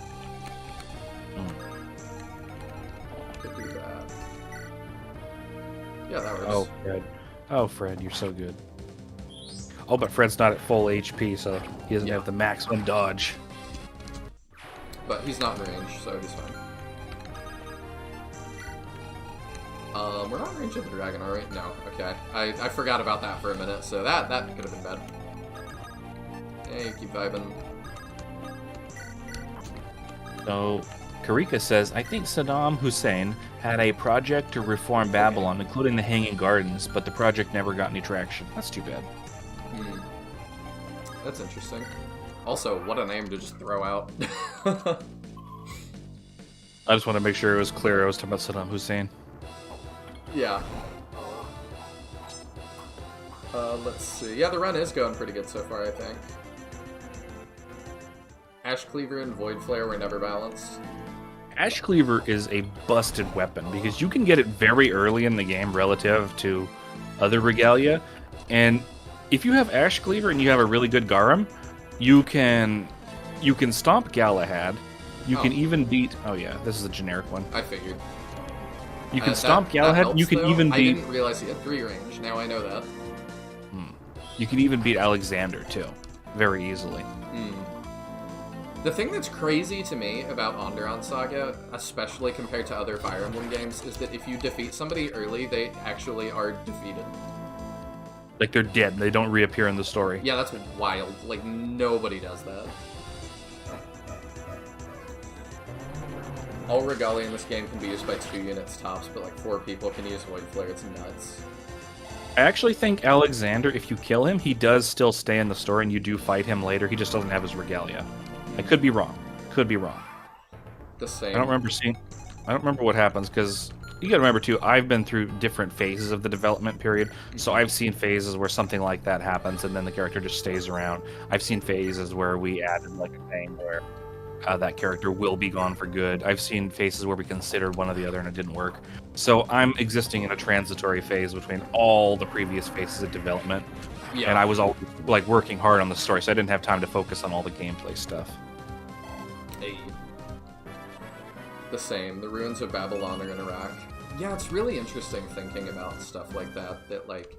Could do that. Yeah, that works. Oh, Fred. Oh, Fred, you're so good. Oh, but Fred's not at full HP, so he doesn't have the maximum dodge. But he's not in range, so he's fine. We're not in range of the dragon, are we? No, okay. I forgot about that for a minute, so that could have been bad. Hey, keep vibing. So, Karika says, I think Saddam Hussein had a project to reform Babylon, including the Hanging Gardens, but the project never got any traction. That's too bad. That's interesting. Also, what a name to just throw out. I just want to make sure it was clear I was talking about Saddam Hussein. Yeah. Let's see. Yeah, the run is going pretty good so far, I think. Ash Cleaver and Void Flare were never balanced. Ash Cleaver is a busted weapon because you can get it very early in the game relative to other regalia, and if you have Ash Cleaver and you have a really good Garum, you can stomp Galahad. You can even beat... Oh yeah, this is a generic one. I figured. You can stomp Galahad. Helps, you can though. even beat... I didn't realize he had 3 range. Now I know that. You can even beat Alexander too, very easily. The thing that's crazy to me about Andaron Saga, especially compared to other Fire Emblem games, is that if you defeat somebody early, they actually are defeated. Like they're dead. They don't reappear in the story. Yeah, that's wild. Like, nobody does that. All Regalia in this game can be used by 2 units tops, but like 4 people can use Void Flare. It's nuts. I actually think Alexander, if you kill him, he does still stay in the story and you do fight him later. He just doesn't have his regalia. I could be wrong. Could be wrong. The same. I don't remember what happens, because you gotta remember too, I've been through different phases of the development period, so I've seen phases where something like that happens and then the character just stays around. I've seen phases where we added like a thing where that character will be gone for good. I've seen phases where we considered one or the other and it didn't work. So I'm existing in a transitory phase between all the previous phases of development. Yeah. And I was all like working hard on the story, so I didn't have time to focus on all the gameplay stuff. Hey. The same. The ruins of Babylon are in Iraq. Yeah, it's really interesting thinking about stuff like that, that, like,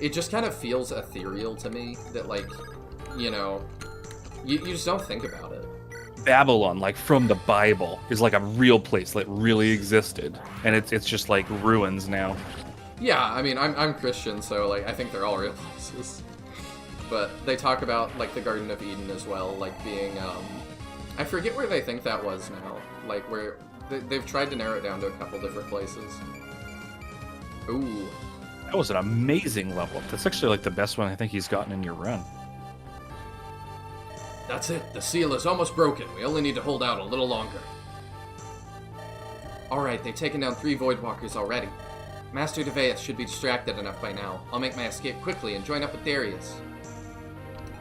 it just kind of feels ethereal to me, that, like, you know, you just don't think about it. Babylon, like from the Bible, is like a real place that really existed, and it's just like ruins now. Yeah, I mean, I'm Christian, so, like, I think they're all real places. But they talk about, like, the Garden of Eden as well, like, being, I forget where they think that was now. Like, where... They've tried to narrow it down to a couple different places. Ooh. That was an amazing level up. That's actually, like, the best one I think he's gotten in your run. That's it. The seal is almost broken. We only need to hold out a little longer. Alright, they've taken down 3 Voidwalkers already. Master Deveus should be distracted enough by now. I'll make my escape quickly and join up with Darius.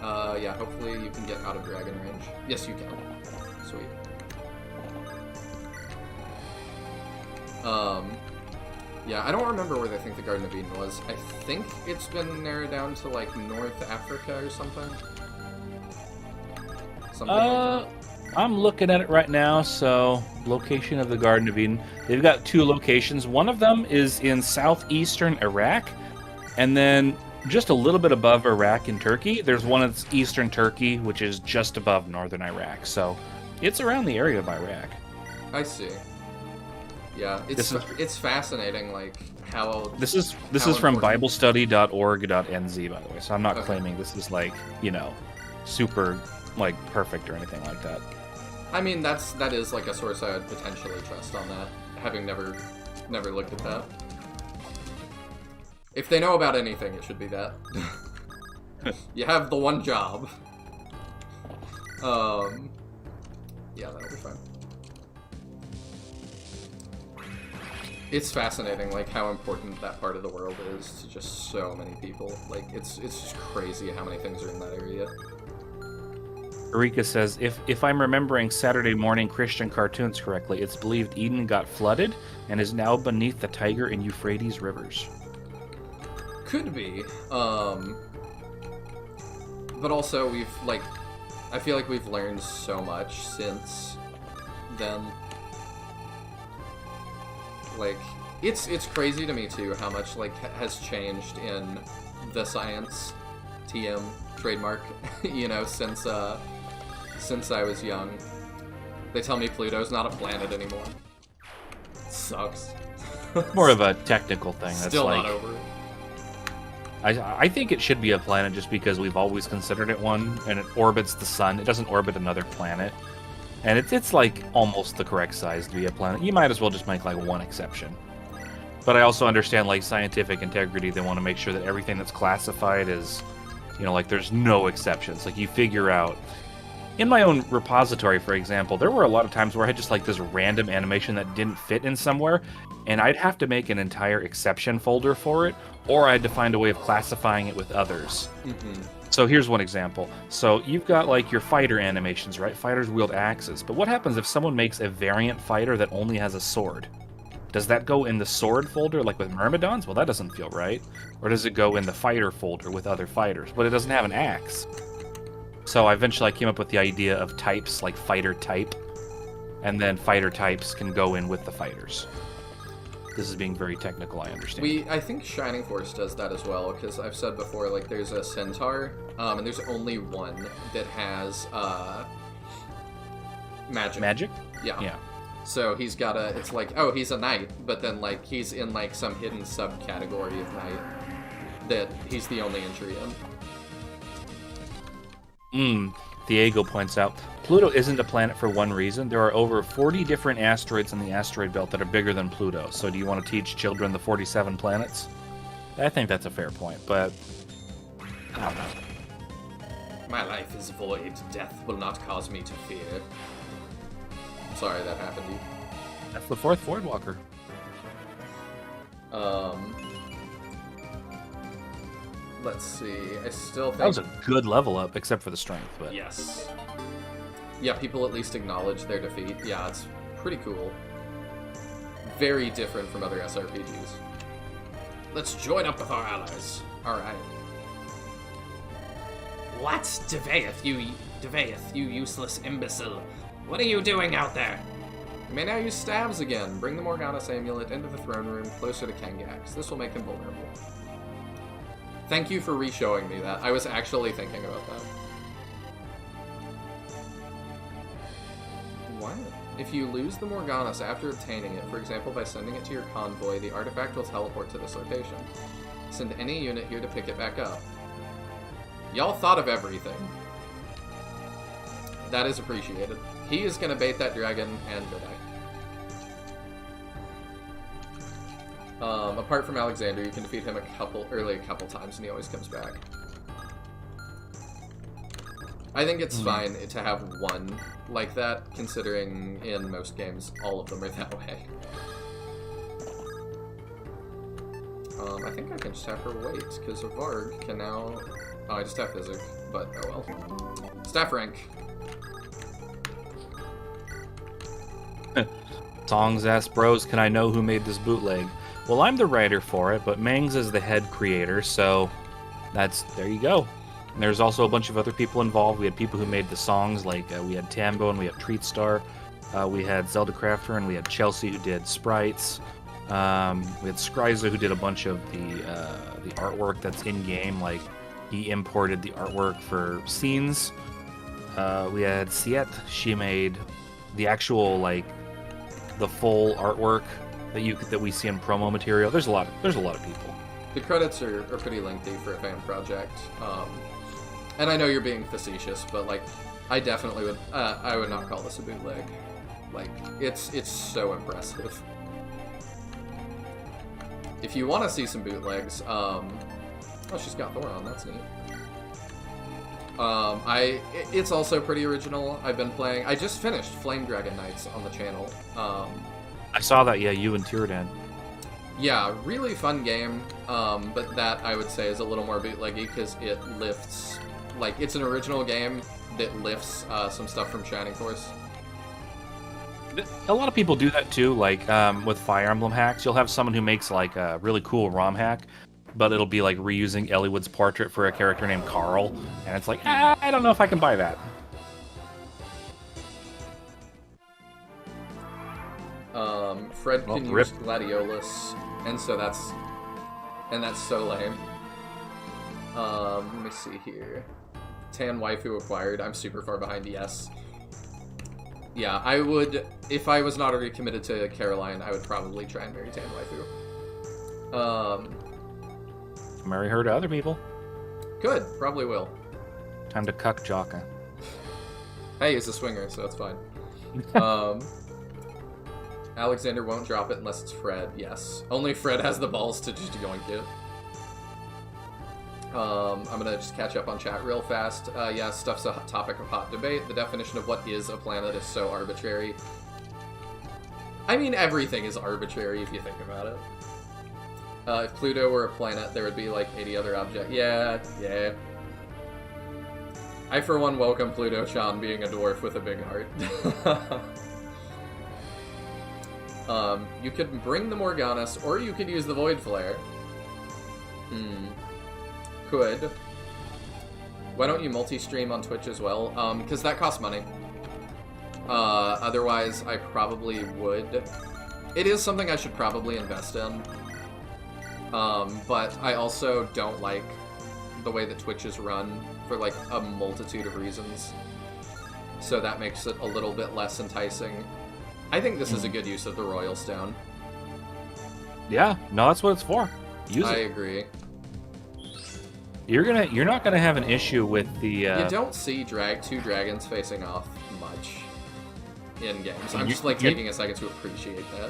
Yeah, hopefully you can get out of dragon range. Yes, you can. Sweet. Yeah, I don't remember where they think the Garden of Eden was. I think it's been narrowed down to, like, North Africa or something. Something like that. I'm looking at it right now, so location of the Garden of Eden. They've got 2 locations. One of them is in southeastern Iraq, and then just a little bit above Iraq in Turkey. There's one that's eastern Turkey, which is just above northern Iraq. So It's around the area of Iraq. I see. Yeah, it's fascinating, like how This is how from important- BibleStudy.org.nz, by the way. So I'm not Okay. claiming this is like, you know, super like perfect or anything like that. I mean, that is like a source I would potentially trust on that, having never looked at that. If they know about anything, it should be that. You have the one job. Yeah, that'll be fine. It's fascinating, like, how important that part of the world is to just so many people. Like, it's just crazy how many things are in that area. Erika says, if I'm remembering Saturday morning Christian cartoons correctly, it's believed Eden got flooded and is now beneath the Tiger and Euphrates rivers. Could be. But also, I feel like we've learned so much since then. Like, it's crazy to me, too, how much, like, has changed in the science TM trademark, you know, since I was young. They tell me Pluto's not a planet anymore. Sucks. More of a technical thing. That's Still like, not over it. I think it should be a planet just because we've always considered it one, and it orbits the sun. It doesn't orbit another planet. And it's like almost the correct size to be a planet. You might as well just make like one exception. But I also understand like scientific integrity. They want to make sure that everything that's classified is, you know, like there's no exceptions. Like you figure out. In my own repository, for example, there were a lot of times where I had just like this random animation that didn't fit in somewhere, and I'd have to make an entire exception folder for it, or I had to find a way of classifying it with others. Mm-hmm. So here's one example. So you've got like your fighter animations, right? Fighters wield axes. But what happens if someone makes a variant fighter that only has a sword? Does that go in the sword folder, like with Myrmidons? Well, that doesn't feel right. Or does it go in the fighter folder with other fighters? But it doesn't have an axe. So eventually I came up with the idea of types, like fighter type. And then fighter types can go in with the fighters. This is being very technical, I understand. I think Shining Force does that as well, because I've said before, like, there's a centaur, and there's only one that has, magic. Magic? Yeah. Yeah. So he's got it's like, oh, he's a knight, but then, like, he's in, like, some hidden subcategory of knight that he's the only entry in. Diego points out, Pluto isn't a planet for one reason. There are over 40 different asteroids in the asteroid belt that are bigger than Pluto. So do you want to teach children the 47 planets? I think that's a fair point, but I don't know. My life is void. Death will not cause me to fear. Sorry that happened to you. That's the fourth Voidwalker. Let's see. I still think That was a good level up, except for the strength. But yes. Yeah, people at least acknowledge their defeat. Yeah, it's pretty cool. Very different from other SRPGs. Let's join up with our allies. Alright. What? Devaeth, you useless imbecile. What are you doing out there? You may now use stabs again. Bring the Morgana's amulet into the throne room closer to Kengax. This will make him vulnerable. Thank you for re-showing me that. I was actually thinking about that. What? If you lose the Morganas after obtaining it, for example by sending it to your convoy, the artifact will teleport to this location. Send any unit here to pick it back up. Y'all thought of everything. That is appreciated. He is gonna bait that dragon and go die. Apart from Alexander, you can defeat him a couple times and he always comes back. I think it's fine to have one like that, considering in most games all of them are that way. I think I can just have her wait, because Varg can now... Oh, I just have Physic, but oh well. Staff rank. Songs ask bros, can I know who made this bootleg? Well, I'm the writer for it, but Mangs is the head creator, so there you go. And there's also a bunch of other people involved. We had people who made the songs, like we had Tambo and we had Treatstar. We had Zelda Crafter and we had Chelsea who did sprites. We had Skryza who did a bunch of the artwork that's in game, like he imported the artwork for scenes. We had Siet, she made the actual like the full artwork that we see in promo material. There's a lot of people. The credits are pretty lengthy for a fan project, and I know you're being facetious, but like, I definitely would. I would not call this a bootleg. Like, it's so impressive. If you want to see some bootlegs, oh, she's got Thor on. That's neat. It's also pretty original. I've been playing. I just finished Flame Dragon Knights on the channel. I saw that. Yeah, you and Tyrdan. Yeah, really fun game. But that I would say is a little more bootleggy because it lifts, like, it's an original game that lifts some stuff from Shining Force. A lot of people do that too. Like with Fire Emblem hacks, you'll have someone who makes like a really cool ROM hack, but it'll be like reusing Eliwood's portrait for a character named Carl, and it's like, I don't know if I can buy that. Fred can use Gladiolus, and so that's so lame. Let me see here. Tan waifu acquired. I'm super far behind. Yes. Yeah, I would, if I was not already committed to Caroline, I would probably try and marry Tan waifu. Marry her to other people. Good, probably will. Time to cuck Jakka. Hey, he's a swinger, so that's fine. Alexander won't drop it unless it's Fred. Yes, only Fred has the balls to just yoink it. I'm gonna just catch up on chat real fast. Yeah, stuff's a topic of hot debate. The definition of what is a planet is so arbitrary. I mean, everything is arbitrary if you think about it. If Pluto were a planet, there would be like 80 other objects. Yeah. I, for one, welcome Pluto-chan being a dwarf with a big heart. You could bring the Morganis, or you could use the Void Flare. Could. Why don't you multi-stream on Twitch as well? Because that costs money. Otherwise, I probably would. It is something I should probably invest in. But I also don't like the way that Twitch is run for, like, a multitude of reasons. So that makes it a little bit less enticing. I think this is a good use of the Royal Stone. Yeah, no, that's what it's for. Use it. I agree. You're not gonna have an issue with the. You don't see two dragons facing off much in games. I'm just like taking a second to appreciate that.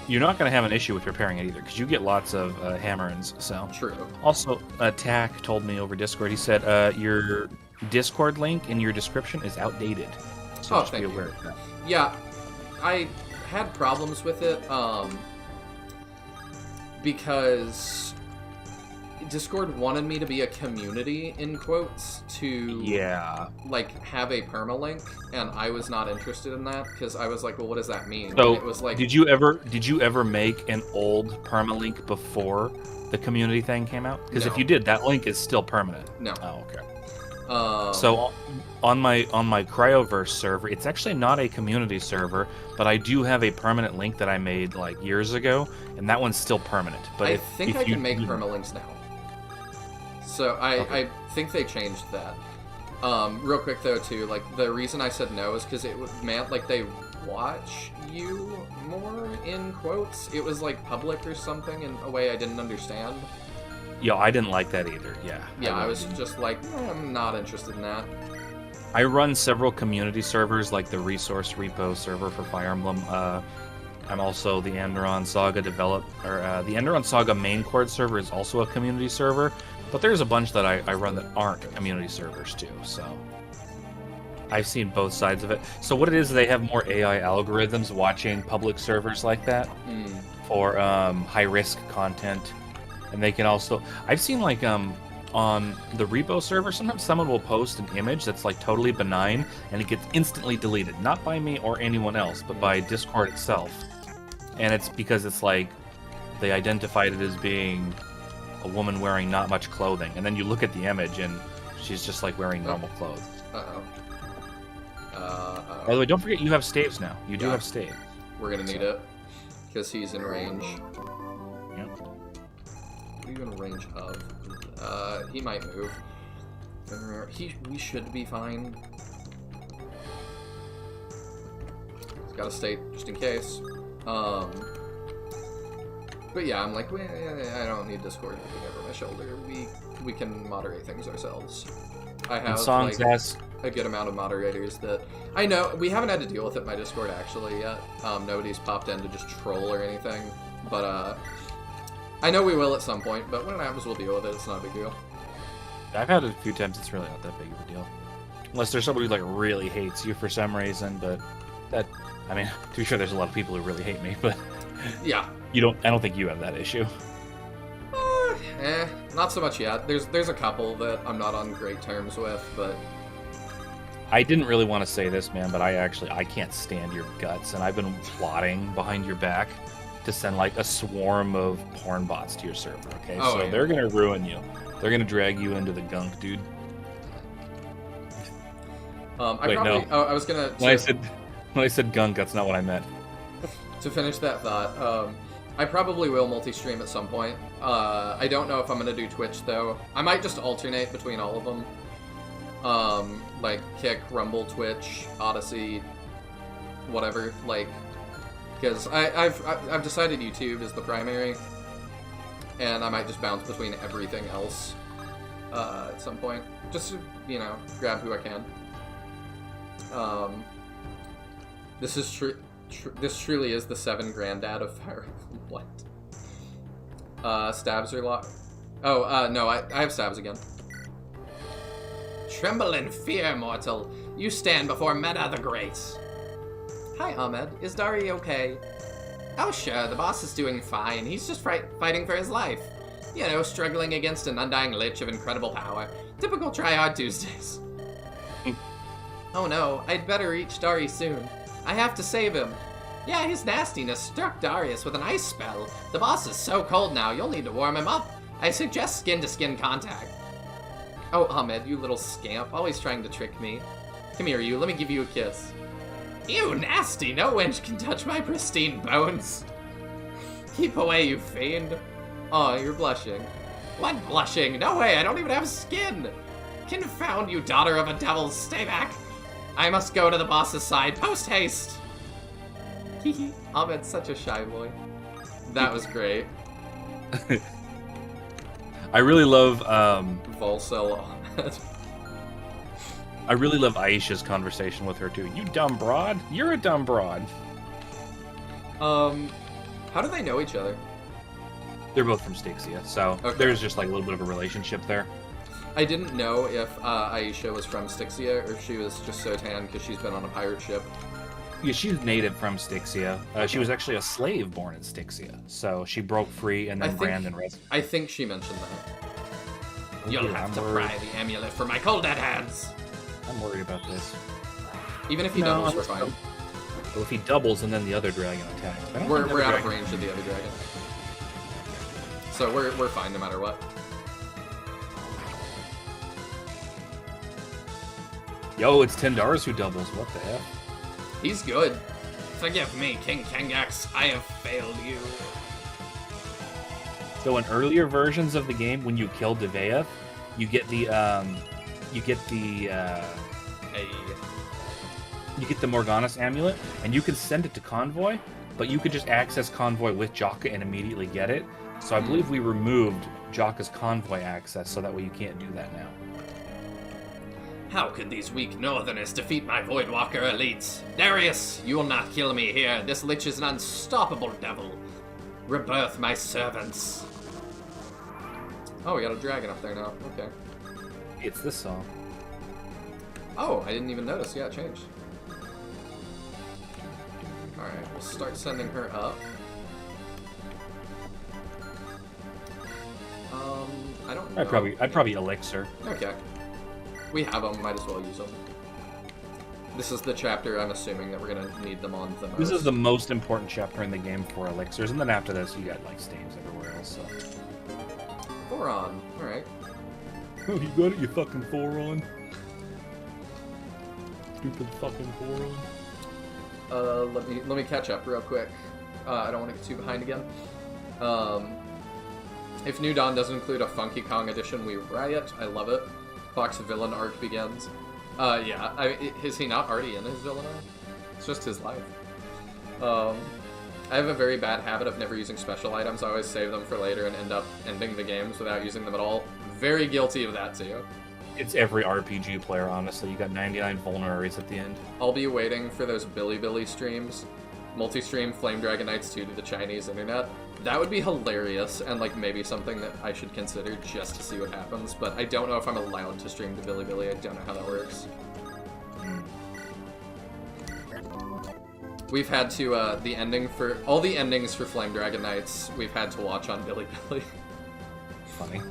You're not gonna have an issue with repairing it either, because you get lots of hammer-ins. So true. Also, Tack told me over Discord. He said your Discord link in your description is outdated. So just be aware of that. Yeah, I had problems with it because Discord wanted me to be a community, in quotes, to like have a permalink, and I was not interested in that because I was like, well, what does that mean? So and it was like, did you ever make an old permalink before the community thing came out? Because if you did, that link is still permanent. No. Oh, okay. So on my Cryoverse server, it's actually not a community server, but I do have a permanent link that I made like years ago, and that one's still permanent. But I think I can make permalinks now. So I think they changed that. Real quick though too, like the reason I said no is because it meant like they watch you more, in quotes. It was like public or something in a way I didn't understand. Yeah, I didn't like that either. Yeah, I was just like, I'm not interested in that. I run several community servers, like the Resource Repo server for Fire Emblem. I'm also the Andaron Saga the Andaron Saga main cord server is also a community server, but there's a bunch that I run that aren't community servers too, so I've seen both sides of it. So what it is, they have more AI algorithms watching public servers like that for high-risk content. And they can also, I've seen like on the repo server, sometimes someone will post an image that's like totally benign and it gets instantly deleted, not by me or anyone else, but by Discord itself. And it's because it's like they identified it as being a woman wearing not much clothing, and then you look at the image and she's just like wearing normal clothes. By the way, don't forget you have staves now. You do have staves. We're gonna need it because he's in range. Yep. What are you in range of? He might move. We should be fine. gotta state just in case. But yeah, I'm like, I don't need Discord looking over my shoulder. We can moderate things ourselves. I have Songs like asks, a good amount of moderators that I know we haven't had to deal with it in my Discord actually yet. Nobody's popped in to just troll or anything, but I know we will at some point. But when it happens, we'll deal with it. It's not a big deal. I've had it a few times. It's really not that big of a deal, unless there's somebody who like really hates you for some reason. But that, I mean, to be sure, there's a lot of people who really hate me, but Yeah. I don't think you have that issue. Not so much yet. There's a couple that I'm not on great terms with, but I didn't really want to say this, man, but I can't stand your guts, and I've been plotting behind your back to send like a swarm of porn bots to your server. Okay, Oh, so yeah. they're gonna ruin you. They're gonna drag you into the gunk, dude. Wait, no. I was gonna. When I said gunk, that's not what I meant. To finish that thought, I probably will multi-stream at some point. I don't know if I'm gonna do Twitch though. I might just alternate between all of them. Like Kick, Rumble, Twitch, Odyssey, whatever. Like, because I've decided YouTube is the primary, and I might just bounce between everything else at some point, just to, grab who I can. This is true. This truly is the 7 granddad of Fire Emblem. What? Stabs are locked. Oh, no, I have stabs again. Tremble in fear, mortal. You stand before Meta the Great. Hi, Ahmed. Is Dari okay? Oh, sure, the boss is doing fine. He's just fighting for his life. You know, struggling against an undying lich of incredible power. Typical try-hard Tuesdays. Oh no, I'd better reach Dari soon. I have to save him. Yeah, his nastiness struck Darius with an ice spell. The boss is so cold now, you'll need to warm him up. I suggest skin-to-skin contact. Oh, Ahmed, you little scamp, always trying to trick me. Come here, you, let me give you a kiss. Ew, nasty, no wench can touch my pristine bones. Keep away, you fiend. Oh, you're blushing. What blushing? No way, I don't even have skin. Confound you, daughter of a devil, stay back. I must go to the boss's side, post-haste. Hehe, Ahmed's such a shy boy. That was great. I really love Volcel Ahmed. I really love Aisha's conversation with her too. You dumb broad? You're a dumb broad. How do they know each other? They're both from Styxia, so Okay. there's just like a little bit of a relationship there. I didn't know if Aisha was from Styxia or if she was just so tan because she's been on a pirate ship. Yeah, she's native from Styxia. She was actually a slave born in Styxia, so she broke free and then Brandon rescued. I think she mentioned that. You'll have to pry the amulet from my cold dead hands. I'm worried about this. Even if he No, doubles, we're I'm fine. Well, if he doubles and then the other dragon attacks, I don't We're think the out of dragon- range of the other dragon. So we're fine no matter what. Yo, it's Tendaris who doubles. What the heck? He's good. Forgive me, King Kangax, I have failed you. So in earlier versions of the game, when you kill Deveath, you get the Morganis amulet, and you can send it to Convoy, but you could just access Convoy with Jakka and immediately get it. So I believe we removed Jakka's Convoy access, so that way you can't do that now. How could these weak northerners defeat my Voidwalker elites? Darius, you will not kill me here. This lich is an unstoppable devil. Rebirth my servants. Oh, we got a dragon up there now. Okay. It's this song. Oh, I didn't even notice. Yeah, it changed. Alright, we'll start sending her up. I don't know. I'd probably elixir. Okay. We have them, might as well use them. This is the chapter I'm assuming that we're gonna need them on the most. This is the most important chapter in the game for elixirs, and then after this, you got like stains everywhere else. So. Boron. Alright. Oh, you got it, you fucking foron. Stupid fucking foron. Let me catch up real quick. I don't want to get too behind again. If New Dawn doesn't include a Funky Kong edition, we riot. I love it. Fox villain arc begins. Yeah. Is he not already in his villain arc? It's just his life. I have a very bad habit of never using special items. I always save them for later and end up ending the games without using them at all. Very guilty of that too. It's every RPG player, honestly. You got 99 vulneraries at the end. I'll be waiting for those Billy streams. Multi-stream Flame Dragon Knights 2 to the Chinese internet. That would be hilarious and like maybe something that I should consider just to see what happens, but I don't know if I'm allowed to stream to Billy. I don't know how that works. We've had to, all the endings for Flame Dragon Knights, we've had to watch on Billy. Funny.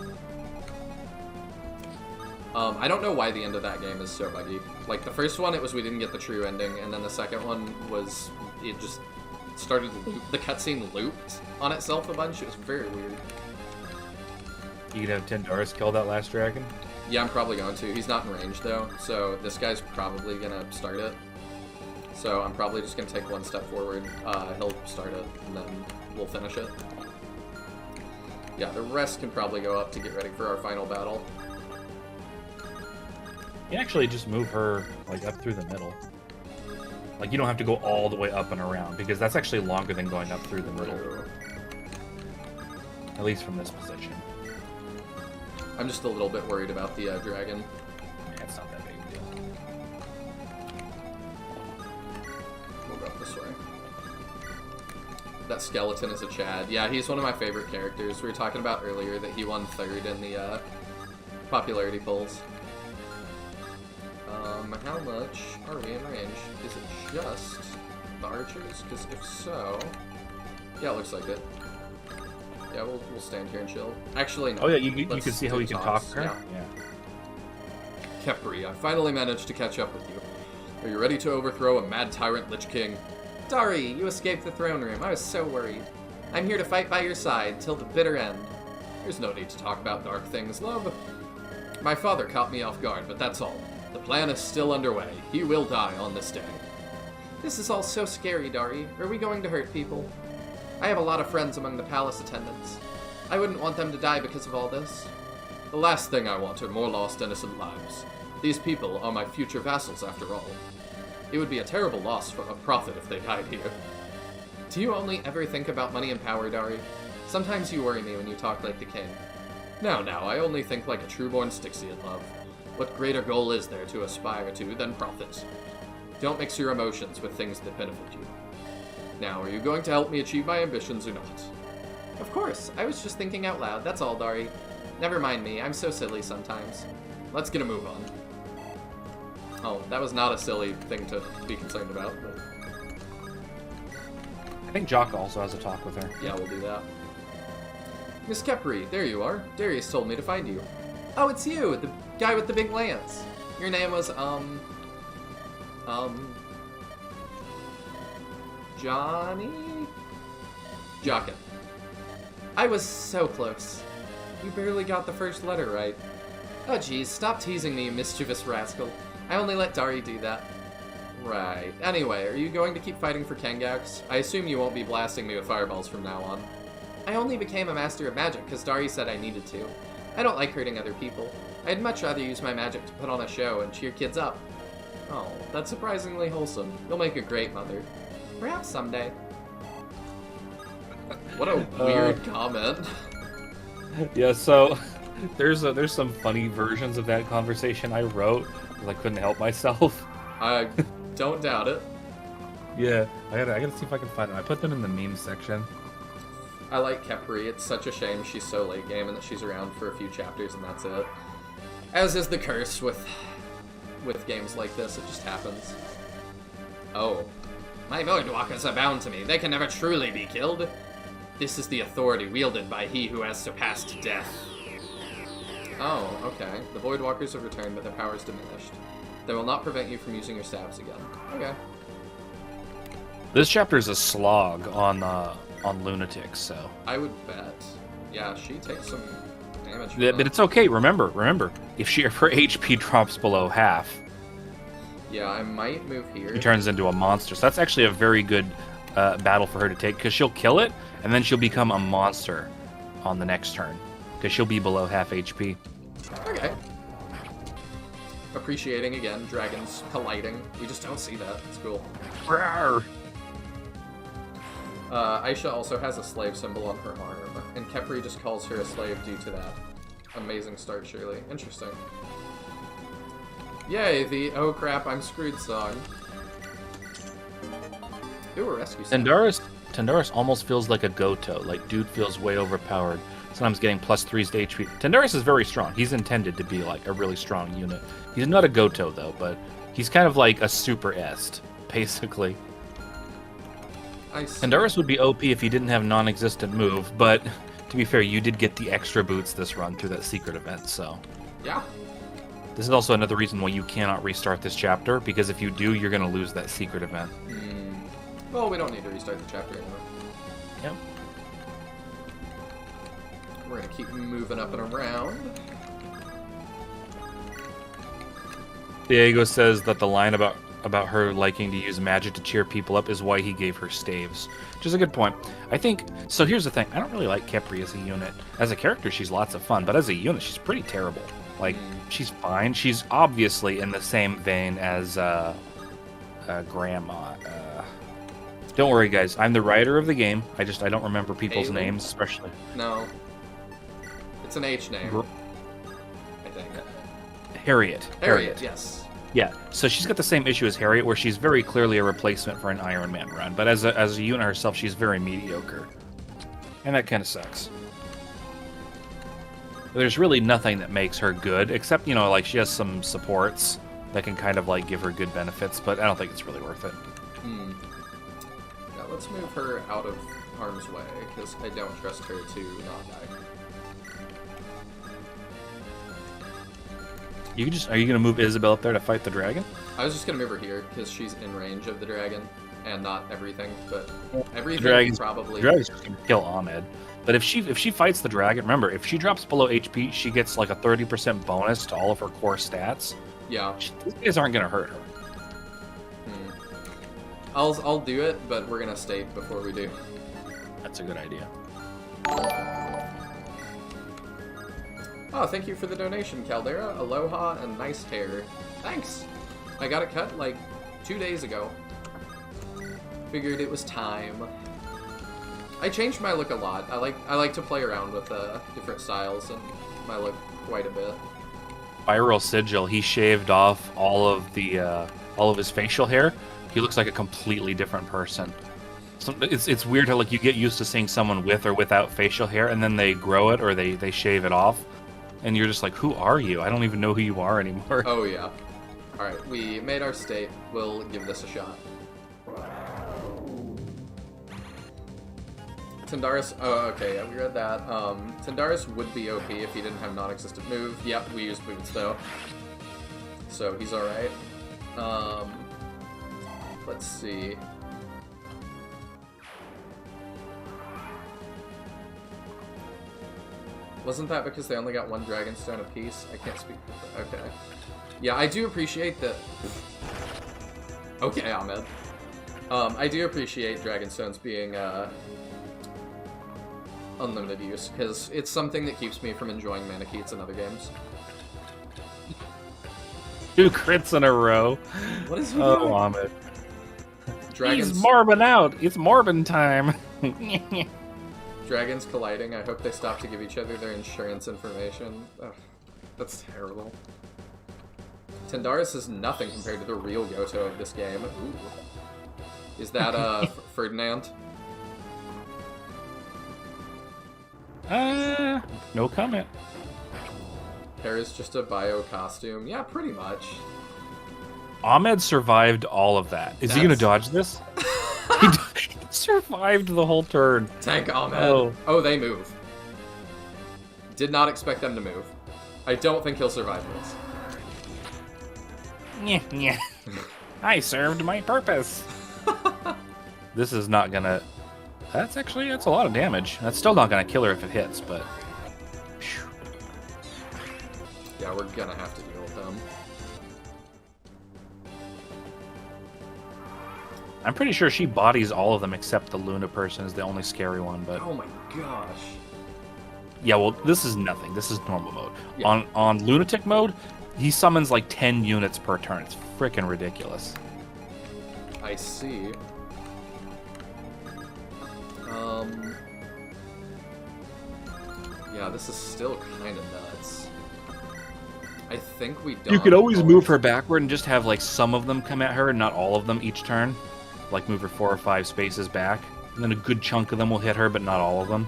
I don't know why the end of that game is so buggy. Like, the first one, it was we didn't get the true ending, and then the second one was, it just started to loop. The cutscene looped on itself a bunch. It was very weird. You could have Tendaris kill that last dragon? Yeah, I'm probably going to. He's not in range, though, so this guy's probably gonna start it. So I'm probably just gonna take one step forward. He'll start it, and then we'll finish it. Yeah, the rest can probably go up to get ready for our final battle. You can actually just move her like up through the middle. Like you don't have to go all the way up and around because that's actually longer than going up through the middle. At least from this position. I'm just a little bit worried about the dragon. Yeah, it's not that big a deal. We'll go this way. That skeleton is a Chad. Yeah, he's one of my favorite characters. We were talking about earlier that he won 3rd in the popularity polls. How much are we in range? Is it just the archers? Because if so... Yeah, it looks like it. Yeah, we'll stand here and chill. Actually, no. Oh yeah, you can see how we can talk to her? Yeah. Kepri, I finally managed to catch up with you. Are you ready to overthrow a mad tyrant Lich King? Dari, you escaped the throne room. I was so worried. I'm here to fight by your side till the bitter end. There's no need to talk about dark things, love. My father caught me off guard, but that's all. The plan is still underway. He will die on this day. This is all so scary, Dari. Are we going to hurt people? I have a lot of friends among the palace attendants. I wouldn't want them to die because of all this. The last thing I want are more lost innocent lives. These people are my future vassals, after all. It would be a terrible loss for a prophet if they died here. Do you only ever think about money and power, Dari? Sometimes you worry me when you talk like the king. Now, I only think like a true-born Styxian, love. What greater goal is there to aspire to than profit? Don't mix your emotions with things that benefit you. Now, are you going to help me achieve my ambitions or not? Of course. I was just thinking out loud. That's all, Dari. Never mind me. I'm so silly sometimes. Let's get a move on. Oh, that was not a silly thing to be concerned about, but... I think Jakka also has a talk with her. Yeah, we'll do that. Miss Kepri, there you are. Darius told me to find you. Oh, it's you, the guy with the big lance. Your name was, Johnny? Jakka. I was so close. You barely got the first letter right. Oh geez, stop teasing me, you mischievous rascal. I only let Dari do that. Right. Anyway, are you going to keep fighting for Kengax? I assume you won't be blasting me with fireballs from now on. I only became a master of magic because Dari said I needed to. I don't like hurting other people. I'd much rather use my magic to put on a show and cheer kids up. Oh, that's surprisingly wholesome. You'll make a great mother. Perhaps someday. What a weird comment. Yeah, so there's some funny versions of that conversation I wrote because I couldn't help myself. I don't doubt it. Yeah, I gotta see if I can find them. I put them in the meme section. I like Kepri. It's such a shame she's so late game and that she's around for a few chapters and that's it. As is the curse with games like this, it just happens. Oh. My Voidwalkers are bound to me. They can never truly be killed. This is the authority wielded by he who has surpassed death. Oh, okay. The Voidwalkers have returned, but their power is diminished. They will not prevent you from using your stabs again. Okay. This chapter is a slog on lunatics, so. I would bet. Yeah, she takes some damage. Yeah, but it's okay. Remember, if her HP drops below half, yeah, I might move here. she turns into a monster. So that's actually a very good battle for her to take because she'll kill it and then she'll become a monster on the next turn because she'll be below half HP. Okay. Appreciating again, dragons colliding. We just don't see that. It's cool. Rawr. Aisha also has a slave symbol on her arm, and Kepri just calls her a slave due to that. Amazing start, Shirley. Interesting. Yay, the oh crap, I'm screwed song. Ooh, a rescue song. Tandarus almost feels like a Goto. Like, dude feels way overpowered. Sometimes getting +3s to HP. Tandarus is very strong. He's intended to be, like, a really strong unit. He's not a Goto, though, but he's kind of like a super Est, basically. I see. Tandarus would be OP if he didn't have non-existent move, but to be fair, you did get the extra boots this run through that secret event, so... Yeah. This is also another reason why you cannot restart this chapter, because if you do, you're going to lose that secret event. Well, we don't need to restart the chapter anymore. Yep. We're gonna keep moving up and around. Diego says that the line about her liking to use magic to cheer people up is why he gave her staves, which is a good point. I think, so here's the thing, I don't really like Kepri as a unit. As a character, she's lots of fun, but as a unit, she's pretty terrible. Like, she's fine. She's obviously in the same vein as Grandma. Don't worry, guys. I'm the writer of the game. I don't remember people's Ailey? names, especially. No. It's an H name, I think. Harriet. Yes. Yeah, so she's got the same issue as Harriet, where she's very clearly a replacement for an Iron Man run, but as a unit herself, she's very mediocre. And that kind of sucks. There's really nothing that makes her good, except, you know, like, she has some supports that can kind of, like, give her good benefits, but I don't think it's really worth it. Now let's move her out of harm's way, because I don't trust her to not die. Are you gonna move Isabel up there to fight the dragon? I was just gonna move her here, because she's in range of the dragon, and not everything, but everything probably... The dragon's just gonna kill Ahmed. But if she fights the dragon, remember, if she drops below HP, she gets like a 30% bonus to all of her core stats. Yeah. These guys aren't gonna hurt her. I'll do it, but we're gonna state before we do. That's a good idea. Oh, thank you for the donation, Caldera. Aloha and nice hair. Thanks. I got it cut like 2 days ago. Figured it was time. I changed my look a lot. I like to play around with different styles and my look quite a bit. Viral Sigil, he shaved off all of his facial hair. He looks like a completely different person. It's weird how, like, you get used to seeing someone with or without facial hair, and then they grow it or they shave it off, and you're just like, who are you? I don't even know who you are anymore. Oh yeah. All right, we made our state. We'll give this a shot. Tandarus, oh, okay, yeah, we read that. Tandarus would be OP if he didn't have non-existent move. Yep, we used boots though. So he's alright. Let's see. Wasn't that because they only got one Dragonstone apiece? I can't speak for that. Okay. Yeah, I do appreciate that. Okay, Ahmed. I do appreciate Dragonstones being, unlimited use, because it's something that keeps me from enjoying Manicheets in other games. 2 crits in a row. What is he doing? Ahmed. Dragons, He's morbing out. It's morbin time. Dragons colliding. I hope they stop to give each other their insurance information. Ugh, that's terrible. Tandarus is nothing compared to the real Goto of this game. Ooh. Is that, Ferdinand? No comment. Hair is just a bio costume. Yeah, pretty much. Ahmed survived all of that. Is he gonna dodge this? He survived the whole turn. Tank Ahmed. Oh, they move. Did not expect them to move. I don't think he'll survive this. Yeah. I served my purpose. This is not gonna... That's a lot of damage. That's still not gonna kill her if it hits, but... Yeah, we're gonna have to deal with them. I'm pretty sure she bodies all of them except the Luna person is the only scary one, but... Oh my gosh. Yeah, well, this is nothing. This is normal mode. Yeah. On Lunatic mode, he summons like 10 units per turn. It's freaking ridiculous. I see. Yeah, this is still kind of nuts. I think we don't. You could always move her backward and just have like some of them come at her and not all of them each turn. Like move her 4 or 5 spaces back. And then a good chunk of them will hit her, but not all of them.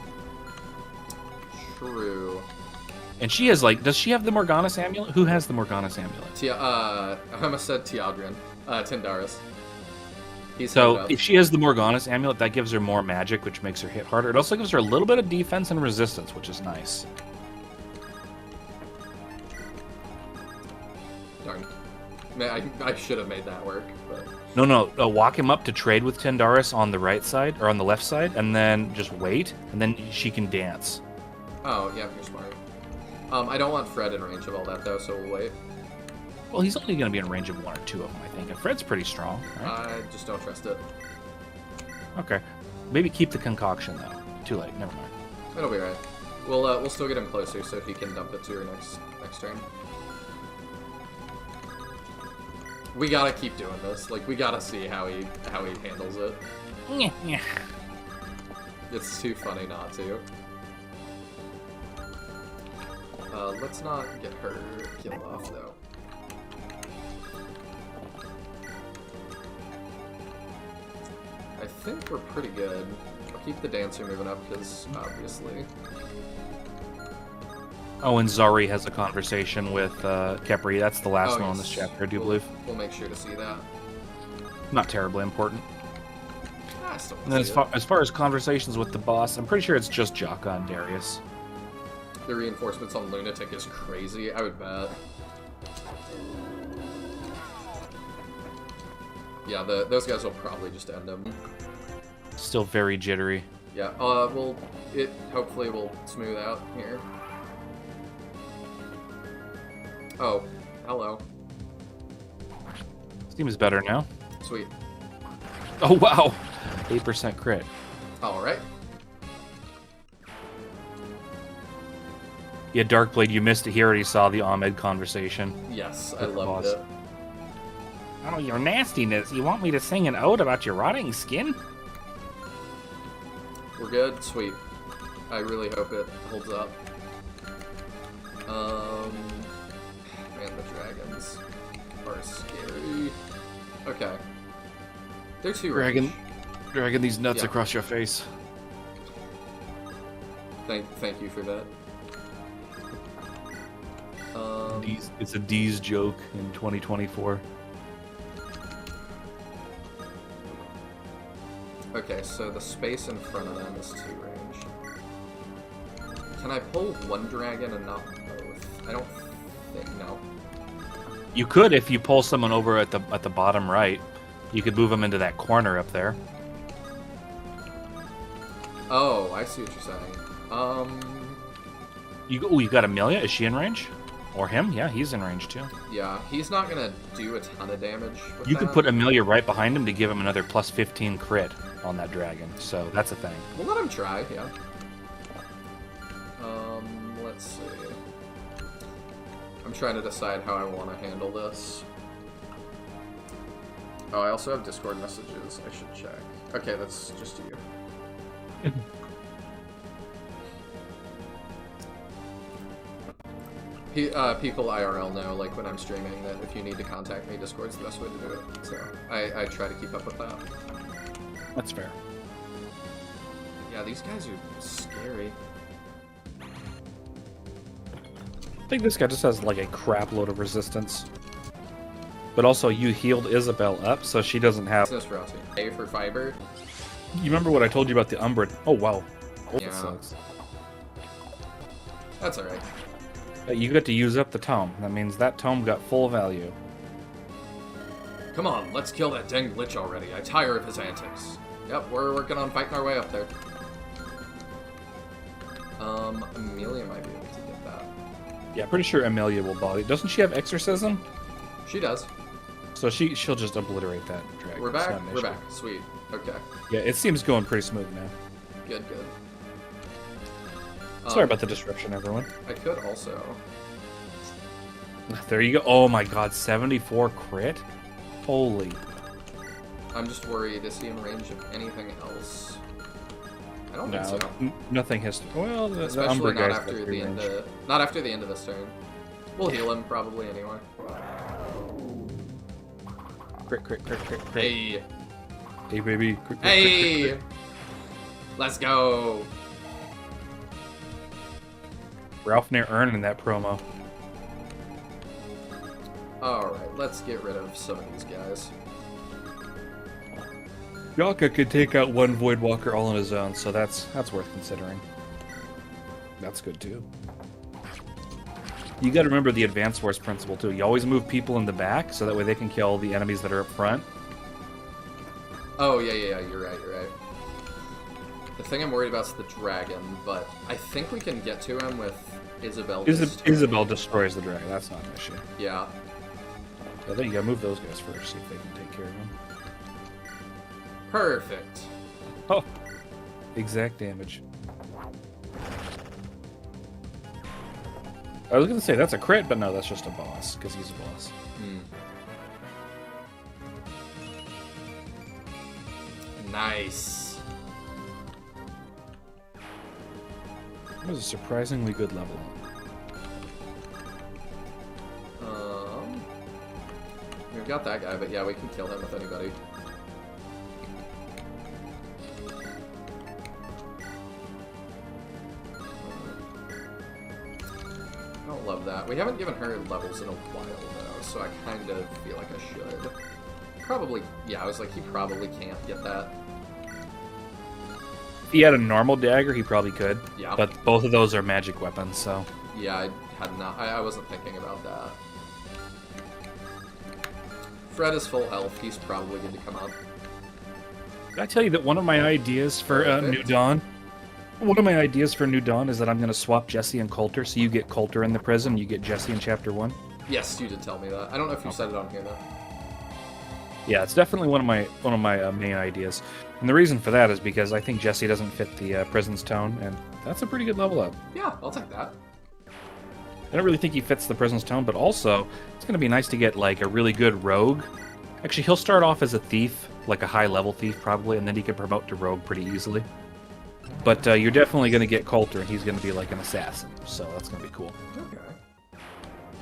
True. And she has like, does she have the Morgana's amulet? Who has the Morgana's amulet? I almost said Tiadrian. Tindaris. He's So if she has the Morgana's amulet, that gives her more magic, which makes her hit harder. It also gives her a little bit of defense and resistance, which is nice. Darn. Man, I should have made that work, but... No, walk him up to trade with Tindaris on the right side, or on the left side, and then just wait, and then she can dance. Oh, yeah, you're smart. I don't want Fred in range of all that, though, so we'll wait. Well, he's only going to be in range of 1 or 2 of them, I think. And Fred's pretty strong, right? I just don't trust it. Okay. Maybe keep the concoction, though. Too late. Never mind. It'll be right. We'll still get him closer so he can dump it to her next turn. We gotta keep doing this. Like, we gotta see how he handles it. Yeah. It's too funny not to. Let's not get her killed off, though. I think we're pretty good. I'll keep the dancer moving up, because, obviously... Oh, and Zari has a conversation with Kepri. That's the last one on this chapter, I do believe. We'll make sure to see that. Not terribly important. I still And then as far as conversations with the boss, I'm pretty sure it's just Jakka and Darius. The reinforcements on Lunatic is crazy, I would bet. Yeah, those guys will probably just end him. Still very jittery. Yeah, it hopefully will smooth out here. Oh, hello. Seems better now. Sweet. Oh, wow. 8% crit. Alright. Yeah, Darkblade, you missed it. He already saw the Ahmed conversation. Yes, I With the loved boss. it. Oh, your nastiness. You want me to sing an ode about your rotting skin? We're good? Sweet. I really hope it holds up. Man, the dragons are scary. Okay. They're too rich. Dragging these nuts Yeah. across your face. Thank you for that. It's a D's joke in 2024. Okay, so the space in front of them is 2 range. Can I pull one dragon and not both? I don't think, no. You could if you pull someone over at the bottom right. You could move them into that corner up there. Oh, I see what you're saying. You got Amelia? Is she in range? Or him? Yeah, he's in range too. Yeah, he's not gonna do a ton of damage with You that. could put Amelia right behind him to give him another plus 15 crit on that dragon. So that's a thing. We'll let him try, yeah. Let's see. I'm trying to decide how I want to handle this. Oh, I also have Discord messages. I should check. Okay, that's just you. People IRL know, like, when I'm streaming, that if you need to contact me, Discord's the best way to do it. So, I try to keep up with that. That's fair. Yeah, these guys are scary. I think this guy just has like a crap load of resistance. But also, you healed Isabel up, so she doesn't have... Nosferatu. A for fiber. You remember what I told you about the Umbrid? Oh, wow. Oh, Yeah. that sucks. That's alright. You got to use up the tome. That means that tome got full value. Come on, let's kill that dang lich already. I tire of his antics. Yep, we're working on fighting our way up there. Amelia might be able to get that. Yeah, pretty sure Amelia will body. Doesn't she have Exorcism? She does. So she'll just obliterate that dragon. We're It's back. not an We're issue. back. Sweet. Okay. Yeah, it seems going pretty smooth now. Good, good. Sorry about the disruption, everyone. I could also... There you go. Oh my god, 74 crit? Holy. I'm just worried. Is he in range of anything else? I don't think so. Nothing has. Well, the Especially Umbra not guy's after got the free end. range. Not after the end of this turn. We'll heal him probably anyway. Crit. Hey, Hey, baby. Crit. hey, let's go. Ralph near earning that promo. All right, let's get rid of some of these guys. Jakka could take out one Voidwalker all on his own, so that's worth considering. That's good too. You got to remember the Advance Force principle too. You always move people in the back, so that way they can kill the enemies that are up front. Oh yeah, you're right. The thing I'm worried about is the dragon, but I think we can get to him with Isabel. Isabel destroys the dragon. That's not an issue. Yeah. I think you gotta move those guys first, see if they can take care of them. Perfect. Oh, exact damage. I was gonna say that's a crit, but no, that's just a boss because he's a boss. Nice. That was a surprisingly good level. We've got that guy, but yeah, we can kill him with anybody. I don't love that. We haven't given her levels in a while, though, so I kind of feel like I should. Probably, yeah, I was like, he probably can't get that. If he had a normal dagger, he probably could. Yeah. But both of those are magic weapons, so. Yeah, I had not. I wasn't thinking about that. Fred is full health. He's probably going to come up. Did I tell you that one of my ideas for New Dawn? One of my ideas for New Dawn is that I'm going to swap Jesse and Coulter, so you get Coulter in the prison, you get Jesse in Chapter 1. Yes, you did tell me that. I don't know if you said it on here, though. Yeah, it's definitely one of my main ideas. And the reason for that is because I think Jesse doesn't fit the prison's tone, and that's a pretty good level up. Yeah, I'll take that. I don't really think he fits the prison's tone, but also it's going to be nice to get like a really good rogue. Actually, he'll start off as a thief, like a high-level thief probably, and then he can promote to rogue pretty easily. But you're definitely going to get Coulter, and he's going to be like an assassin, so that's going to be cool. Okay.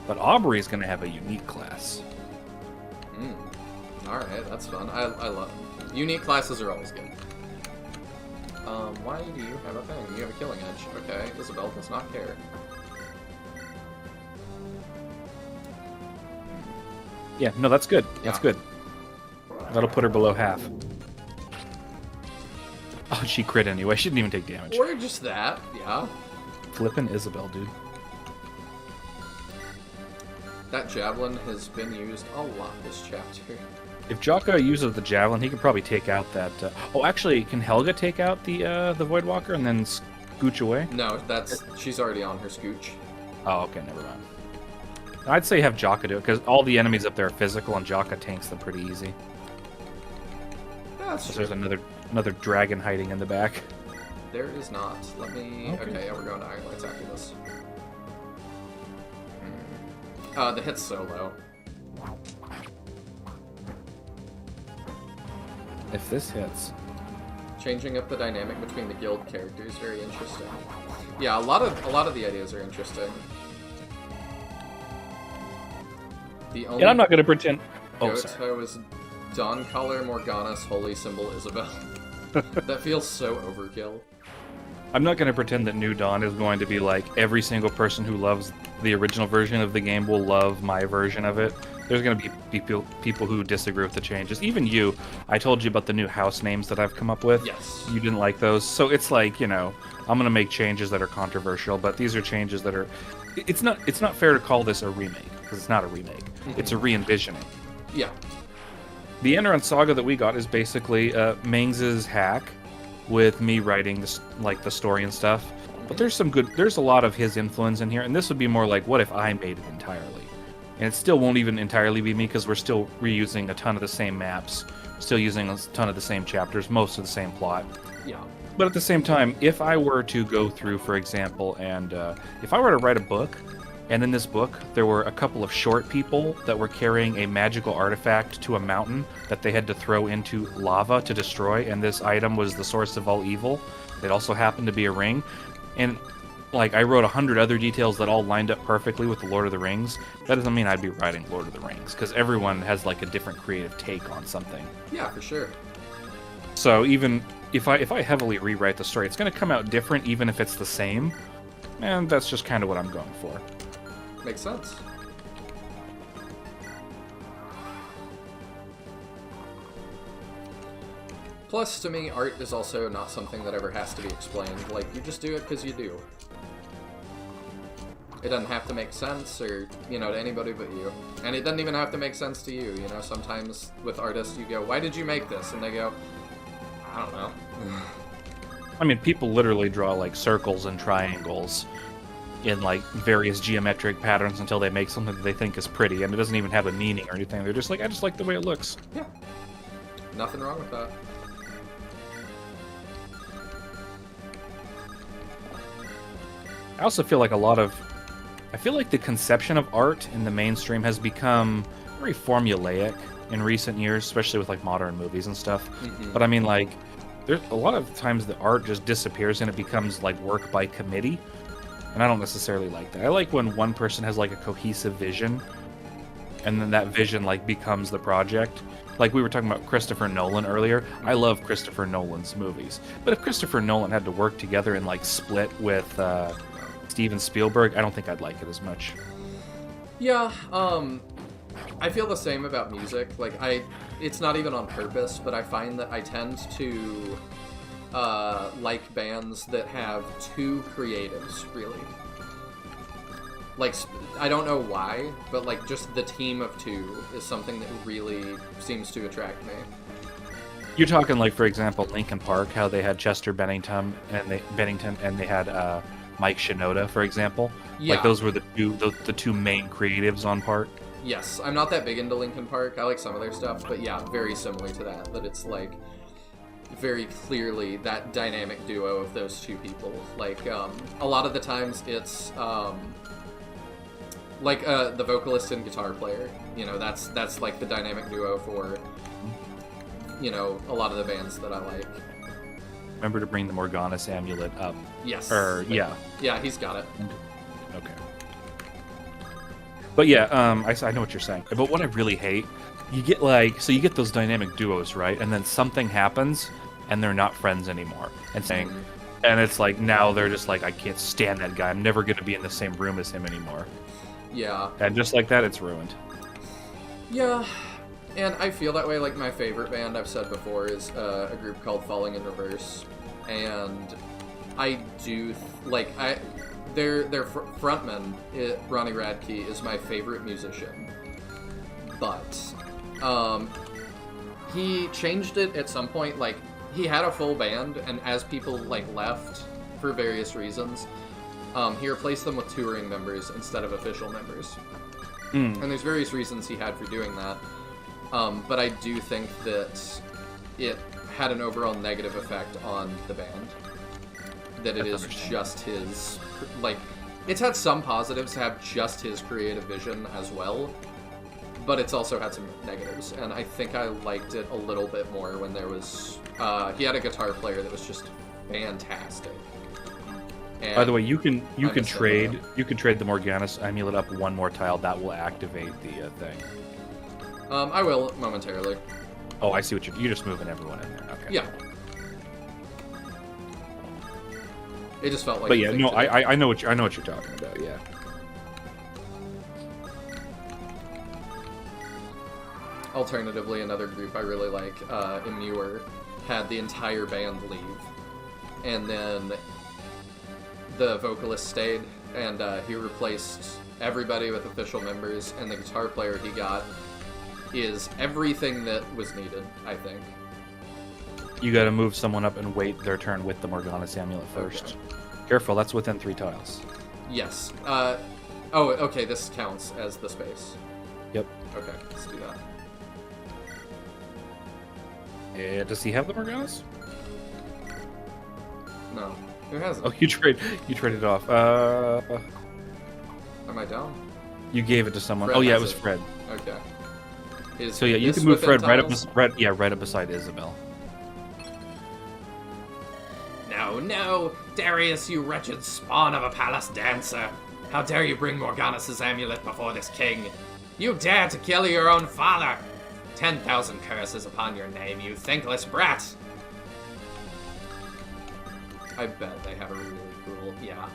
But Aubrey is going to have a unique class. Alright, that's fun. I love it. Unique classes are always good. Why do you have a thing? You have a killing edge. Okay, Isabel does not care. Yeah, no, that's good. Yeah. That's good. That'll put her below half. Oh, she crit anyway. She didn't even take damage. Or just that, yeah. Flippin' Isabel, dude. That javelin has been used a lot this chapter. If Jakka uses the javelin, he could probably take out that... Oh, actually, can Helga take out the Voidwalker and then scooch away? No, she's already on her scooch. Oh, okay, never mind. I'd say have Jakka do it, because all the enemies up there are physical, and Jakka tanks them pretty easy. That's So true. there's another dragon hiding in the back. There is not. Let me... Okay, yeah, we're going to Iron Lights after this. The hit's so low. If this hits... Changing up the dynamic between the guild characters, very interesting. Yeah, a lot of the ideas are interesting. The only And I'm not going to pretend... Oh, sorry. Goto is Dawn Color Morgana's holy symbol Isabel. That feels so overkill. I'm not going to pretend that New Dawn is going to be like every single person who loves the original version of the game will love my version of it. There's going to be people who disagree with the changes. Even you. I told you about the new house names that I've come up with. Yes. You didn't like those. So it's like, you know, I'm going to make changes that are controversial, but these are changes that are... It's not fair to call this a remake, because it's not a remake. Mm-hmm. It's a re-envisioning. Yeah. The Andaron Saga that we got is basically Mang's hack with me writing this, like the story and stuff. But there's a lot of his influence in here, and this would be more like, what if I made it entirely? And it still won't even entirely be me, because we're still reusing a ton of the same maps, still using a ton of the same chapters, most of the same plot. Yeah. But at the same time, if I were to go through, for example, and if I were to write a book, And in this book, there were a couple of short people that were carrying a magical artifact to a mountain that they had to throw into lava to destroy, and this item was the source of all evil. It also happened to be a ring. And, like, I wrote 100 other details that all lined up perfectly with the Lord of the Rings. That doesn't mean I'd be writing Lord of the Rings, because everyone has, like, a different creative take on something. Yeah, for sure. So even if I heavily rewrite the story, it's going to come out different even if it's the same. And that's just kind of what I'm going for. Makes sense. Plus, to me, art is also not something that ever has to be explained. Like, you just do it because you do. It doesn't have to make sense, or, you know, to anybody but you. And it doesn't even have to make sense to you, you know? Sometimes with artists, you go, why did you make this? And they go, I don't know. I mean, people literally draw, like, circles and triangles in, like, various geometric patterns until they make something that they think is pretty, and it doesn't even have a meaning or anything. They're just like, I just like the way it looks. Yeah. Nothing wrong with that. I also feel like I feel like the conception of art in the mainstream has become very formulaic in recent years, especially with, like, modern movies and stuff. Mm-hmm. But I mean, like, there's a lot of times the art just disappears and it becomes, like, work by committee. And I don't necessarily like that. I like when one person has, like, a cohesive vision, and then that vision, like, becomes the project. Like, we were talking about Christopher Nolan earlier. I love Christopher Nolan's movies. But if Christopher Nolan had to work together and, like, split with Steven Spielberg, I don't think I'd like it as much. Yeah, I feel the same about music. Like, it's not even on purpose, but I find that I tend to like bands that have two creatives, really. Like, I don't know why, but, like, just the team of two is something that really seems to attract me. You're talking, like, for example, Linkin Park, how they had Chester Bennington and they had Mike Shinoda, for example. Yeah. Like, those were the two main creatives on part. Yes, I'm not that big into Linkin Park. I like some of their stuff, but yeah, very similar to that. That it's, like, very clearly that dynamic duo of those two people. Like, a lot of the times it's like the vocalist and guitar player. You know, that's like the dynamic duo for, you know, a lot of the bands that I like. Remember to bring the Morgana's amulet up. Yes. Yeah. Yeah, he's got it. Okay. But yeah, I know what you're saying. But what I really hate, you get those dynamic duos, right? And then something happens, and they're not friends anymore. And it's like, now they're just like, I can't stand that guy. I'm never going to be in the same room as him anymore. Yeah. And just like that, it's ruined. Yeah. And I feel that way. Like, my favorite band, I've said before, is a group called Falling in Reverse. And I do, their frontman, Ronnie Radke, is my favorite musician. But, he changed it at some point. Like, he had a full band, and as people, like, left for various reasons, he replaced them with touring members instead of official members. And there's various reasons he had for doing that. But I do think that it had an overall negative effect on the band. That it is just his, like, it's had some positives to have just his creative vision as well, but it's also had some negatives, and I think I liked it a little bit more when there was, he had a guitar player that was just fantastic. And by the way, you can trade the Morgana's amulet up one more tile. That will activate the thing. I will momentarily. Oh, I see what you're just moving everyone in there. Okay. Yeah. It just felt like. But yeah, no, I know what you're talking about. Yeah. Alternatively, another group I really like, Immure, had the entire band leave, and then the vocalist stayed, and he replaced everybody with official members, and the guitar player he got is everything that was needed, I think. You gotta move someone up and wait their turn with the Morgana's amulet first. Okay. Careful, that's within 3 tiles. Yes. Oh, okay, this counts as the space. Yep. Okay, let's do that. Yeah, does he have the Morgana's? No. Who has it? Oh, you traded off. Am I down? You gave it to someone. Fred Oh yeah, has it was it. Fred. Okay. Is So yeah, you this can move within Fred right up, tiles? right up beside Isabel. No, no, Darius, you wretched spawn of a palace dancer. How dare you bring Morganus' amulet before this king? You dare to kill your own father! 10,000 curses upon your name, you thankless brat! I bet they have a really cool. Yeah.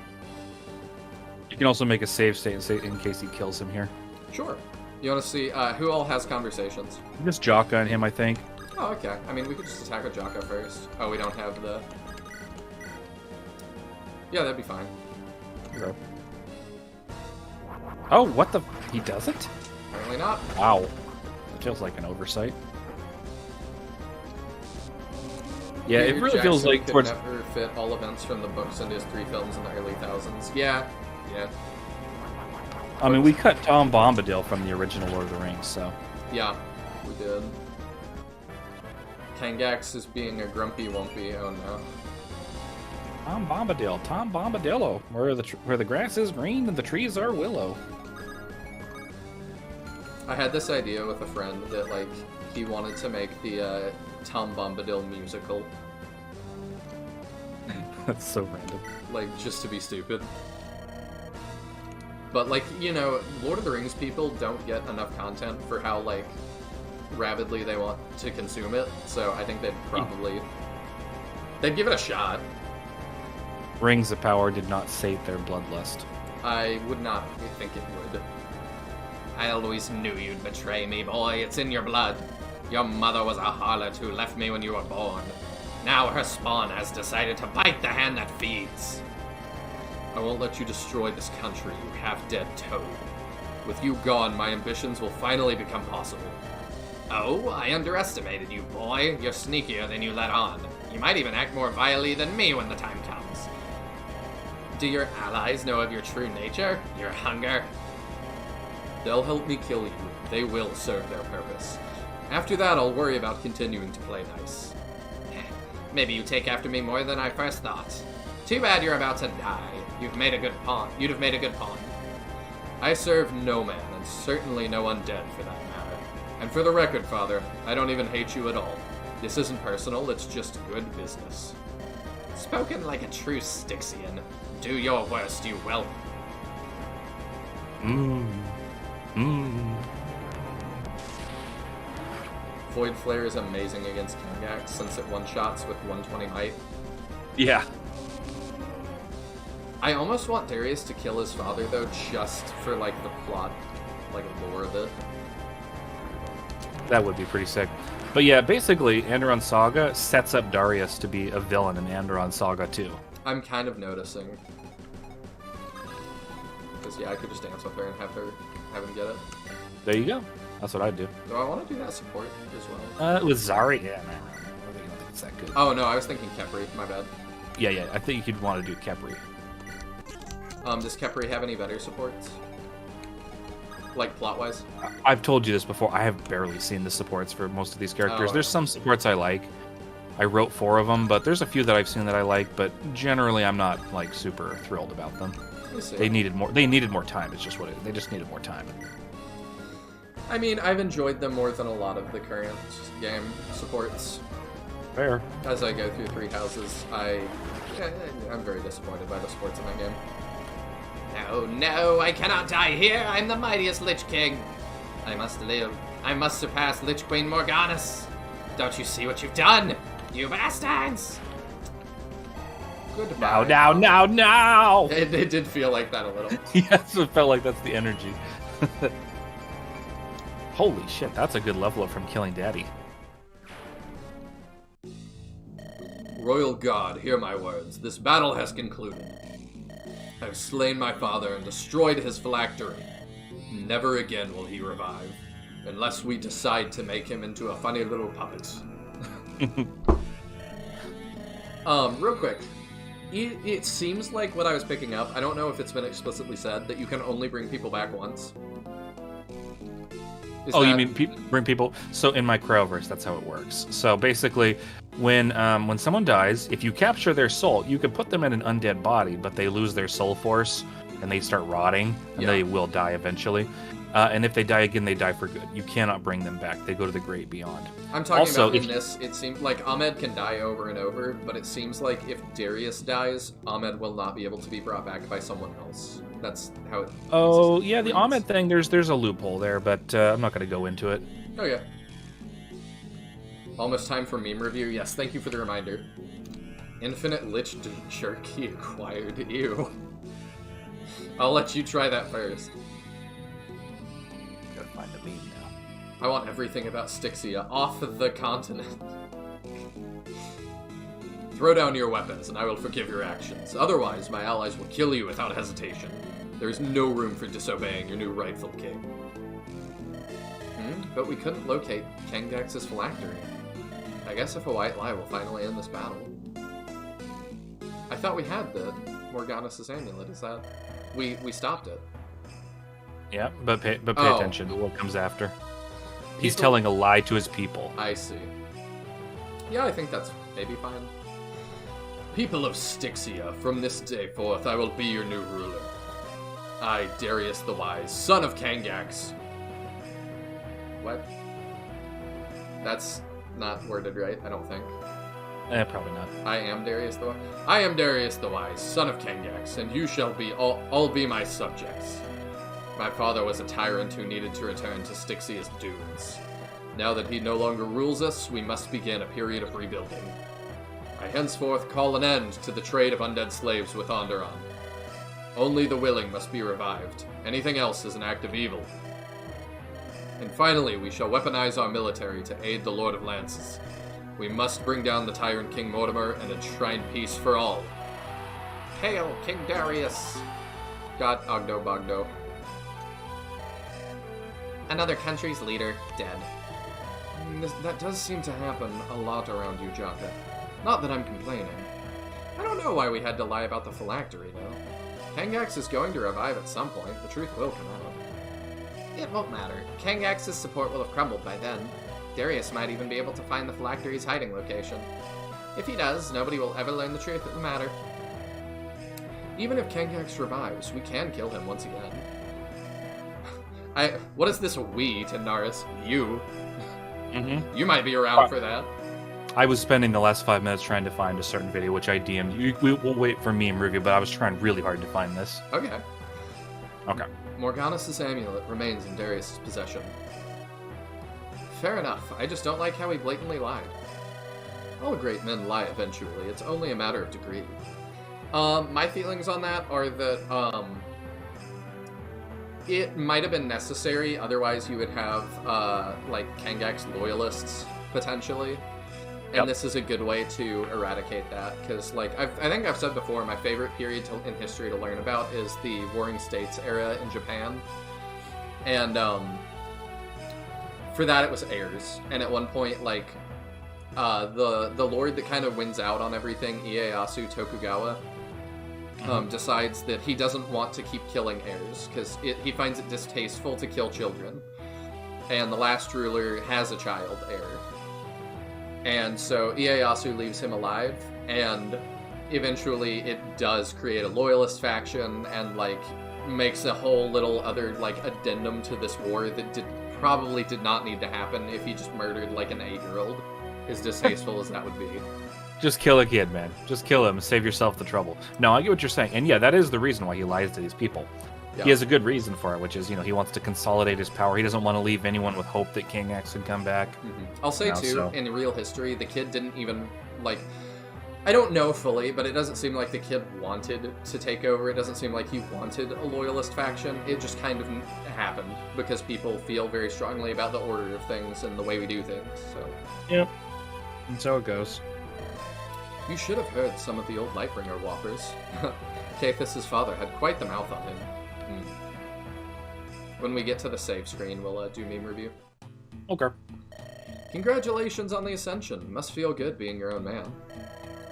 You can also make a save state in case he kills him here. Sure. You want to see who all has conversations? Just Jakka and him, I think. Oh, okay. I mean, we could just attack with Jakka first. Oh, we don't have the. Yeah, that'd be fine. Okay. Oh, what the? He doesn't? Apparently not. Wow. It feels like an oversight. Yeah, it Peter really feels Jackson like could towards. never fit all events from the books into his 3 films in the early thousands. Yeah. I mean, we cut Tom Bombadil from the original Lord of the Rings, so. Yeah, we did. Kangax is being a grumpy wumpy. Oh no. Tom Bombadillo, where the grass is green and the trees are willow. I had this idea with a friend that like he wanted to make the Tom Bombadil musical, That's so random. like just to be stupid. But like, you know, Lord of the Rings people don't get enough content for how like rabidly they want to consume it, so I think they'd give it a shot. Rings of Power did not sate their bloodlust. I would not think it would. I always knew you'd betray me, boy. It's in your blood. Your mother was a harlot who left me when you were born. Now her spawn has decided to bite the hand that feeds. I won't let you destroy this country, you half-dead toad. With you gone, my ambitions will finally become possible. Oh, I underestimated you, boy. You're sneakier than you let on. You might even act more vilely than me when the time comes. Do your allies know of your true nature? Your hunger? They'll help me kill you. They will serve their purpose. After that, I'll worry about continuing to play nice. Maybe you take after me more than I first thought. Too bad you're about to die. You'd have made a good pawn. I serve no man, and certainly no undead for that matter. And for the record, Father, I don't even hate you at all. This isn't personal, it's just good business. Spoken like a true Styxian. Do your worst, you whelp. Void Flare is amazing against Kangax since it one-shots with 120 might. Yeah. I almost want Darius to kill his father, though, just for, like, the plot, like, lore of it. That would be pretty sick. But yeah, basically, Andaron Saga sets up Darius to be a villain in Andaron Saga 2. I'm kind of noticing. Because, yeah, I could just dance with her and have him get it. There you go. That's what I'd do. Do I want to do that support as well? With Zari, yeah, man. I don't think it's that good. Oh, no, I was thinking Kepri. My bad. Yeah, I think you'd want to do Kepri. Does Kepri have any better supports? Like, plot-wise? I've told you this before. I have barely seen the supports for most of these characters. Oh, There's some supports I like. I wrote 4 of them, but there's a few that I've seen that I like. But generally, I'm not like super thrilled about them. They needed more. They needed more time. It's just they just needed more time. I mean, I've enjoyed them more than a lot of the current game supports. Fair. As I go through 3 houses, I'm very disappointed by the supports in that game. No, I cannot die here. I'm the mightiest Lich King. I must live. I must surpass Lich Queen Morganus. Don't you see what you've done? You bastards! Goodbye. Now! It did feel like that a little. Yes, it felt like that's the energy. Holy shit, that's a good level up from killing Daddy. Royal God, hear my words. This battle has concluded. I've slain my father and destroyed his phylactery. Never again will he revive, unless we decide to make him into a funny little puppet. Real quick. It seems like what I was picking up, I don't know if it's been explicitly said, that you can only bring people back once. You mean bring people? So in my Cryoverse, that's how it works. So basically, when someone dies, if you capture their soul, you can put them in an undead body, but they lose their soul force and they start rotting, and Yeah. they will die eventually. And if they die again, they die for good. You cannot bring them back. They go to the great beyond. I'm talking Also, about in if- this, it seems like Ahmed can die over and over, but it seems like if Darius dies, Ahmed will not be able to be brought back by someone else. That's how it Oh, yeah, the reads. Ahmed thing, there's a loophole there, but I'm not going to go into it. Okay. Almost time for meme review. Yes, thank you for the reminder. Infinite Lich Jerky acquired. Ew. I'll let you try that first. Gotta find the meme now. I want everything about Styxia off the continent. Throw down your weapons, and I will forgive your actions. Otherwise, my allies will kill you without hesitation. There is no room for disobeying your new rightful king. But we couldn't locate Kangax's phylactery. I guess if a white lie will finally end this battle. I thought we had the Morgana's amulet. Is that... We stopped it. Yeah, but pay Oh. attention to what comes after. He's People- telling a lie to his people. I see. Yeah, I think that's maybe fine. People of Styxia, from this day forth I will be your new ruler. I, Darius the Wise, son of Kangax. What? That's not worded right, I don't think. Probably not. I am Darius the Wise. I am Darius the Wise, son of Kangax, and you shall be all be my subjects. My father was a tyrant who needed to return to Styxia's dunes. Now that he no longer rules us, we must begin a period of rebuilding. I henceforth call an end to the trade of undead slaves with Andaron. Only the willing must be revived. Anything else is an act of evil. And finally, we shall weaponize our military to aid the Lord of Lances. We must bring down the tyrant King Mortimer and enshrine peace for all. Hail, King Darius! God Ogdo Bogdo. Another country's leader dead. That does seem to happen a lot around you, Jakka. Not that I'm complaining. I don't know why we had to lie about the phylactery, though. Kangax is going to revive at some point. The truth will come out. It won't matter. Kangax's support will have crumbled by then. Darius might even be able to find the phylactery's hiding location. If he does, nobody will ever learn the truth of the matter. Even if Kangax revives, we can kill him once again. What is this we to Naris? You. Mm-hmm. You might be around for that. I was spending the last 5 minutes trying to find a certain video, which I DM'd. We'll wait for meme review, but I was trying really hard to find this. Okay. Okay. Morgana's amulet remains in Darius' possession. Fair enough. I just don't like how he blatantly lied. All great men lie eventually. It's only a matter of degree. My feelings on that are that, it might have been necessary, otherwise you would have, like, Kangax loyalists, potentially. And Yep. this is a good way to eradicate that, because, like, I think I've said before, my favorite period in history to learn about is the Warring States era in Japan. And, for that it was heirs. And at one point, like, the lord that kind of wins out on everything, Ieyasu Tokugawa, decides that he doesn't want to keep killing heirs, because he finds it distasteful to kill children. And the last ruler has a child heir. And so Ieyasu leaves him alive, and eventually it does create a loyalist faction, and, like, makes a whole little other, like, addendum to this war that probably did not need to happen if he just murdered, like, an 8-year-old, as distasteful as that would be. Just kill a kid, man. Just kill him. Save yourself the trouble. No, I get what you're saying. And yeah, that is the reason why he lies to these people. Yeah. He has a good reason for it, which is, he wants to consolidate his power. He doesn't want to leave anyone with hope that Kangax would come back. I'll say, No, too, so- in real history, the kid didn't even, like... I don't know fully, but it doesn't seem like the kid wanted to take over. It doesn't seem like he wanted a loyalist faction. It just kind of happened because people feel very strongly about the order of things and the way we do things, so... Yep. And so it goes. You should have heard some of the old Lightbringer whoppers. Cathus' father had quite the mouth on him. When we get to the save screen, we'll do meme review. Okay. Congratulations on the ascension. Must feel good being your own man.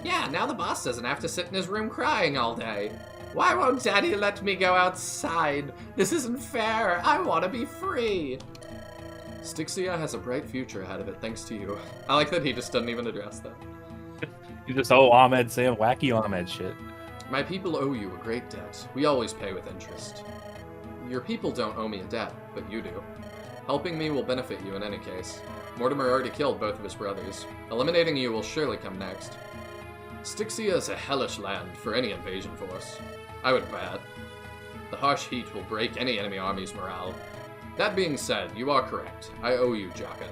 Yeah, now the boss doesn't have to sit in his room crying all day. Why won't Daddy let me go outside? This isn't fair. I want to be free. Styxia has a bright future ahead of it, thanks to you. I like that he just doesn't even address that. You just, Ahmed saying wacky Ahmed shit. My people owe you a great debt. We always pay with interest. Your people don't owe me a debt, but you do. Helping me will benefit you in any case. Mortimer already killed both of his brothers. Eliminating you will surely come next. Styxia is a hellish land for any invasion force. I would bet. The harsh heat will break any enemy army's morale. That being said, you are correct. I owe you, Jakka.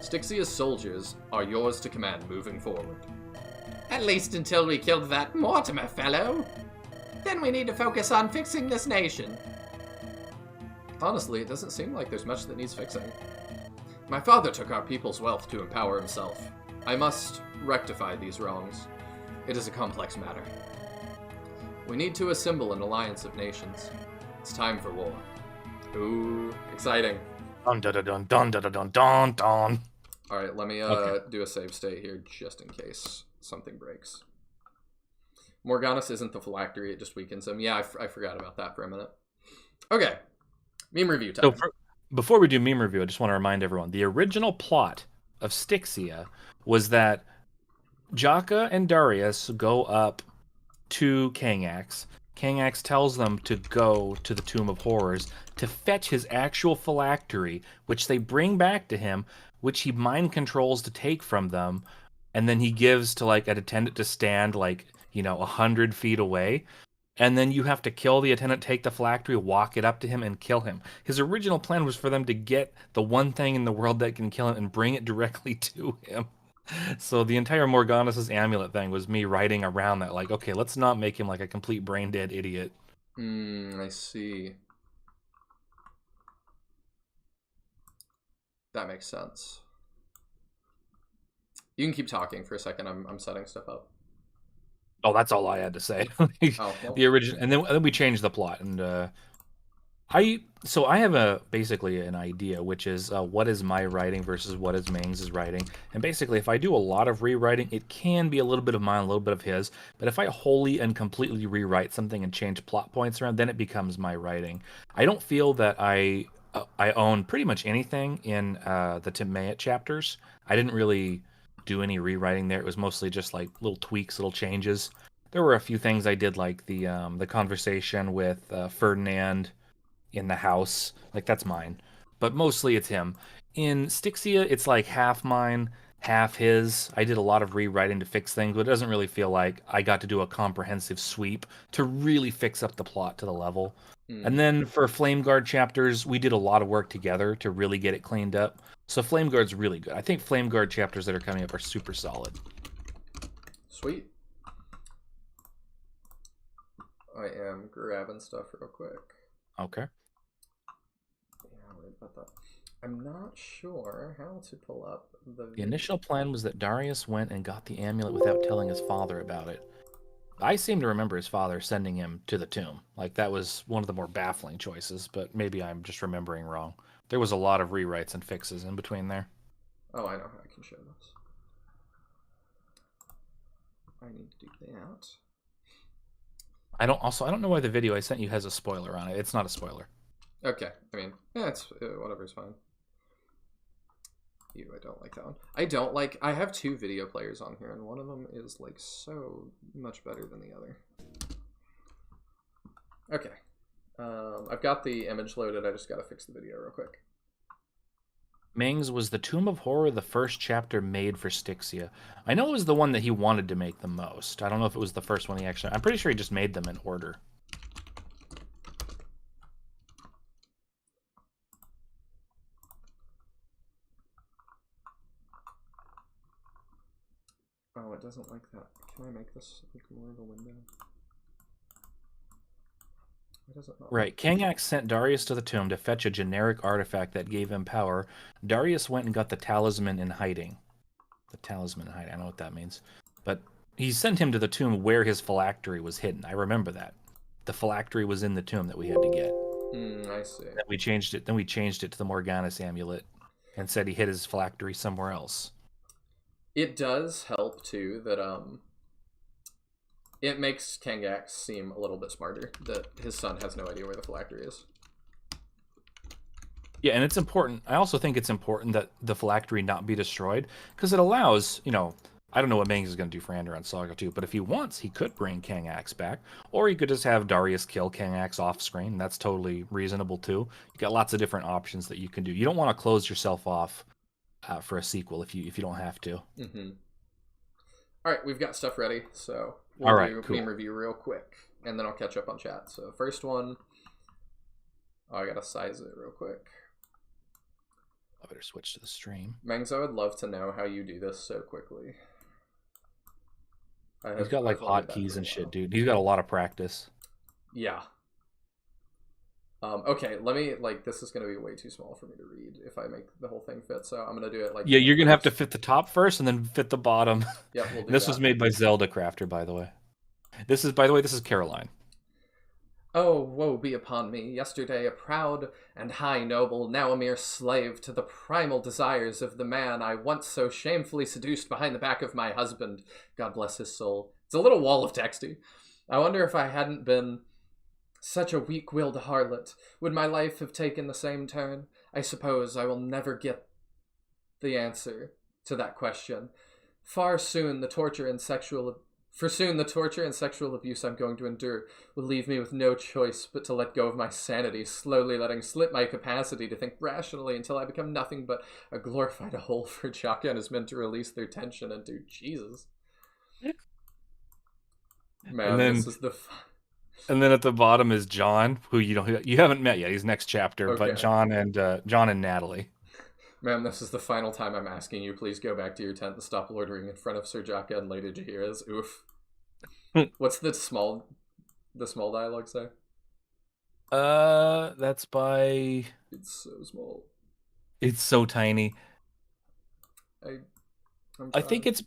Styxia's soldiers are yours to command moving forward. At least until we killed that Mortimer fellow. Then we need to focus on fixing this nation. Honestly, it doesn't seem like there's much that needs fixing. My father took our people's wealth to empower himself. I must rectify these wrongs. It is a complex matter. We need to assemble an alliance of nations. It's time for war. Ooh, exciting. Dun dun dun dun dun dun dun dun. Alright, let me do a save state here just in case something breaks. Morganus isn't the phylactery, it just weakens him. Yeah, I forgot about that for a minute. Okay, meme review time. So before we do meme review, I just want to remind everyone, the original plot of Styxia was that Jakka and Darius go up to Kangax. Kangax tells them to go to the Tomb of Horrors to fetch his actual phylactery, which they bring back to him, which he mind controls to take from them, and then he gives to like an attendant to stand 100 feet away, and then you have to kill the attendant, take the phylactery, walk it up to him, and kill him. His original plan was for them to get the one thing in the world that can kill him and bring it directly to him. So the entire Morganus' amulet thing was me writing around that, like, okay, let's not make him like a complete brain dead idiot. I see. That makes sense. You can keep talking for a second. I'm setting stuff up. Oh, that's all I had to say. Well. The original, and then we changed the plot, and I have basically an idea, which is what is my writing versus what is Mang's writing. And basically, if I do a lot of rewriting, it can be a little bit of mine, a little bit of his. But if I wholly and completely rewrite something and change plot points around, then it becomes my writing. I don't feel that I own pretty much anything in the Timaeus chapters. I didn't really do any rewriting there. It was mostly just like little tweaks, little changes. There were a few things I did, like the conversation with Ferdinand in the house, like that's mine, but mostly it's him. In Styxia, it's like half mine, half his. I did a lot of rewriting to fix things, but it doesn't really feel like I got to do a comprehensive sweep to really fix up the plot to the level. And then for Flame Guard chapters, we did a lot of work together to really get it cleaned up. So Flame Guard's really good. I think Flame Guard chapters that are coming up are super solid. Sweet. I am grabbing stuff real quick. Okay. Yeah, worried about that. I'm not sure how to pull up the... The initial plan was that Darius went and got the amulet without telling his father about it. I seem to remember his father sending him to the tomb. Like, that was one of the more baffling choices, but maybe I'm just remembering wrong. There was a lot of rewrites and fixes in between there. Oh, I know how I can show this. I need to do that. I don't know why the video I sent you has a spoiler on it. It's not a spoiler. Okay, I mean, yeah, it's whatever's fine. I don't like that one. I have two video players on here, and one of them is like so much better than the other. Okay. I've got the image loaded, I just gotta fix the video real quick. Mang's was the Tomb of Horror the first chapter made for Styxia. I know it was the one that he wanted to make the most. I don't know if it was the first one he actually... I'm pretty sure he just made them in order. Oh, it doesn't like that. Can I make this like more of a window? Right. Kangax sent Darius to the tomb to fetch a generic artifact that gave him power. Darius went and got the talisman in hiding. The talisman in hiding. I don't know what that means. But he sent him to the tomb where his phylactery was hidden. I remember that. The phylactery was in the tomb that we had to get. I see. Then we changed it to the Morganus amulet and said he hid his phylactery somewhere else. It does help too that it makes Kangax seem a little bit smarter that his son has no idea where the phylactery is. Yeah, and it's important. I also think it's important that the phylactery not be destroyed, because it allows, I don't know what Mangs is going to do for Andaron Saga 2, but if he wants, he could bring Kang Axe back, or he could just have Darius kill Kang Axe off screen. That's totally reasonable too. You got lots of different options that you can do. You don't want to close yourself off for a sequel if you don't have to. Mm-hmm. All right, we've got stuff ready, so we'll All right, do cool. meme review real quick, and then I'll catch up on chat. So first one, oh, I gotta size it real quick. I better switch to the stream. Mangs, I would love to know how you do this so quickly. He's got like hotkeys and shit, dude. He's got a lot of practice. Yeah. Okay, let me, like, this is going to be way too small for me to read if I make the whole thing fit, so I'm going to do it like... Yeah, you're going to have to fit the top first and then fit the bottom. Yep, we'll do This that. was made by Zelda Crafter, by the way. This is Caroline. Oh, woe be upon me. Yesterday a proud and high noble, now a mere slave to the primal desires of the man I once so shamefully seduced behind the back of my husband. God bless his soul. It's a little wall of texty. I wonder if I hadn't been such a weak-willed harlot, would my life have taken the same turn? I suppose I will never get the answer to that question. For soon the torture and sexual abuse I'm going to endure will leave me with no choice but to let go of my sanity, slowly letting slip my capacity to think rationally until I become nothing but a glorified hole for Jakka and his men to release their tension into. Jesus. Man, this is the... And then at the bottom is John, who you haven't met yet. He's next chapter, Okay. but John and Natalie. Ma'am, this is the final time I'm asking you. Please go back to your tent and stop loitering in front of Sir Jakka and Lady Jahira's. Oof. What's the small dialogue say? That's by... It's so small. It's so tiny. I think it's...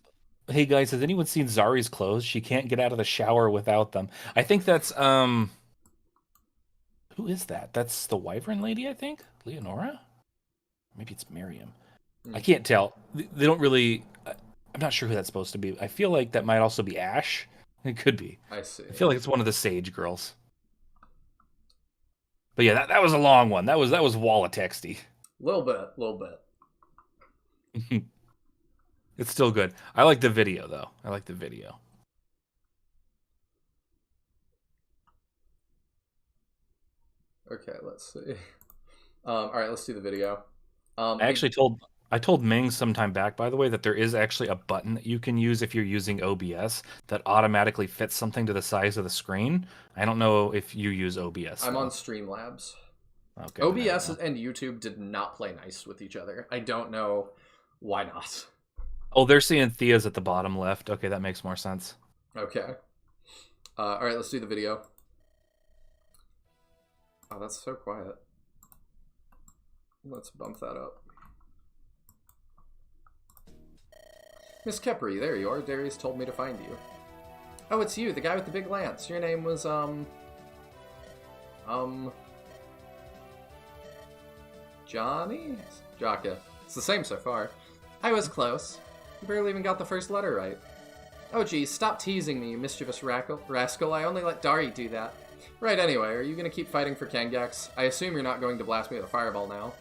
Hey guys, has anyone seen Zari's clothes? She can't get out of the shower without them. I think that's who is that? That's the Wyvern lady, I think? Leonora? Maybe it's Miriam. I can't tell. They don't really... I'm not sure who that's supposed to be. I feel like that might also be Ash. It could be. I see. I feel like it's one of the Sage girls. But yeah, that was a long one. That was wall of texty. Little bit. It's still good. I like the video though. I like the video. Okay, let's see. All right, let's do the video. I told Ming sometime back, by the way, that there is actually a button that you can use if you're using OBS that automatically fits something to the size of the screen. I don't know if you use OBS. I'm on Streamlabs. Okay. OBS and YouTube did not play nice with each other. I don't know why not. Oh, they're seeing Thea's at the bottom left. Okay, that makes more sense. Okay. All right, let's do the video. Oh, that's so quiet. Let's bump that up. Miss Kepri, there you are. Darius told me to find you. Oh, it's you, the guy with the big lance. Your name was, Johnny? Jakka. It's the same so far. I was close. You barely even got the first letter right. Oh geez, stop teasing me, you mischievous rascal. I only let Dari do that. Right, anyway, are you gonna keep fighting for Kangax? I assume you're not going to blast me with a fireball now.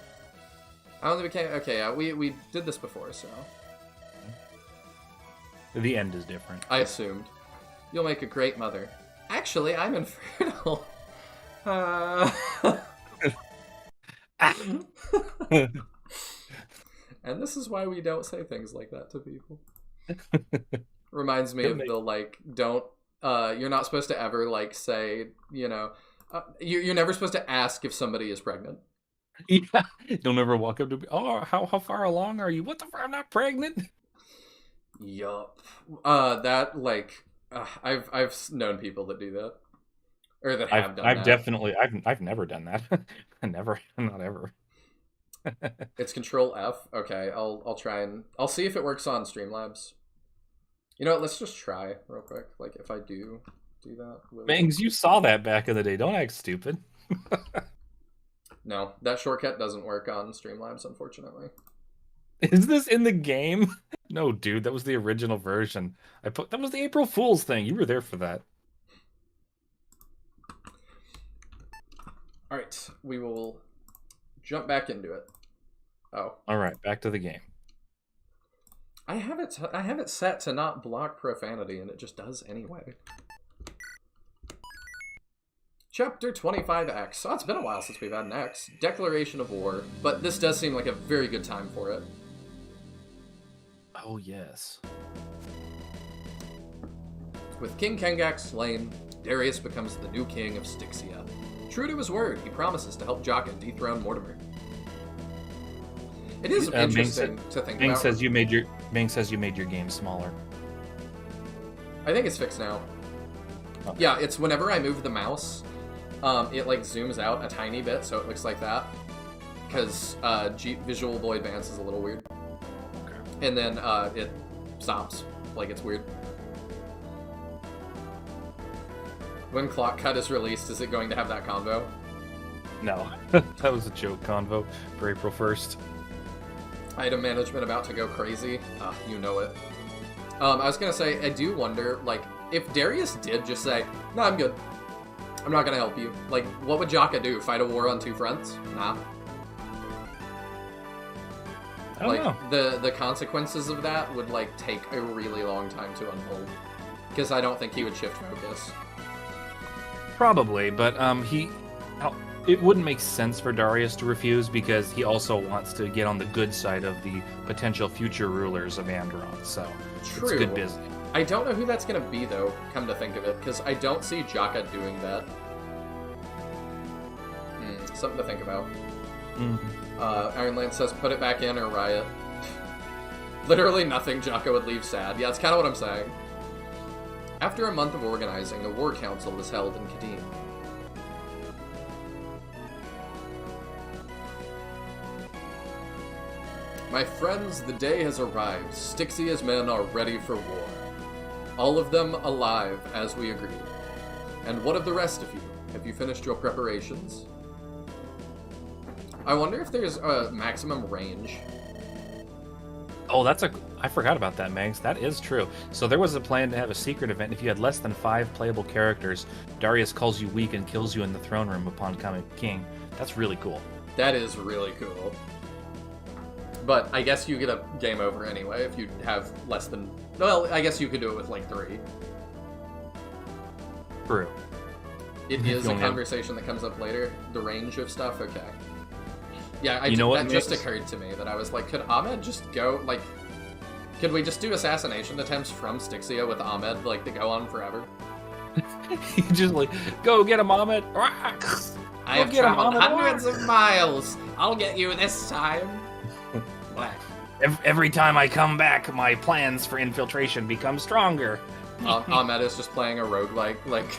I only became... Okay, yeah, we did this before, so... The end is different. I assumed. You'll make a great mother. Actually, I'm infertile. And this is why we don't say things like that to people. Reminds me of the, like, don't... you're not supposed to ever, like, say, you know... you're never supposed to ask if somebody is pregnant. Yeah. Don't ever walk up to me. Oh, how far along are you? What the fuck? I'm not pregnant. Yup. That, like... I've known people that do that. Or that have done that. I've definitely... I've never done that. Never. Not ever. It's Control F. Okay, I'll try and... I'll see if it works on Streamlabs. You know what, let's just try real quick. Like, if I do that... Bangs, you saw that back in the day. Don't act stupid. No, that shortcut doesn't work on Streamlabs, unfortunately. Is this in the game? No, dude, that was the original version. That was the April Fool's thing. You were there for that. Alright, we will jump back into it. Oh. Alright, back to the game. I have it set to not block profanity, and it just does anyway. Chapter 25X. Oh, it's been a while since we've had an X. Declaration of War. But this does seem like a very good time for it. Oh, yes. With King Kengak slain, Darius becomes the new king of Styxia. True to his word, he promises to help Jakka dethrone Mortimer. It is interesting to think Ming about. says you made your game smaller. I think it's fixed now. Oh. Yeah, it's whenever I move the mouse, it like zooms out a tiny bit, so it looks like that. Because Visual Boy Advance is a little weird. Okay. And then it stops, like it's weird. When Clock Cut is released, is it going to have that convo? No, that was a joke convo for April 1st. Item management about to go crazy. You know it. I was gonna say, I do wonder, like, if Darius did just say, "No, I'm good. I'm not gonna help you." Like, what would Jakka do? Fight a war on two fronts? Nah. I don't know. The consequences of that would like take a really long time to unfold. Because I don't think he would shift focus. Probably, but it wouldn't make sense for Darius to refuse because he also wants to get on the good side of the potential future rulers of Andaron, so True. it's good business. I don't know who that's going to be, though, come to think of it, because I don't see Jakka doing that. Something to think about. Ironland says, put it back in or riot. Literally nothing Jakka would leave sad. Yeah, that's kind of what I'm saying. After a month of organizing, a war council was held in Kadim. My friends, the day has arrived. Styxia's men are ready for war. All of them alive, as we agreed. And what of the rest of you? Have you finished your preparations? I wonder if there's a maximum range. Oh, I forgot about that, Mangs. That is true. So there was a plan to have a secret event. If you had less than 5 playable characters, Darius calls you weak and kills you in the throne room upon becoming king. That's really cool. That is really cool. But I guess you get a game over anyway if you have less than... Well, I guess you could do it with like 3. True. It is a conversation that comes up later. The range of stuff, okay. Yeah, that just occurred to me that I was like, could Ahmed just go, like... Could we just do assassination attempts from Styxia with Ahmed, like, to go on forever? You just like, go get him, Ahmed. I have traveled hundreds of miles. I'll get you this time. Every time I come back, my plans for infiltration become stronger. Ahmed is just playing a roguelike, like...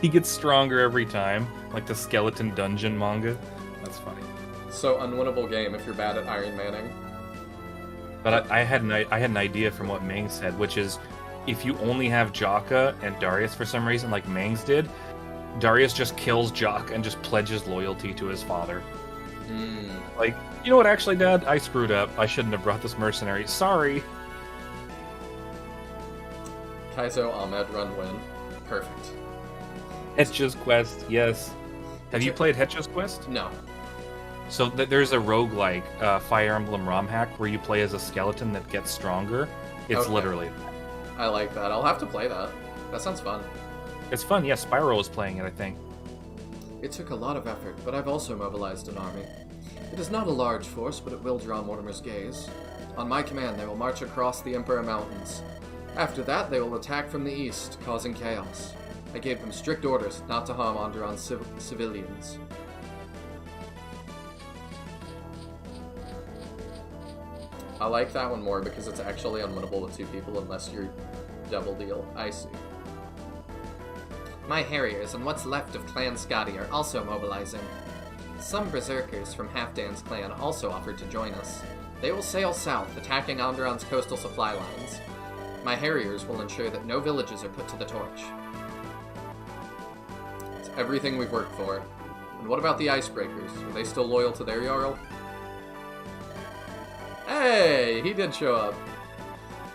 He gets stronger every time, like the Skeleton Dungeon manga. That's funny. So unwinnable game if you're bad at Iron Manning. But I had an idea from what Mangs said, which is if you only have Jakka and Darius for some reason, like Mangs did, Darius just kills Jakka and just pledges loyalty to his father. Like, you know what, actually, Dad? I screwed up. I shouldn't have brought this mercenary. Sorry. Kaizo Ahmed run win. Perfect. Hetcha's Quest, yes. Have you played Hetcha's Quest? No. So there's a roguelike Fire Emblem ROM hack where you play as a skeleton that gets stronger. It's literally... I like that. I'll have to play that. That sounds fun. It's fun, yeah. Spyro is playing it, I think. It took a lot of effort, but I've also mobilized an army. It is not a large force, but it will draw Mortimer's gaze. On my command, they will march across the Emperor Mountains. After that, they will attack from the east, causing chaos. I gave them strict orders not to harm Andaron civilians. I like that one more because it's actually unwinnable with 2 people unless you're double deal. I see. My Harriers and what's left of Clan Scotty are also mobilizing. Some berserkers from Halfdan's clan also offered to join us. They will sail south, attacking Andaron's coastal supply lines. My Harriers will ensure that no villages are put to the torch. It's everything we've worked for. And what about the Icebreakers? Are they still loyal to their Jarl? Hey, he did show up.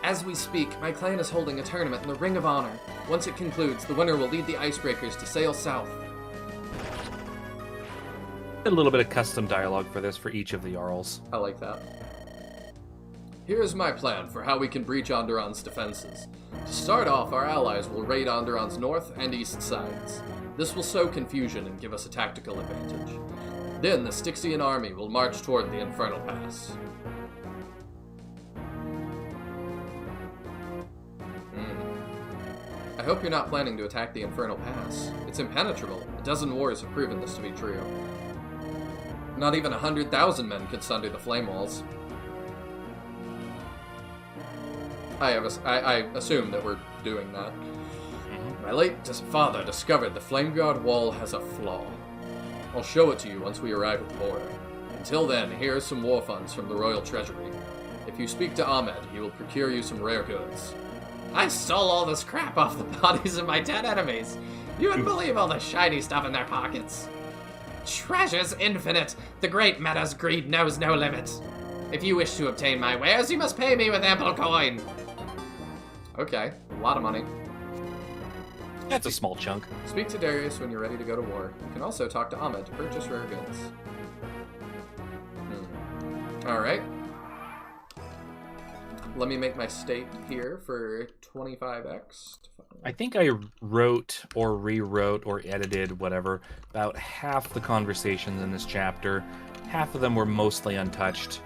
As we speak, my clan is holding a tournament in the Ring of Honor. Once it concludes, the winner will lead the Icebreakers to sail south. A little bit of custom dialogue for this for each of the Jarls. I like that. Here's my plan for how we can breach Andaron's defenses. To start off, our allies will raid Andaron's north and east sides. This will sow confusion and give us a tactical advantage. Then the Styxian army will march toward the Infernal Pass. I hope you're not planning to attack the Infernal Pass. It's impenetrable. A dozen wars have proven this to be true. Not even 100,000 men could sunder the flame walls. I assume that we're doing that. My late father discovered the Flame Guard wall has a flaw. I'll show it to you once we arrive at the border. Until then, here are some war funds from the Royal Treasury. If you speak to Ahmed, he will procure you some rare goods. I stole all this crap off the bodies of my dead enemies. You wouldn't believe all the shiny stuff in their pockets. Treasures infinite. The great Meta's greed knows no limit. If you wish to obtain my wares, you must pay me with ample coin. Okay, a lot of money. That's a small chunk. Speak to Darius when you're ready to go to war. You can also talk to Ahmed to purchase rare goods. Alright. Let me make my state here for 25x. I think I wrote or rewrote or edited, whatever, about half the conversations in this chapter. Half of them were mostly untouched.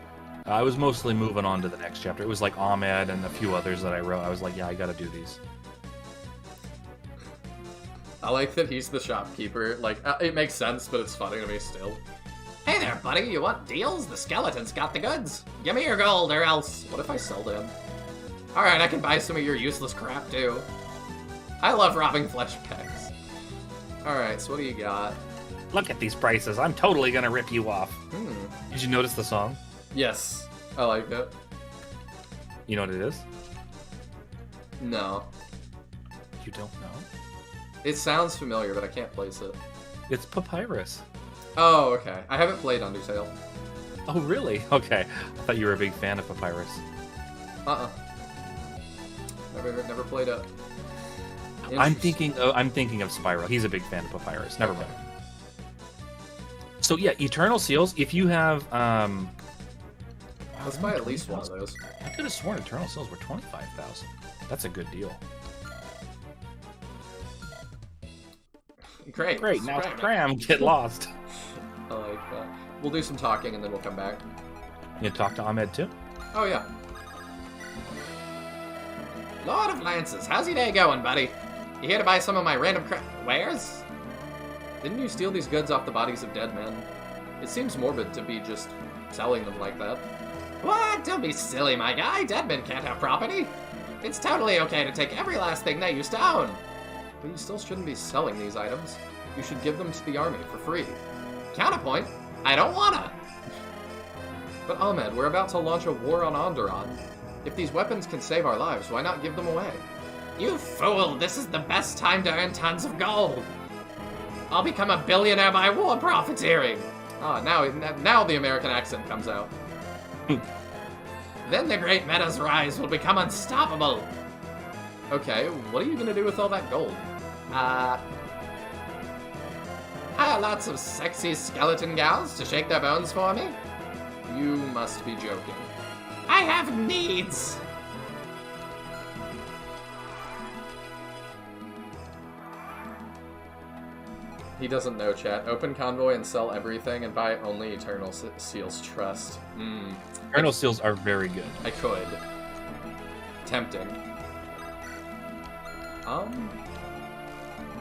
I was mostly moving on to the next chapter. It was like Ahmed and a few others that I wrote. I was like, yeah, I gotta do these. I like that he's the shopkeeper. Like, it makes sense, but it's funny to me still. Hey there, buddy. You want deals? The skeleton's got the goods. Give me your gold or else. What if I sell to him? Alright, I can buy some of your useless crap too. I love robbing flesh packs. Alright, so what do you got? Look at these prices. I'm totally gonna rip you off. Did you notice the song? Yes, I like it. You know what it is? No. You don't know? It sounds familiar, but I can't place it. It's Papyrus. Oh, okay. I haven't played Undertale. Oh, really? Okay. I thought you were a big fan of Papyrus. Never played it. I'm thinking of Spyro. He's a big fan of Papyrus. Never mind. So yeah, Eternal Seals. If you have, let's buy at least one of those. I could have sworn Eternal Seals were 25,000. That's a good deal. Great. Now Scram, get lost. I like that. We'll do some talking and then we'll come back. You talk to Ahmed too? Oh yeah. Lord of Lances, how's your day going, buddy? You here to buy some of my random wares? Didn't you steal these goods off the bodies of dead men? It seems morbid to be just selling them like that. What? Don't be silly, my guy. Dead men can't have property. It's totally okay to take every last thing they used to own. But you still shouldn't be selling these items. You should give them to the army for free. Counterpoint, I don't wanna. But Ahmed, we're about to launch a war on Andaron. If these weapons can save our lives, why not give them away? You fool, this is the best time to earn tons of gold. I'll become a billionaire by war profiteering. Ah, now the American accent comes out. Then the great Meta's rise will become unstoppable. Okay, what are you gonna do with all that gold? Hire lots of sexy skeleton gals to shake their bones for me? You must be joking. I have needs! He doesn't know, chat. Open Convoy and sell everything and buy only Eternal Seals Trust. Eternal Seals are very good. I could. Tempting.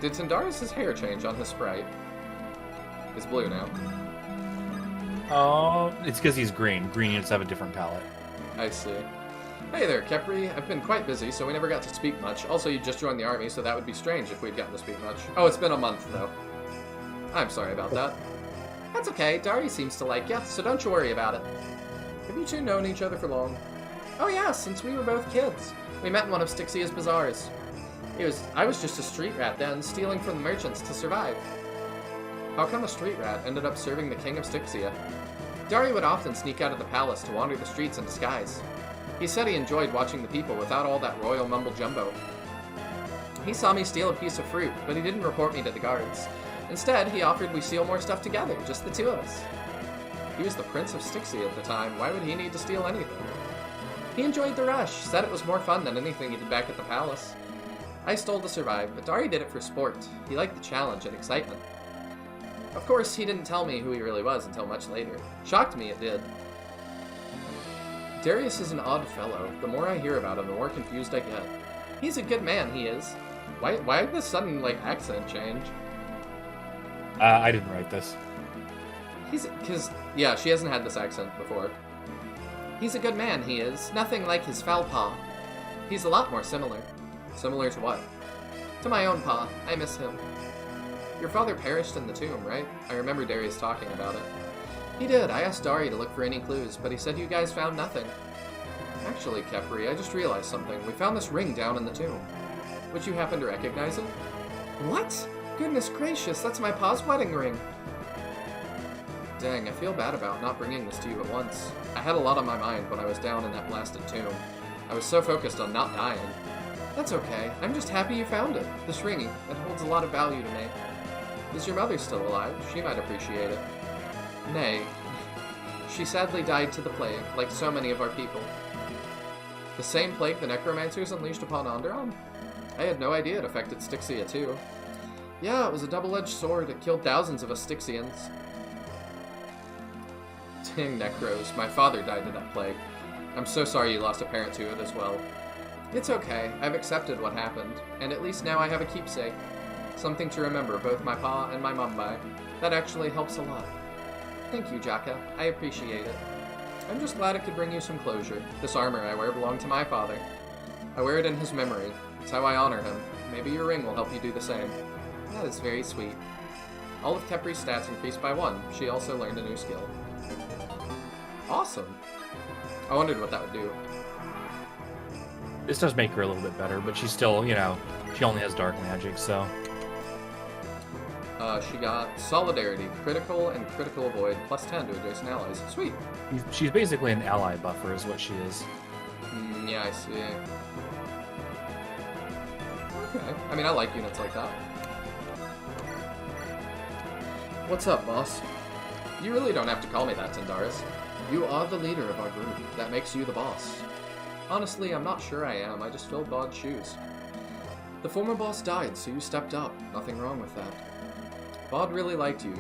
Did Tyndaris' hair change on his sprite? It's blue now. Oh, it's because he's green. Green units have a different palette. I see. Hey there, Kepri. I've been quite busy, so we never got to speak much. Also, you just joined the army, so that would be strange if we'd gotten to speak much. Oh, it's been a month, though. I'm sorry about that. That's okay. Dari seems to like you, so don't you worry about it. Have you two known each other for long? Oh yeah, since we were both kids. We met in one of Styxia's bazaars. I was just a street rat then, stealing from the merchants to survive. How come a street rat ended up serving the king of Styxia? Dari would often sneak out of the palace to wander the streets in disguise. He said he enjoyed watching the people without all that royal mumble-jumbo. He saw me steal a piece of fruit, but he didn't report me to the guards. Instead, he offered we steal more stuff together, just the two of us. He was the prince of Styxia at the time. Why would he need to steal anything? He enjoyed the rush, said it was more fun than anything he did back at the palace. I stole to survive, but Dari did it for sport. He liked the challenge and excitement. Of course, he didn't tell me who he really was until much later. Shocked me, it did. Darius is an odd fellow. The more I hear about him, the more confused I get. He's a good man, he is. Why this sudden, accent change? I didn't write this. Yeah, she hasn't had this accent before. He's a good man, he is. Nothing like his foul pa. He's a lot more similar. Similar to what? To my own pa. I miss him. Your father perished in the tomb, right? I remember Darius talking about it. He did. I asked Dari to look for any clues, but he said you guys found nothing. Actually, Kepri, I just realized something. We found this ring down in the tomb. Would you happen to recognize it? What? Goodness gracious, that's my pa's wedding ring. Dang, I feel bad about not bringing this to you at once. I had a lot on my mind when I was down in that blasted tomb. I was so focused on not dying. That's okay. I'm just happy you found it. This ring, it holds a lot of value to me. Is your mother still alive? She might appreciate it. Nay. She sadly died to the plague, like so many of our people. The same plague the necromancers unleashed upon Andaron? I had no idea it affected Styxia too. Yeah, it was a double-edged sword. It killed thousands of us Styxians. Dang necros, my father died to that plague. I'm so sorry you lost a parent to it as well. It's okay, I've accepted what happened, and at least now I have a keepsake. Something to remember both my pa and my mum by. That actually helps a lot. Thank you, Jakka. I appreciate it. I'm just glad it could bring you some closure. This armor I wear belonged to my father. I wear it in his memory. It's how I honor him. Maybe your ring will help you do the same. That is very sweet. All of Kepri's stats increased by 1. She also learned a new skill. Awesome. I wondered what that would do. This does make her a little bit better, but she's still, she only has dark magic, so... She got Solidarity, Critical, and Critical Avoid, plus 10 to adjacent allies. Sweet. She's basically an ally buffer is what she is. Yeah, I see. Okay. I mean, I like units like that. What's up, boss? You really don't have to call me that, Tendaris. You are the leader of our group. That makes you the boss. Honestly, I'm not sure I am. I just filled Bod's shoes. The former boss died, so you stepped up. Nothing wrong with that. Bod really liked you,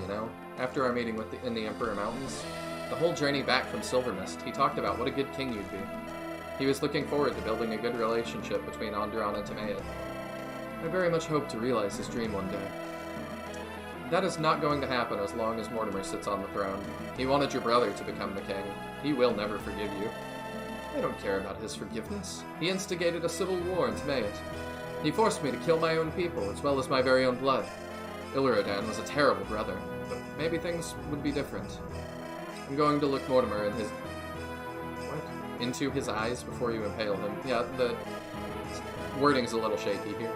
after our meeting in the Emperor Mountains. The whole journey back from Silvermist, he talked about what a good king you'd be. He was looking forward to building a good relationship between Andaron and Timaeus. I very much hope to realize his dream one day. That is not going to happen as long as Mortimer sits on the throne. He wanted your brother to become the king. He will never forgive you. I don't care about his forgiveness. He instigated a civil war in Timaeus. He forced me to kill my own people, as well as my very own blood. Ilrodan was a terrible brother, but maybe things would be different. I'm going to look Mortimer into his eyes before you impale him. Yeah, the wording's a little shaky here.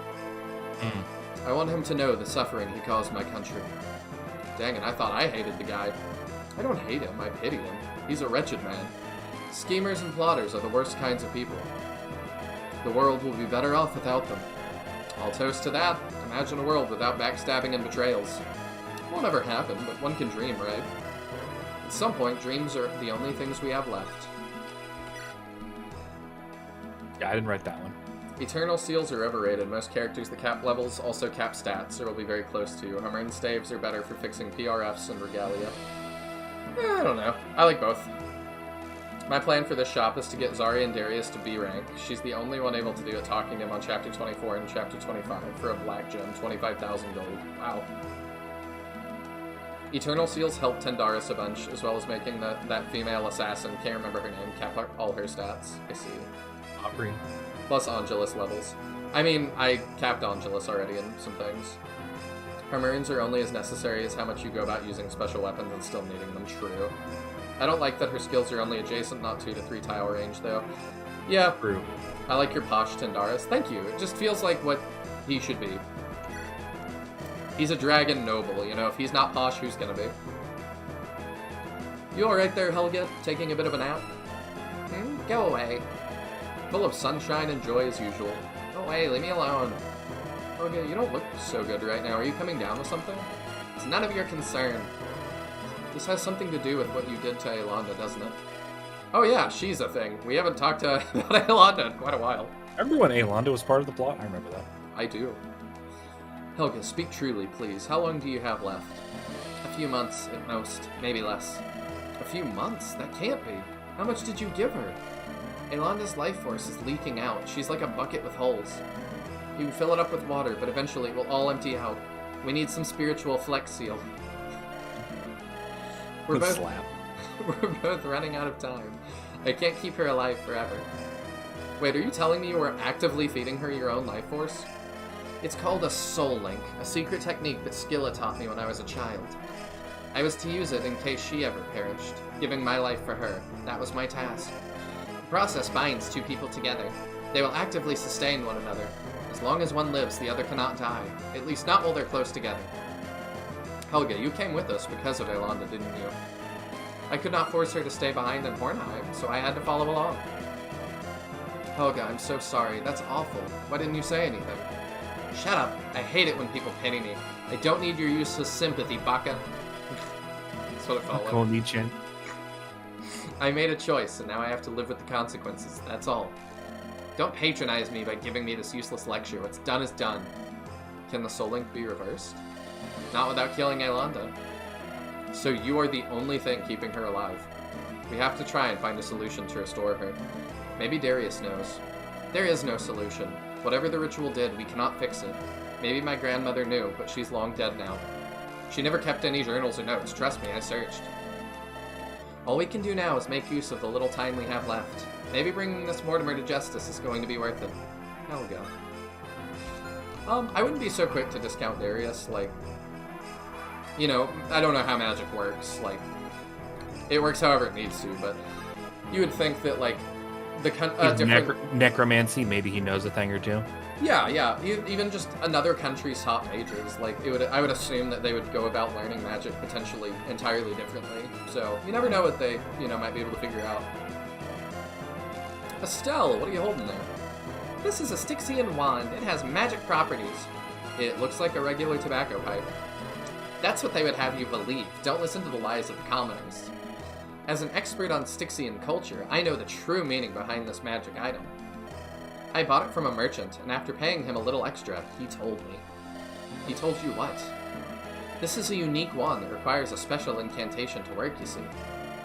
I want him to know the suffering he caused my country. Dang it, I thought I hated the guy. I don't hate him, I pity him. He's a wretched man. Schemers and plotters are the worst kinds of people. The world will be better off without them. I'll toast to that. Imagine a world without backstabbing and betrayals. It won't ever happen, but one can dream, right? At some point, dreams are the only things we have left. Yeah, I didn't write that one. Eternal Seals are overrated. Most characters that cap levels also cap stats, or will be very close to. Hummer staves are better for fixing PRFs and regalia. I don't know. I like both. My plan for this shop is to get Zarya and Darius to B rank. She's the only one able to do it, talking to him on Chapter 24 and Chapter 25 for a black gem, 25,000 gold. Wow. Eternal Seals help Tendaris a bunch, as well as making that female assassin, can't remember her name, cap all her stats. I see. Aubrey. Plus Angelus levels. I mean, I capped Angelus already in some things. Her Marines are only as necessary as how much you go about using special weapons and still needing them. True. I don't like that her skills are only adjacent, not 2 to 3 tile range, though. Yeah, True. I like your posh Tendaris. Thank you. It just feels like what he should be. He's a dragon noble, if he's not posh, who's gonna be? You alright there, Helga? Taking a bit of a nap? Go away. Full of sunshine and joy as usual. Go away, leave me alone. Helga, you don't look so good right now. Are you coming down with something? It's none of your concern. This has something to do with what you did to Aelanda, doesn't it? Oh yeah, she's a thing. We haven't talked about Aelanda in quite a while. Remember when Aelanda was part of the plot? I remember that. I do. Helga, speak truly, please. How long do you have left? A few months at most, maybe less. A few months? That can't be. How much did you give her? Aelanda's life force is leaking out. She's like a bucket with holes. You can fill it up with water, but eventually it will all empty out. We need some spiritual flex seal. We're both Slap. we're both running out of time. I can't keep her alive forever. Wait, are you telling me you were actively feeding her your own life force? It's called a soul link, a secret technique that Skilla taught me when I was a child. I was to use it in case she ever perished, giving my life for her. That was my task. The process binds two people together. They will actively sustain one another. As long as one lives, the other cannot die, at least not while they're close together. Helga, you came with us because of Aelanda, didn't you? I could not force her to stay behind in Hornheim, so I had to follow along. Helga, I'm so sorry. That's awful. Why didn't you say anything? Shut up. I hate it when people pity me. I don't need your useless sympathy, Baka. That's what it felt like. Konichin. I made a choice, and now I have to live with the consequences. That's all. Don't patronize me by giving me this useless lecture. What's done is done. Can the soul link be reversed? Not without killing Aelanda. So you are the only thing keeping her alive. We have to try and find a solution to restore her. Maybe Darius knows. There is no solution. Whatever the ritual did, we cannot fix it. Maybe my grandmother knew, but she's long dead now. She never kept any journals or notes. Trust me, I searched. All we can do now is make use of the little time we have left. Maybe bringing this Mortimer to justice is going to be worth it. Helga. I wouldn't be so quick to discount Darius, like... You know, I don't know how magic works, like... It works however it needs to, but... You would think that, like... The different... Necromancy, maybe he knows a thing or two. Yeah. Even just another country's top mages, like, I would assume that they would go about learning magic potentially entirely differently. So, you never know what they, might be able to figure out. Estelle, what are you holding there? This is a Styxian wand. It has magic properties. It looks like a regular tobacco pipe. That's what they would have you believe. Don't listen to the lies of the commoners. As an expert on Styxian culture, I know the true meaning behind this magic item. I bought it from a merchant, and after paying him a little extra, he told me. He told you what? This is a unique wand that requires a special incantation to work, you see.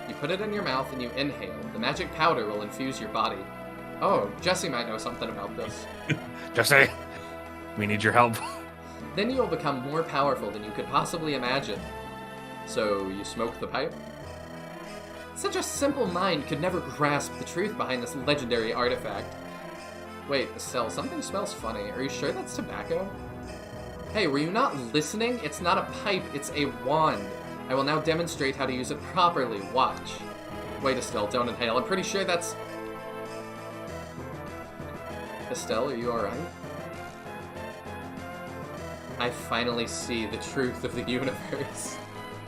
You put it in your mouth and you inhale. The magic powder will infuse your body. Oh, Jesse might know something about this. Jesse, we need your help. Then you will become more powerful than you could possibly imagine. So, you smoke the pipe? Such a simple mind could never grasp the truth behind this legendary artifact. Wait, Estelle, something smells funny. Are you sure that's tobacco? Hey, were you not listening? It's not a pipe, it's a wand. I will now demonstrate how to use it properly. Watch. Wait, Estelle, don't inhale. I'm pretty sure that's... Estelle, are you alright? I finally see the truth of the universe.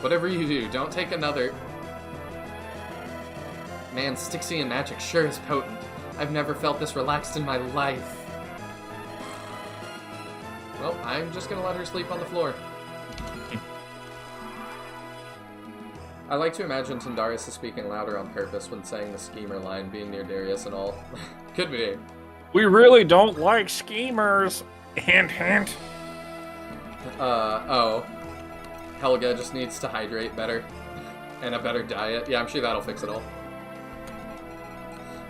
Whatever you do, don't take another... Man, Styxian magic sure is potent. I've never felt this relaxed in my life. Well, I'm just gonna let her sleep on the floor. I like to imagine Tindarius is speaking louder on purpose when saying the schemer line, being near Darius and all. Could be. We really don't like schemers. Hint, hint. Oh. Helga just needs to hydrate better. And a better diet. Yeah, I'm sure that'll fix it all.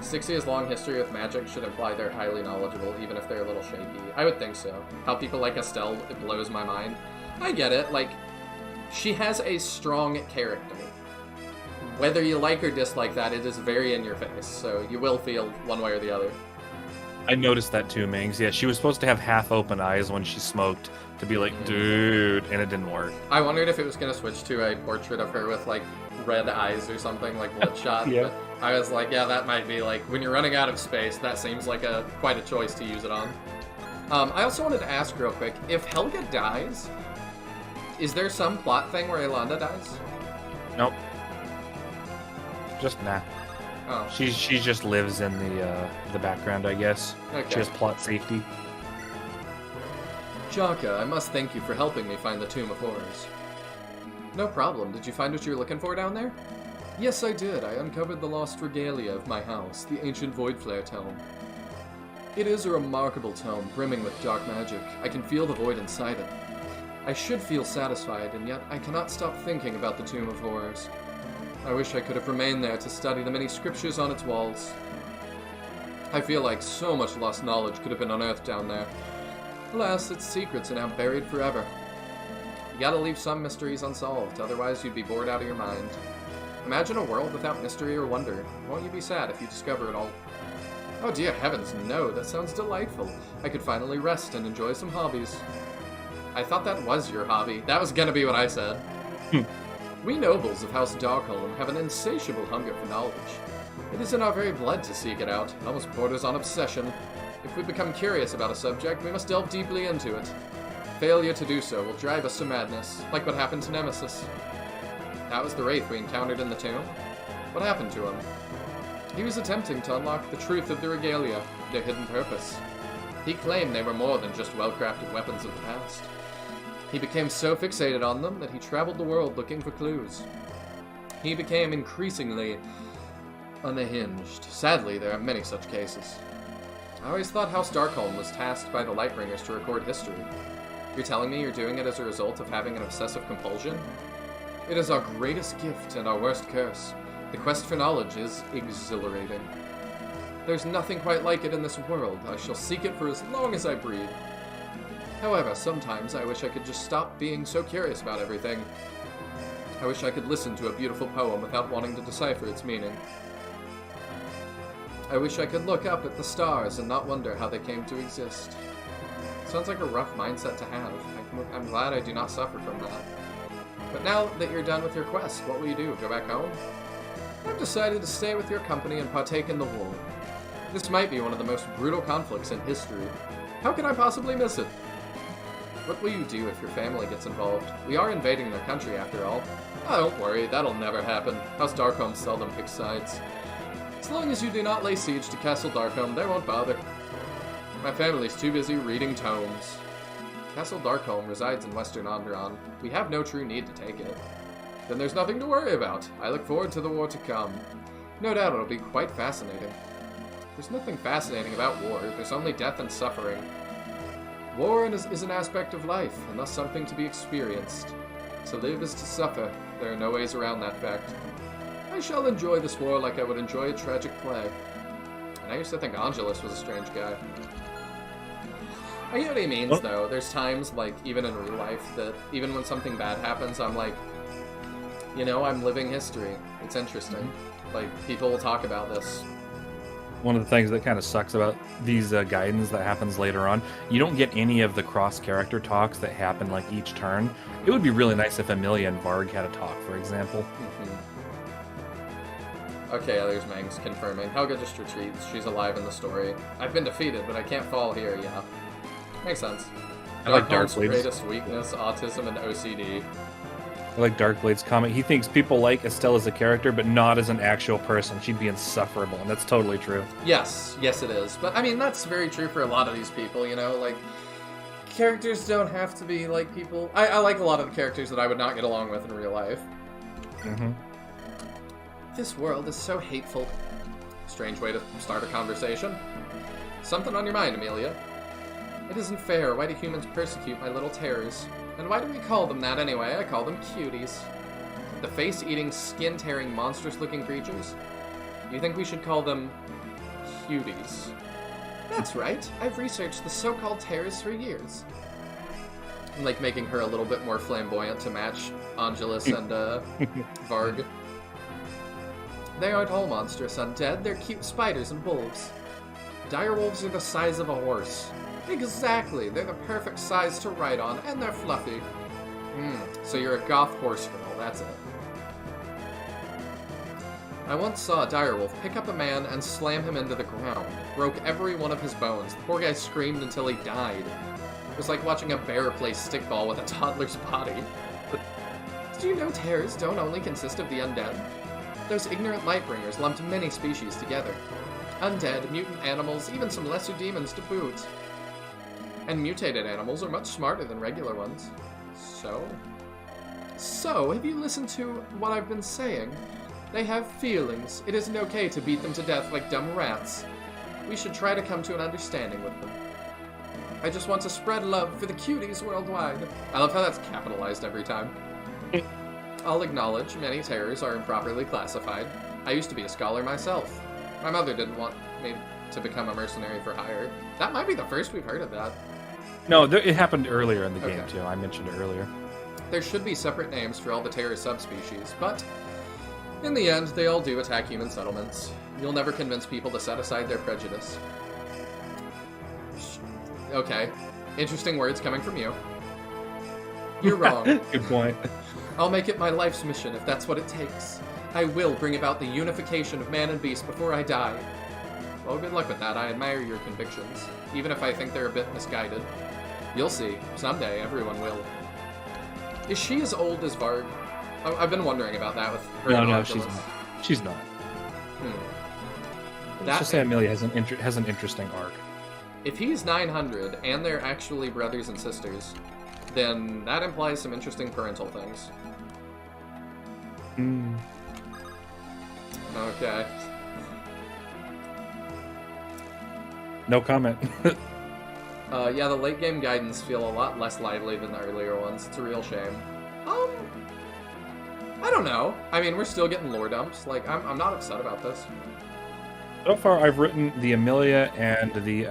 Styxia's long history with magic should imply they're highly knowledgeable, even if they're a little shaky. I would think so. How people like Estelle, it blows my mind. I get it, like, she has a strong character. Whether you like or dislike that, it is very in your face, so you will feel one way or the other. I noticed that too, Mings. Yeah, she was supposed to have half-open eyes when she smoked to be like, dude, and it didn't work. I wondered if it was going to switch to a portrait of her with, like, red eyes or something, like Bloodshot. Yeah. But I was like, yeah, that might be, like, when you're running out of space, that seems like quite a choice to use it on. I also wanted to ask real quick, if Helga dies, is there some plot thing where Aelanda dies? Nope. Just nah. Oh. She just lives in the background, I guess. Okay. She has plot safety. Jakka, I must thank you for helping me find the Tomb of Horrors. No problem. Did you find what you were looking for down there? Yes, I did. I uncovered the lost regalia of my house, the ancient Voidflare tome. It is a remarkable tome, brimming with dark magic. I can feel the void inside it. I should feel satisfied, and yet I cannot stop thinking about the Tomb of Horrors. I wish I could have remained there to study the many scriptures on its walls. I feel like so much lost knowledge could have been unearthed down there. Alas, its secrets are now buried forever. You gotta leave some mysteries unsolved, otherwise you'd be bored out of your mind. Imagine a world without mystery or wonder. Won't you be sad if you discover it all? Oh dear heavens, no, that sounds delightful. I could finally rest and enjoy some hobbies. I thought that was your hobby. That was gonna be what I said. We nobles of House Darkholm have an insatiable hunger for knowledge. It is in our very blood to seek it out. It almost borders on obsession. If we become curious about a subject, we must delve deeply into it. Failure to do so will drive us to madness, like what happened to Nemesis. That was the wraith we encountered in the tomb. What happened to him? He was attempting to unlock the truth of the regalia, their hidden purpose. He claimed they were more than just well-crafted weapons of the past. He became so fixated on them that he traveled the world looking for clues. He became increasingly unhinged. Sadly, there are many such cases. I always thought House Darkholm was tasked by the Lightbringers to record history. You're telling me you're doing it as a result of having an obsessive compulsion? It is our greatest gift and our worst curse. The quest for knowledge is exhilarating. There's nothing quite like it in this world. I shall seek it for as long as I breathe. However, sometimes I wish I could just stop being so curious about everything. I wish I could listen to a beautiful poem without wanting to decipher its meaning. I wish I could look up at the stars and not wonder how they came to exist. Sounds like a rough mindset to have. I'm glad I do not suffer from that. But now that you're done with your quest, what will you do? Go back home? I've decided to stay with your company and partake in the war. This might be one of the most brutal conflicts in history. How can I possibly miss it? What will you do if your family gets involved? We are invading their country after all. Oh, don't worry, that'll never happen. House Darkholm seldom picks sides. As long as you do not lay siege to Castle Darkholm, they won't bother. My family's too busy reading tomes. Castle Darkholm resides in western Andaron. We have no true need to take it. Then there's nothing to worry about. I look forward to the war to come. No doubt it'll be quite fascinating. There's nothing fascinating about war. There's only death and suffering. War is an aspect of life, and thus something to be experienced. To live is to suffer. There are no ways around that fact. I shall enjoy this war like I would enjoy a tragic play. And I used to think Angelus was a strange guy. I get what he means, though. There's times, like, even in real life, that even when something bad happens, I'm like, you know, I'm living history. It's interesting. Like, people will talk about this. One of the things that kind of sucks about these guidance that happens later on, you don't get any of the cross-character talks that happen, like, each turn. It would be really nice if Amelia and Varg had a talk, for example. Okay, there's Mangs confirming. Helga just retreats. She's alive in the story. I've been defeated, but I can't fall here, yeah. Makes sense. I like Darkholm's Darkblade's. greatest weakness, autism and OCD. I like Darkblade's comment. He thinks people like Estelle as a character, but not as an actual person. She'd be insufferable, and that's totally true. Yes, yes it is. But, I mean, that's very true for a lot of these people, you know? Like, characters don't have to be like people. I like a lot of the characters that I would not get along with in real life. Mm-hmm. This world is so hateful. Strange way to start a conversation. Something on your mind, Amelia? It isn't fair. Why do humans persecute my little terrors? And why do we call them that anyway? I call them cuties. The face-eating, skin-tearing, monstrous-looking creatures? You think we should call them cuties? That's right. I've researched the so-called terrors for years. I'm, like, making her a little bit more flamboyant to match Angelus and Varg. They aren't all monstrous undead. They're cute spiders and wolves. Direwolves are the size of a horse. Exactly, they're the perfect size to ride on, and they're fluffy. So you're a goth horse girl, that's it. I once saw a direwolf pick up a man and slam him into the ground. Broke every one of his bones. The poor guy screamed until he died. It was like watching a bear play stickball with a toddler's body. Did you know terrors don't only consist of the undead? Those ignorant Lightbringers lumped many species together. Undead, mutant animals, even some lesser demons to boot. And mutated animals are much smarter than regular ones. So, have you listened to what I've been saying? They have feelings. It isn't okay to beat them to death like dumb rats. We should try to come to an understanding with them. I just want to spread love for the cuties worldwide. I love how that's capitalized every time. I'll acknowledge many terrors are improperly classified. I used to be a scholar myself. My mother didn't want me to become a mercenary for hire. That might be the first we've heard of that. No, it happened earlier in the game, Okay. too. I mentioned it earlier. There should be separate names for all the terror subspecies, but in the end, they all do attack human settlements. You'll never convince people to set aside their prejudice. Okay. Interesting words coming from you. You're wrong. Good point. I'll make it my life's mission if that's what it takes. I will bring about the unification of man and beast before I die. Well, good luck with that. I admire your convictions, even if I think they're a bit misguided. You'll see. Someday, everyone will. Is she as old as Varg? I've been wondering about that with her. No, and she's Archelaus. not. She's not. That- Let's just say Amelia has an interesting arc. If he's 900 and they're actually brothers and sisters, then that implies some interesting parental things. Mm. Okay. No comment. Yeah, the late game guidance feel a lot less lively than the earlier ones. It's a real shame. I don't know. I mean, we're still getting lore dumps. Like, I'm not upset about this. So far, I've written the Amelia and the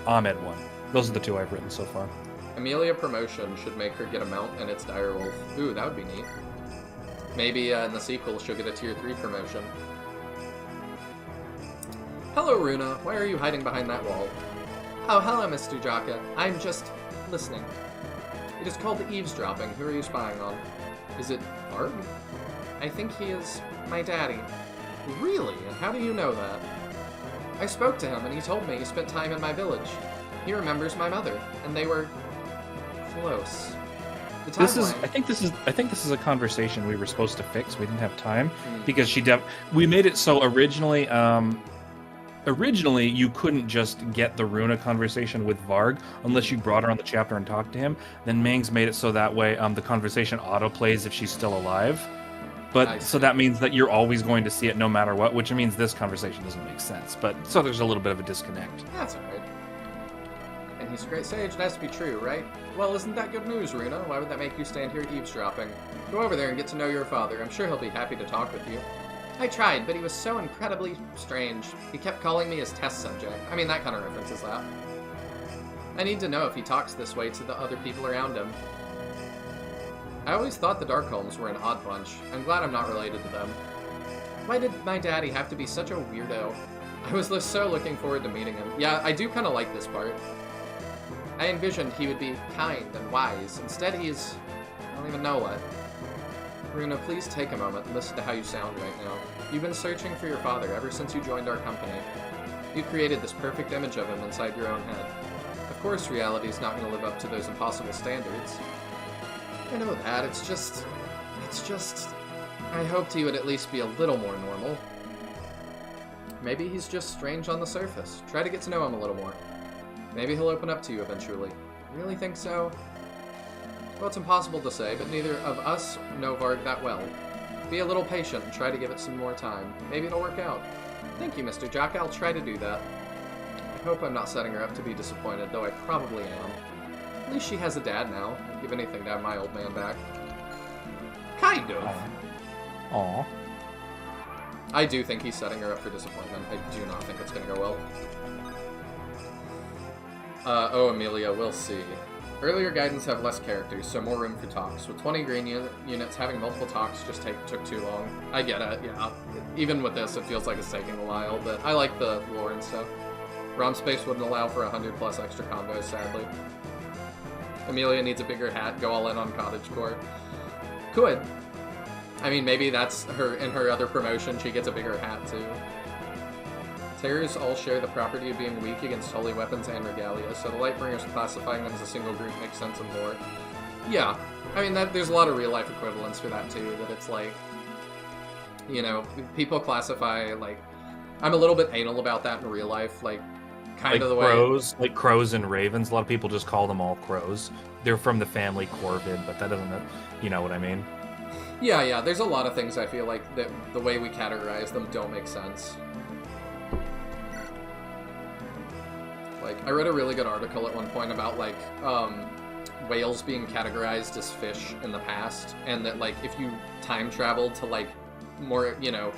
Ahmed one. Those are the two I've written so far. Amelia promotion should make her get a mount, and it's Direwolf. Ooh, that would be neat. Maybe in the sequel she'll get a tier 3 promotion. Hello, Runa. Why are you hiding behind that wall? Oh, hello, Mr. Jakka. I'm just listening. It is called eavesdropping. Who are you spying on? Is it Varg? I think he is my daddy. Really? And how do you know that? I spoke to him, and he told me he spent time in my village. He remembers my mother, and they were close. The timeline. I think this is a conversation we were supposed to fix. We didn't have time Hmm. because we made it so originally. Originally, you couldn't just get the Runa conversation with Varg unless you brought her on the chapter and talked to him. Then Mang's made it so that way the conversation autoplays if she's still alive. I But see. so that means that you're always going to see it no matter what, which means this conversation doesn't make sense. But so there's a little bit of a disconnect. That's alright. And he's a great sage, it has to be true, right? Well, isn't that good news, Runa? Why would that make you stand here eavesdropping? Go over there and get to know your father. I'm sure he'll be happy to talk with you. I tried, but he was so incredibly strange. He kept calling me his test subject. I mean, that kind of references that. I need to know if he talks this way to the other people around him. I always thought the Darkholms were an odd bunch. I'm glad I'm not related to them. Why did my daddy have to be such a weirdo? I was so looking forward to meeting him. Yeah, I do kind of like this part. I envisioned he would be kind and wise. Instead, he's... I don't even know what. Runa, please take a moment and listen to how you sound right now. You've been searching for your father ever since you joined our company. You created this perfect image of him inside your own head. Of course, reality is not going to live up to those impossible standards. I know that, it's just... I hoped he would at least be a little more normal. Maybe he's just strange on the surface. Try to get to know him a little more. Maybe he'll open up to you eventually. Really think so? Well, it's impossible to say, but neither of us know Varg that well. Be a little patient and try to give it some more time. Maybe it'll work out. Thank you, Mr. Jakka. I'll try to do that. I hope I'm not setting her up to be disappointed, though I probably am. At least she has a dad now. I'd give anything to have my old man back. Kind of. Aw. I do think he's setting her up for disappointment. I do not think it's going to go well. Oh, Amelia, we'll see. Earlier guidance have less characters, so more room for talks. With 20 green units, having multiple talks just took too long. I get it, yeah. Even with this, it feels like it's taking a while, but I like the lore and stuff. ROM space wouldn't allow for 100 plus extra convoys, sadly. Amelia needs a bigger hat, go all in on cottagecore. Could. I mean, maybe that's her, in her other promotion, she gets a bigger hat too. Terrors all share the property of being weak against holy weapons and regalia, so the Lightbringers classifying them as a single group makes sense in lore. Yeah, I mean, there's a lot of real-life equivalents for that too, that it's like, you know, people classify, like, I'm a little bit anal about that in real life, like, kind Like of the way... crows, like crows and ravens. A lot of people just call them all crows. They're from the family Corvid, but that doesn't, you know what I mean? Yeah, there's a lot of things I feel like that the way we categorize them don't make sense. Like, I read a really good article at one point about, like, whales being categorized as fish in the past, and that, like, if you time traveled to, like, more, you know,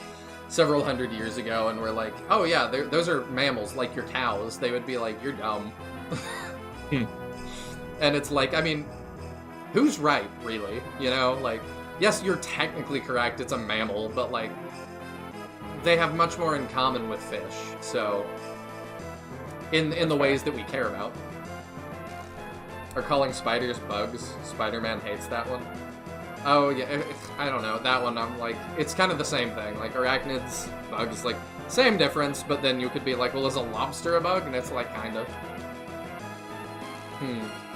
several hundred years ago, and were like, oh yeah, those are mammals, like your cows, they would be like, you're dumb. And it's like, I mean, who's right, really? You know, like, yes, you're technically correct, it's a mammal, but, like, they have much more in common with fish, so, in the ways that we care about. Or calling spiders bugs. Spider-Man hates that one. Oh, yeah, I don't know, that one, I'm like, it's kind of the same thing, like, arachnids, bugs, like, same difference, but then you could be like, well, is a lobster a bug? And it's like, kind of.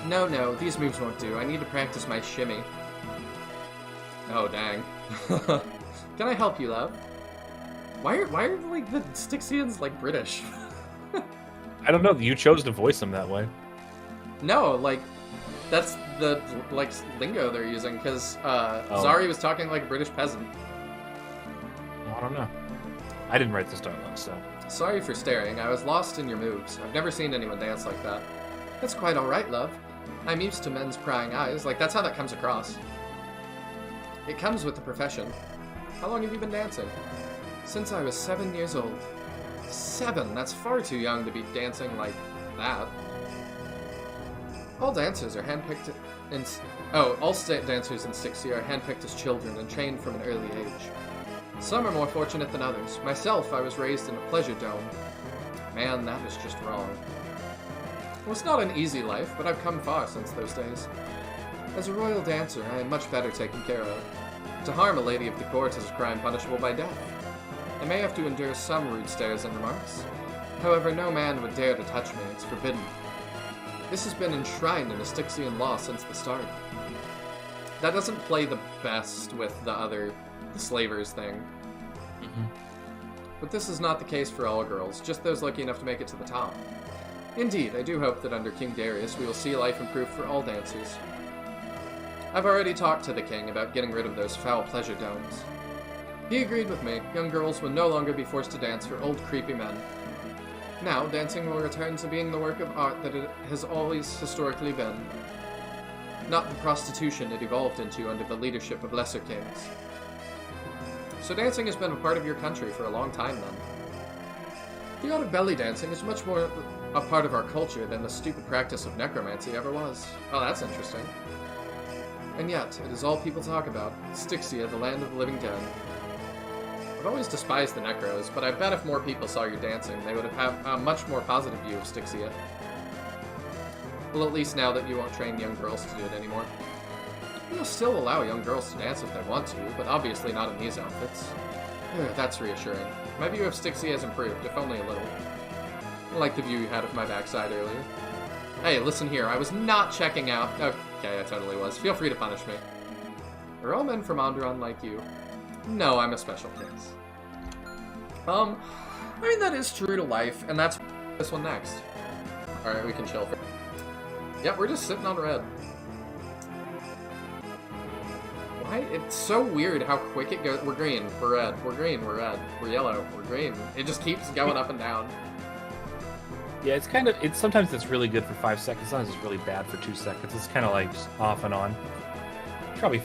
No, these moves won't do. I need to practice my shimmy. Oh, dang. Can I help you, love? Why are like, the Styxians, like, British? I don't know, you chose to voice them that way. No, like, that's the, like, lingo they're using, because, Zari was talking like a British peasant. I don't know. I didn't write this dialogue, so... Sorry for staring, I was lost in your moves. I've never seen anyone dance like that. That's quite alright, love. I'm used to men's prying eyes, like, that's how that comes across. It comes with the profession. How long have you been dancing? Since I was 7 years old. 7? That's far too young to be dancing like that. All dancers are handpicked in... all dancers in Styxia are handpicked as children and trained from an early age. Some are more fortunate than others. Myself, I was raised in a pleasure dome. Man, that is just wrong. Well, it's not an easy life, but I've come far since those days. As a royal dancer, I am much better taken care of. To harm a lady of the court is a crime punishable by death. I may have to endure some rude stares and remarks. However, no man would dare to touch me. It's forbidden. This has been enshrined in a Styxian law since the start. That doesn't play the best with the slavers thing. But this is not the case for all girls, just those lucky enough to make it to the top. Indeed, I do hope that under King Darius we will see life improve for all dancers. I've already talked to the king about getting rid of those foul pleasure domes. He agreed with me. Young girls will no longer be forced to dance for old creepy men. Now, dancing will return to being the work of art that it has always historically been. Not the prostitution it evolved into under the leadership of lesser kings. So dancing has been a part of your country for a long time then. The art of belly dancing is much more a part of our culture than the stupid practice of necromancy ever was. Oh, that's interesting. And yet, it is all people talk about. Styxia, the land of the living dead. I've always despised the necros, but I bet if more people saw you dancing, they would have a much more positive view of Styxia. Well, at least now that you won't train young girls to do it anymore. You'll still allow young girls to dance if they want to, but obviously not in these outfits. That's reassuring. My view of Styxia has improved, if only a little. I like the view you had of my backside earlier. Hey, listen here, I was not checking out... Okay, I totally was. Feel free to punish me. Are all men from Andaron like you? No, I'm a special case. I mean, that is true to life, and that's this one next. Alright, we can chill for... Yep, we're just sitting on red. Why? It's so weird how quick it goes. We're green, we're red, we're green, we're red, we're yellow, we're green. It just keeps going up and down. Yeah, sometimes it's really good for 5 seconds, sometimes it's really bad for 2 seconds. It's kind of like just off and on. Probably